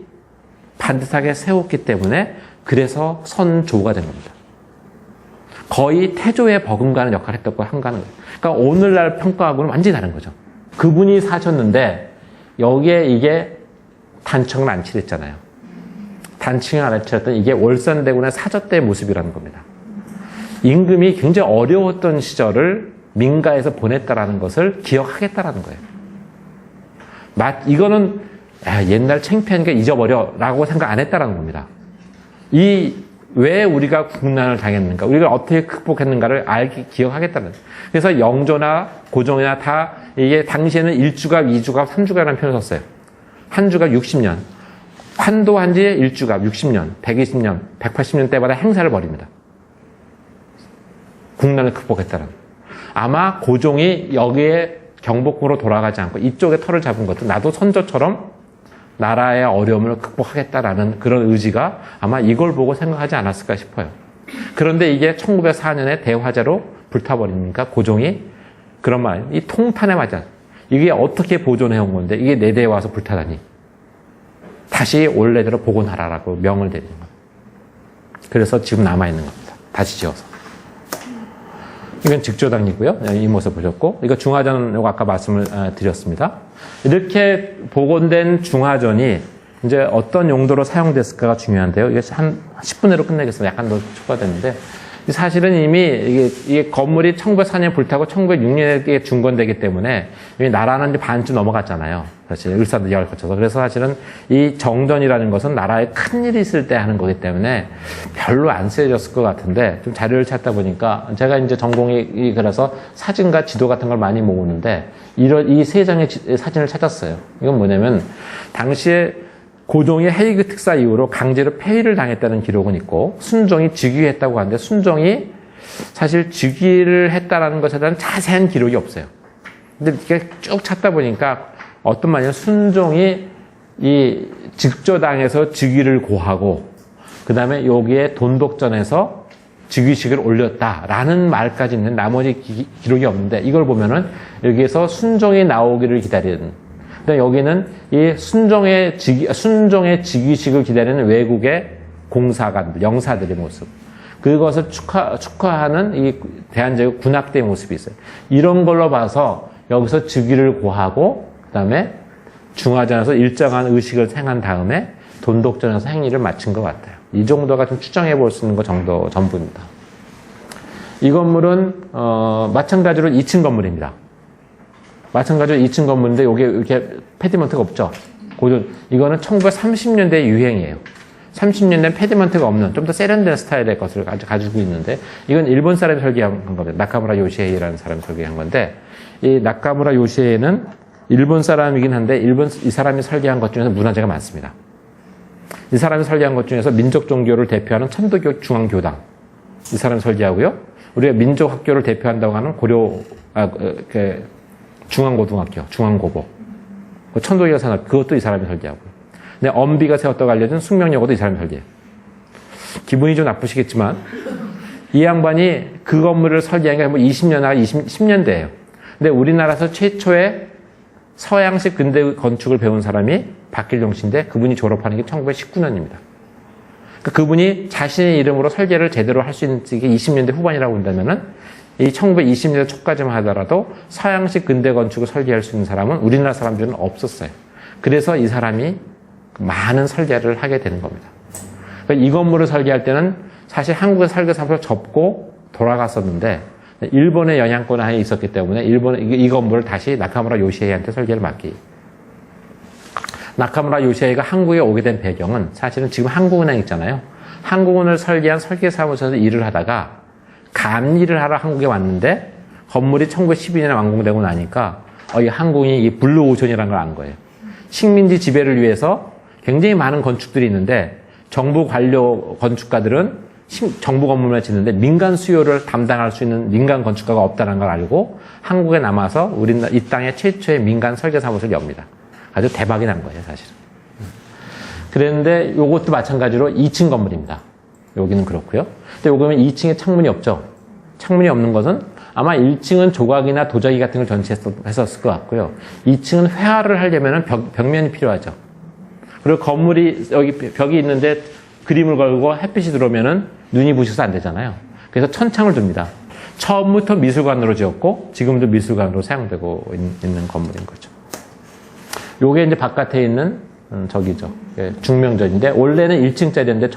반듯하게 세웠기 때문에 그래서 선조가 된 겁니다. 거의 태조의 버금가는 역할을 했다고 한가는 거예요. 그러니까 오늘날 평가하고는 완전히 다른 거죠. 그분이 사셨는데 여기에 이게 단청을 안 칠했잖아요. 단층을 안 칠했던 이게 월산대군의 사저 때의 모습이라는 겁니다. 임금이 굉장히 어려웠던 시절을 민가에서 보냈다라는 것을 기억하겠다라는 거예요. 이거는 옛날 창피하니까 잊어버려라고 생각 안 했다라는 겁니다. 왜 우리가 국난을 당했는가, 우리가 어떻게 극복했는가를 기억하겠다는. 그래서 영조나 고종이나 다 이게 당시에는 1주갑, 2주갑, 3주갑이라는 표현을 썼어요. 한 주갑 60년. 환도한 지 1주갑 60년, 120년, 180년 때마다 행사를 벌입니다. 국난을 극복했다는. 아마 고종이 여기에 경복궁으로 돌아가지 않고 이쪽에 터를 잡은 것도 나도 선조처럼 나라의 어려움을 극복하겠다라는 그런 의지가 아마 이걸 보고 생각하지 않았을까 싶어요. 그런데 이게 1904년에 대화재로 불타버리니까 고종이 그런 말, 이 통탄에 맞아. 이게 어떻게 보존해온 건데 이게 내 대에 와서 불타다니. 다시 원래대로 복원하라라고 명을 내리는 거예요. 그래서 지금 남아있는 겁니다. 다시 지어서. 이건 직조당이고요. 이 모습 보셨고, 이거 중화전, 이거 아까 말씀을 드렸습니다. 이렇게 복원된 중화전이 이제 어떤 용도로 사용됐을까가 중요한데요. 이게 한 10분 내로 끝내겠습니다. 약간 더 초과됐는데, 사실은 이미 이게 건물이 1904년에 불타고 1906년에 중건되기 때문에 이미 나라는 이제 반쯤 넘어갔잖아요. 사실 을사도 이하를 거쳐서. 그래서 사실은 이 정전이라는 것은 나라에 큰일이 있을 때 하는 거기 때문에 별로 안 쓰여졌을 것 같은데, 좀 자료를 찾다 보니까 제가 이제 전공이 그래서 사진과 지도 같은 걸 많이 모으는데 이 세 장의 사진을 찾았어요. 이건 뭐냐면 당시에 고종이 헤이그 특사 이후로 강제로 폐위를 당했다는 기록은 있고, 순종이 즉위했다고 하는데 순종이 사실 즉위를 했다라는 것에 대한 자세한 기록이 없어요. 근데 이렇게 쭉 찾다 보니까 어떤 말이냐면 순종이 이 직조당에서 즉위를 고하고 그 다음에 여기에 돈독전에서 즉위식을 올렸다라는 말까지 있는 나머지 기록이 없는데, 이걸 보면은 여기에서 순종이 나오기를 기다리는, 여기는 이 순종의 즉위식을 기다리는 외국의 공사관들, 영사들의 모습. 그것을 축하하는 이 대한제국 군악대의 모습이 있어요. 이런 걸로 봐서 여기서 즉위를 고하고, 그 다음에 중화전에서 일정한 의식을 행한 다음에 돈독전에서 행위를 마친 것 같아요. 이 정도가 좀 추정해 볼 수 있는 것 정도 전부입니다. 이 건물은, 마찬가지로 2층 건물입니다. 마찬가지로 2층 건물인데 여기 이렇게 패디먼트가 없죠. 이거는 1930년대 유행이에요. 30년대는 패디먼트가 없는 좀 더 세련된 스타일의 것을 가지고 있는데, 이건 일본 사람이 설계한 겁니다. 나카무라 요시헤이라는 사람이 설계한 건데, 이 나카무라 요시헤이는 일본 사람이긴 한데 이 사람이 설계한 것 중에서 문화재가 많습니다. 이 사람이 설계한 것 중에서 민족 종교를 대표하는 천도교 중앙교당, 이 사람이 설계하고요. 우리가 민족 학교를 대표한다고 하는 중앙고등학교, 중앙고고, 천도교가 산업, 그것도 이 사람이 설계하고, 근데 엄비가 세웠다고 알려진 숙명여고도 이 사람이 설계해요. 기분이 좀 나쁘시겠지만 이 양반이 그 건물을 설계한 게 뭐 20년이나 10년대예요. 근데 우리나라에서 최초의 서양식 근대 건축을 배운 사람이 박길용 씨인데, 그분이 졸업하는 게 1919년입니다. 그분이 자신의 이름으로 설계를 제대로 할 수 있는 게 20년대 후반이라고 한다면은, 이 1920년대 초까지만 하더라도 서양식 근대 건축을 설계할 수 있는 사람은 우리나라 사람들은 없었어요. 그래서 이 사람이 많은 설계를 하게 되는 겁니다. 그러니까 이 건물을 설계할 때는 사실 한국의 설계사무소를 접고 돌아갔었는데, 일본의 영향권 하에 있었기 때문에 이 건물을 다시 나카무라 요시헤이한테 설계를 맡기. 나카무라 요시헤이가 한국에 오게 된 배경은 사실은 지금 한국은행 있잖아요. 한국은행을 설계한 설계사무소에서 일을 하다가 감리를 하러 한국에 왔는데, 건물이 1912년에 완공되고 나니까 이 한국이 이 블루오션이라는 걸 안 거예요. 식민지 지배를 위해서 굉장히 많은 건축들이 있는데, 정부 관료 건축가들은 정부 건물만 짓는데 민간 수요를 담당할 수 있는 민간 건축가가 없다는 걸 알고 한국에 남아서 이 땅의 최초의 민간 설계사무소를 엽니다. 아주 대박이 난 거예요, 사실은. 그랬는데 이것도 마찬가지로 2층 건물입니다. 여기는 그렇고요. 근데 여기는 2층에 창문이 없죠. 창문이 없는 것은 아마 1층은 조각이나 도자기 같은 걸 전시했었을 것 같고요. 2층은 회화를 하려면 벽면이 필요하죠. 그리고 건물이 여기 벽이 있는데 그림을 걸고 햇빛이 들어오면은 눈이 부셔서 안 되잖아요. 그래서 천창을 둡니다. 처음부터 미술관으로 지었고 지금도 미술관으로 사용되고 있는 건물인 거죠. 요게 이제 바깥에 있는 저기죠. 중명전인데 원래는 1층짜리였는데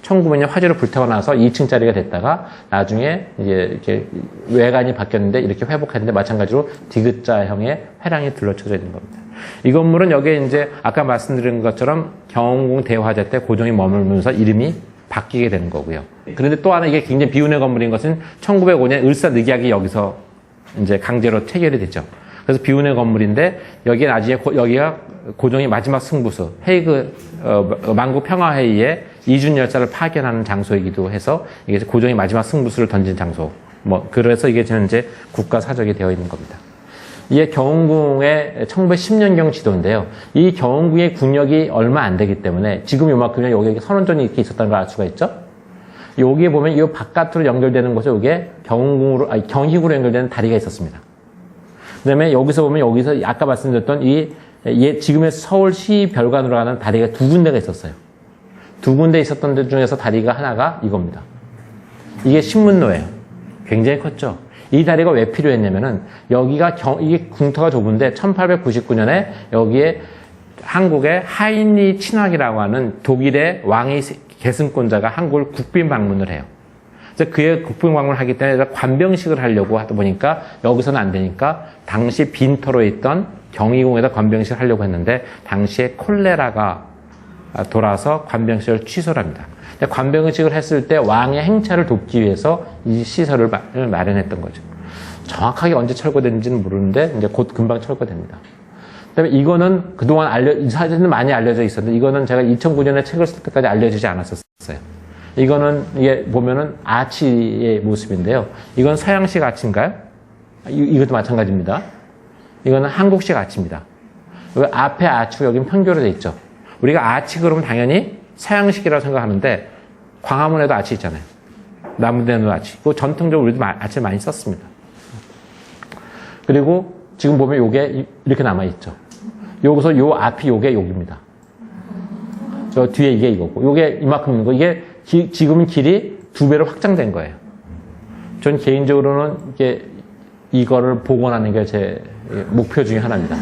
1900년 화재로 불타고 나서 2층짜리가 됐다가 나중에 이제 이렇게 외관이 바뀌었는데 이렇게 회복했는데, 마찬가지로 디귿자형의 회랑이 둘러쳐져 있는 겁니다. 이 건물은 여기에 이제 아까 말씀드린 것처럼 경운궁 대화제 때 고종이 머물면서 이름이 바뀌게 되는 거고요. 그런데 또 하나 이게 굉장히 비운의 건물인 것은 1905년 을사늑약이 여기서 이제 강제로 체결이 됐죠. 그래서 비운의 건물인데 여기에 나중에 여기가 고종이 마지막 승부수 헤이그 만국 평화회의에 이준 열사를 파견하는 장소이기도 해서 이게 고종이 마지막 승부수를 던진 장소. 뭐 그래서 이게 현재 국가 사적이 되어 있는 겁니다. 이게 경운궁의 1910년경 지도인데요. 이 경운궁의 국력이 얼마 안 되기 때문에 지금 요만큼이나 여기에 선원전이 이렇게 있었다는 걸 알 수가 있죠. 여기에 보면 이 바깥으로 연결되는 곳에 이게 경희궁으로 연결되는 다리가 있었습니다. 그다음에 여기서 보면 여기서 아까 말씀드렸던 지금의 서울시 별관으로 가는 다리가 두 군데가 있었어요. 두 군데 있었던 데 중에서 다리가 하나가 이겁니다. 이게 신문로예요. 굉장히 컸죠. 이 다리가 왜 필요했냐면은 여기가 이게 궁터가 좁은데 1899년에 여기에 한국의 하인리 친학이라고 하는 독일의 왕의 계승권자가 한국을 국빈 방문을 해요. 그래서 그의 국빈 방문을 하기 때문에 관병식을 하려고 하다 보니까 여기서는 안 되니까 당시 빈터로 있던 경희궁에다 관병식을 하려고 했는데 당시에 콜레라가 돌아서 관병식을 취소를 합니다. 관병식을 했을 때 왕의 행차를 돕기 위해서 이 시설을 마련했던 거죠. 정확하게 언제 철거됐는지는 모르는데 이제 곧 금방 철거됩니다. 그다음에 이거는 그동안 이 사진은 많이 알려져 있었는데 이거는 제가 2009년에 책을 쓸 때까지 알려지지 않았었어요. 이거는 이게 보면은 아치의 모습인데요. 이건 서양식 아치인가요? 이것도 마찬가지입니다. 이거는 한국식 아치입니다. 여기 앞에 아치고 여기는 편교로 돼 있죠. 우리가 아치 그러면 당연히 서양식이라고 생각하는데 광화문에도 아치 있잖아요. 남문대에도 아치. 그 전통적으로 우리도 아치를 많이 썼습니다. 그리고 지금 보면 요게 이렇게 남아있죠. 여기서 요 앞이 요게 여기입니다. 저 뒤에 이게 이거고. 요게 이만큼 있는 거. 이게 지금은 길이 2배로 확장된 거예요. 전 개인적으로는 이거를 복원하는 게 제 목표 중에 하나입니다.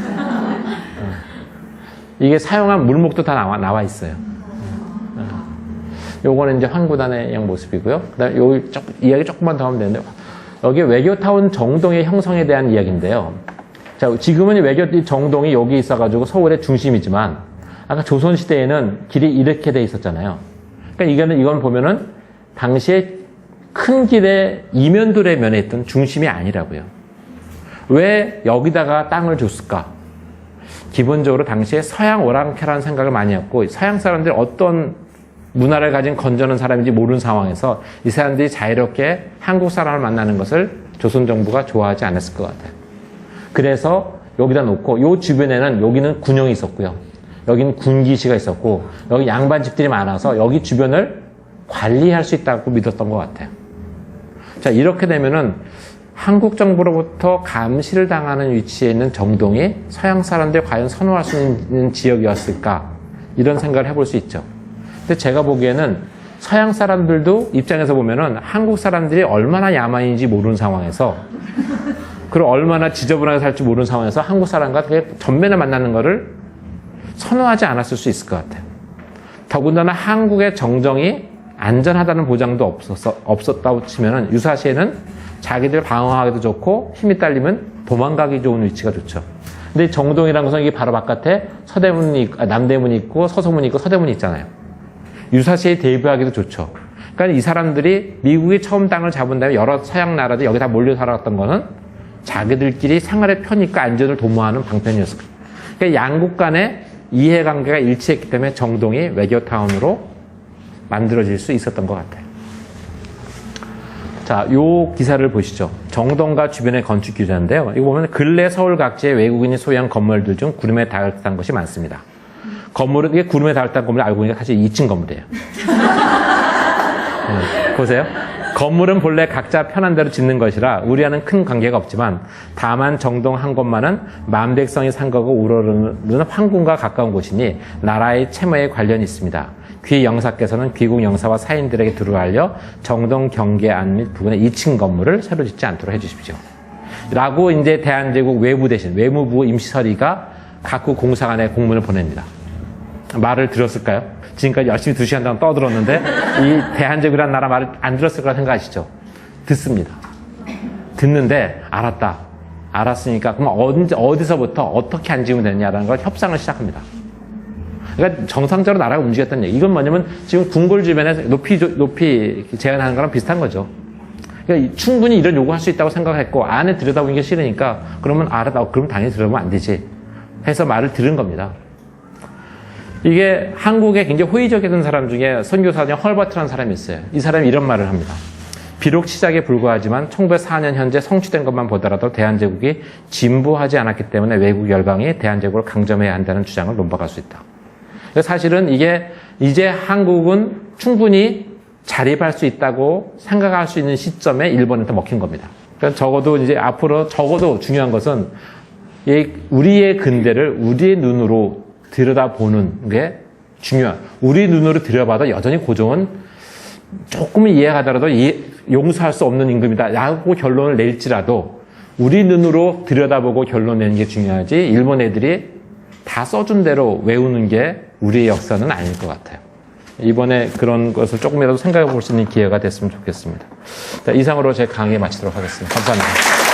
이게 사용한 물목도 다 나와 있어요. 요거는 이제 환구단의 모습이고요. 그다음에 여기 이야기 조금만 더 하면 되는데, 여기 외교타운 정동의 형성에 대한 이야기인데요. 자, 지금은 정동이 여기 있어가지고 서울의 중심이지만, 아까 조선시대에는 길이 이렇게 돼 있었잖아요. 그러니까 이건 보면은, 당시에 큰 길의 이면들의 면에 있던 중심이 아니라고요. 왜 여기다가 땅을 줬을까? 기본적으로 당시에 서양 오랑캐라는 생각을 많이 했고, 서양 사람들이 어떤 문화를 가진 건전한 사람인지 모르는 상황에서 이 사람들이 자유롭게 한국 사람을 만나는 것을 조선 정부가 좋아하지 않았을 것 같아요. 그래서 여기다 놓고, 요 주변에는 여기는 군용이 있었고요. 여기는 군기시가 있었고, 여기 양반집들이 많아서 여기 주변을 관리할 수 있다고 믿었던 것 같아요. 자, 이렇게 되면은 한국 정부로부터 감시를 당하는 위치에 있는 정동이 서양 사람들이 과연 선호할 수 있는 지역이었을까? 이런 생각을 해볼 수 있죠. 근데 제가 보기에는 서양 사람들도 입장에서 보면은 한국 사람들이 얼마나 야만인지 모르는 상황에서, 그리고 얼마나 지저분하게 살지 모르는 상황에서 한국 사람과 되게 전면에 만나는 것을 선호하지 않았을 수 있을 것 같아요. 더군다나 한국의 정정이 안전하다는 보장도 없었다고 치면은 유사시에는 자기들 방어하기도 좋고 힘이 딸리면 도망가기 좋은 위치가 좋죠. 근데 정동이라는 것은 이게 바로 바깥에 남대문이 있고 서소문이 있고 서대문이 있잖아요. 유사시에 대비하기도 좋죠. 그러니까 이 사람들이 미국이 처음 땅을 잡은 다음에 여러 서양 나라들이 여기 다 몰려 살아갔던 거는 자기들끼리 생활의 편익과 안전을 도모하는 방편이었을 거예요. 그러니까 양국 간의 이해관계가 일치했기 때문에 정동이 외교타운으로 만들어질 수 있었던 것 같아요. 자, 요 기사를 보시죠. 정동과 주변의 건축 규제인데요. 이거 보면 근래 서울 각지의 외국인이 소유한 건물들 중 구름에 닿았던 것이 많습니다. 건물은, 이게 구름에 닿았다는 건물 알고 보니까 사실 2층 건물이에요. 보세요. 건물은 본래 각자 편한 대로 짓는 것이라 우리와는 큰 관계가 없지만 다만 정동 한 곳만은 만백성이 상거고 우러르는 황궁과 가까운 곳이니 나라의 채무에 관련이 있습니다. 귀 영사께서는 귀국 영사와 사인들에게 두루 알려 정동 경계안 및 부근의 2층 건물을 새로 짓지 않도록 해주십시오. 라고 이제 대한제국 외무부 임시서리가 각국 공사관에 공문을 보냅니다. 말을 들었을까요? 지금까지 열심히 2시간 동안 떠들었는데 이 대한제국이라는 나라 말을 안 들었을 거라 생각하시죠? 듣습니다. 듣는데 알았다. 알았으니까 그럼 어디서부터 어떻게 앉으면 되느냐라는 걸 협상을 시작합니다. 그러니까 정상적으로 나라가 움직였다는 얘기. 이건 뭐냐면 지금 궁궐 주변에 높이 제한하는 거랑 비슷한 거죠. 그러니까 충분히 이런 요구할 수 있다고 생각했고 안에 들여다보는 게 싫으니까 그러면 그럼 당연히 들여다보면 안 되지 해서 말을 들은 겁니다. 이게 한국에 굉장히 호의적이던 사람 중에 선교사 중에 헐버트라는 사람이 있어요. 이 사람이 이런 말을 합니다. 비록 시작에 불과하지만 1904년 현재 성취된 것만 보더라도 대한제국이 진보하지 않았기 때문에 외국 열강이 대한제국을 강점해야 한다는 주장을 논박할 수 있다. 사실은 이게 이제 한국은 충분히 자립할 수 있다고 생각할 수 있는 시점에 일본한테 먹힌 겁니다. 그러니까 적어도 이제 앞으로 적어도 중요한 것은 우리의 근대를 우리의 눈으로 들여다보는 게 우리 눈으로 들여봐도 여전히 고종은 조금은 이해하더라도 용서할 수 없는 임금이다 라고 결론을 낼지라도 우리 눈으로 들여다보고 결론 내는 게 중요하지 일본 애들이 다 써준 대로 외우는 게 우리의 역사는 아닐 것 같아요. 이번에 그런 것을 조금이라도 생각해 볼 수 있는 기회가 됐으면 좋겠습니다. 자, 이상으로 제 강의 마치도록 하겠습니다. 감사합니다.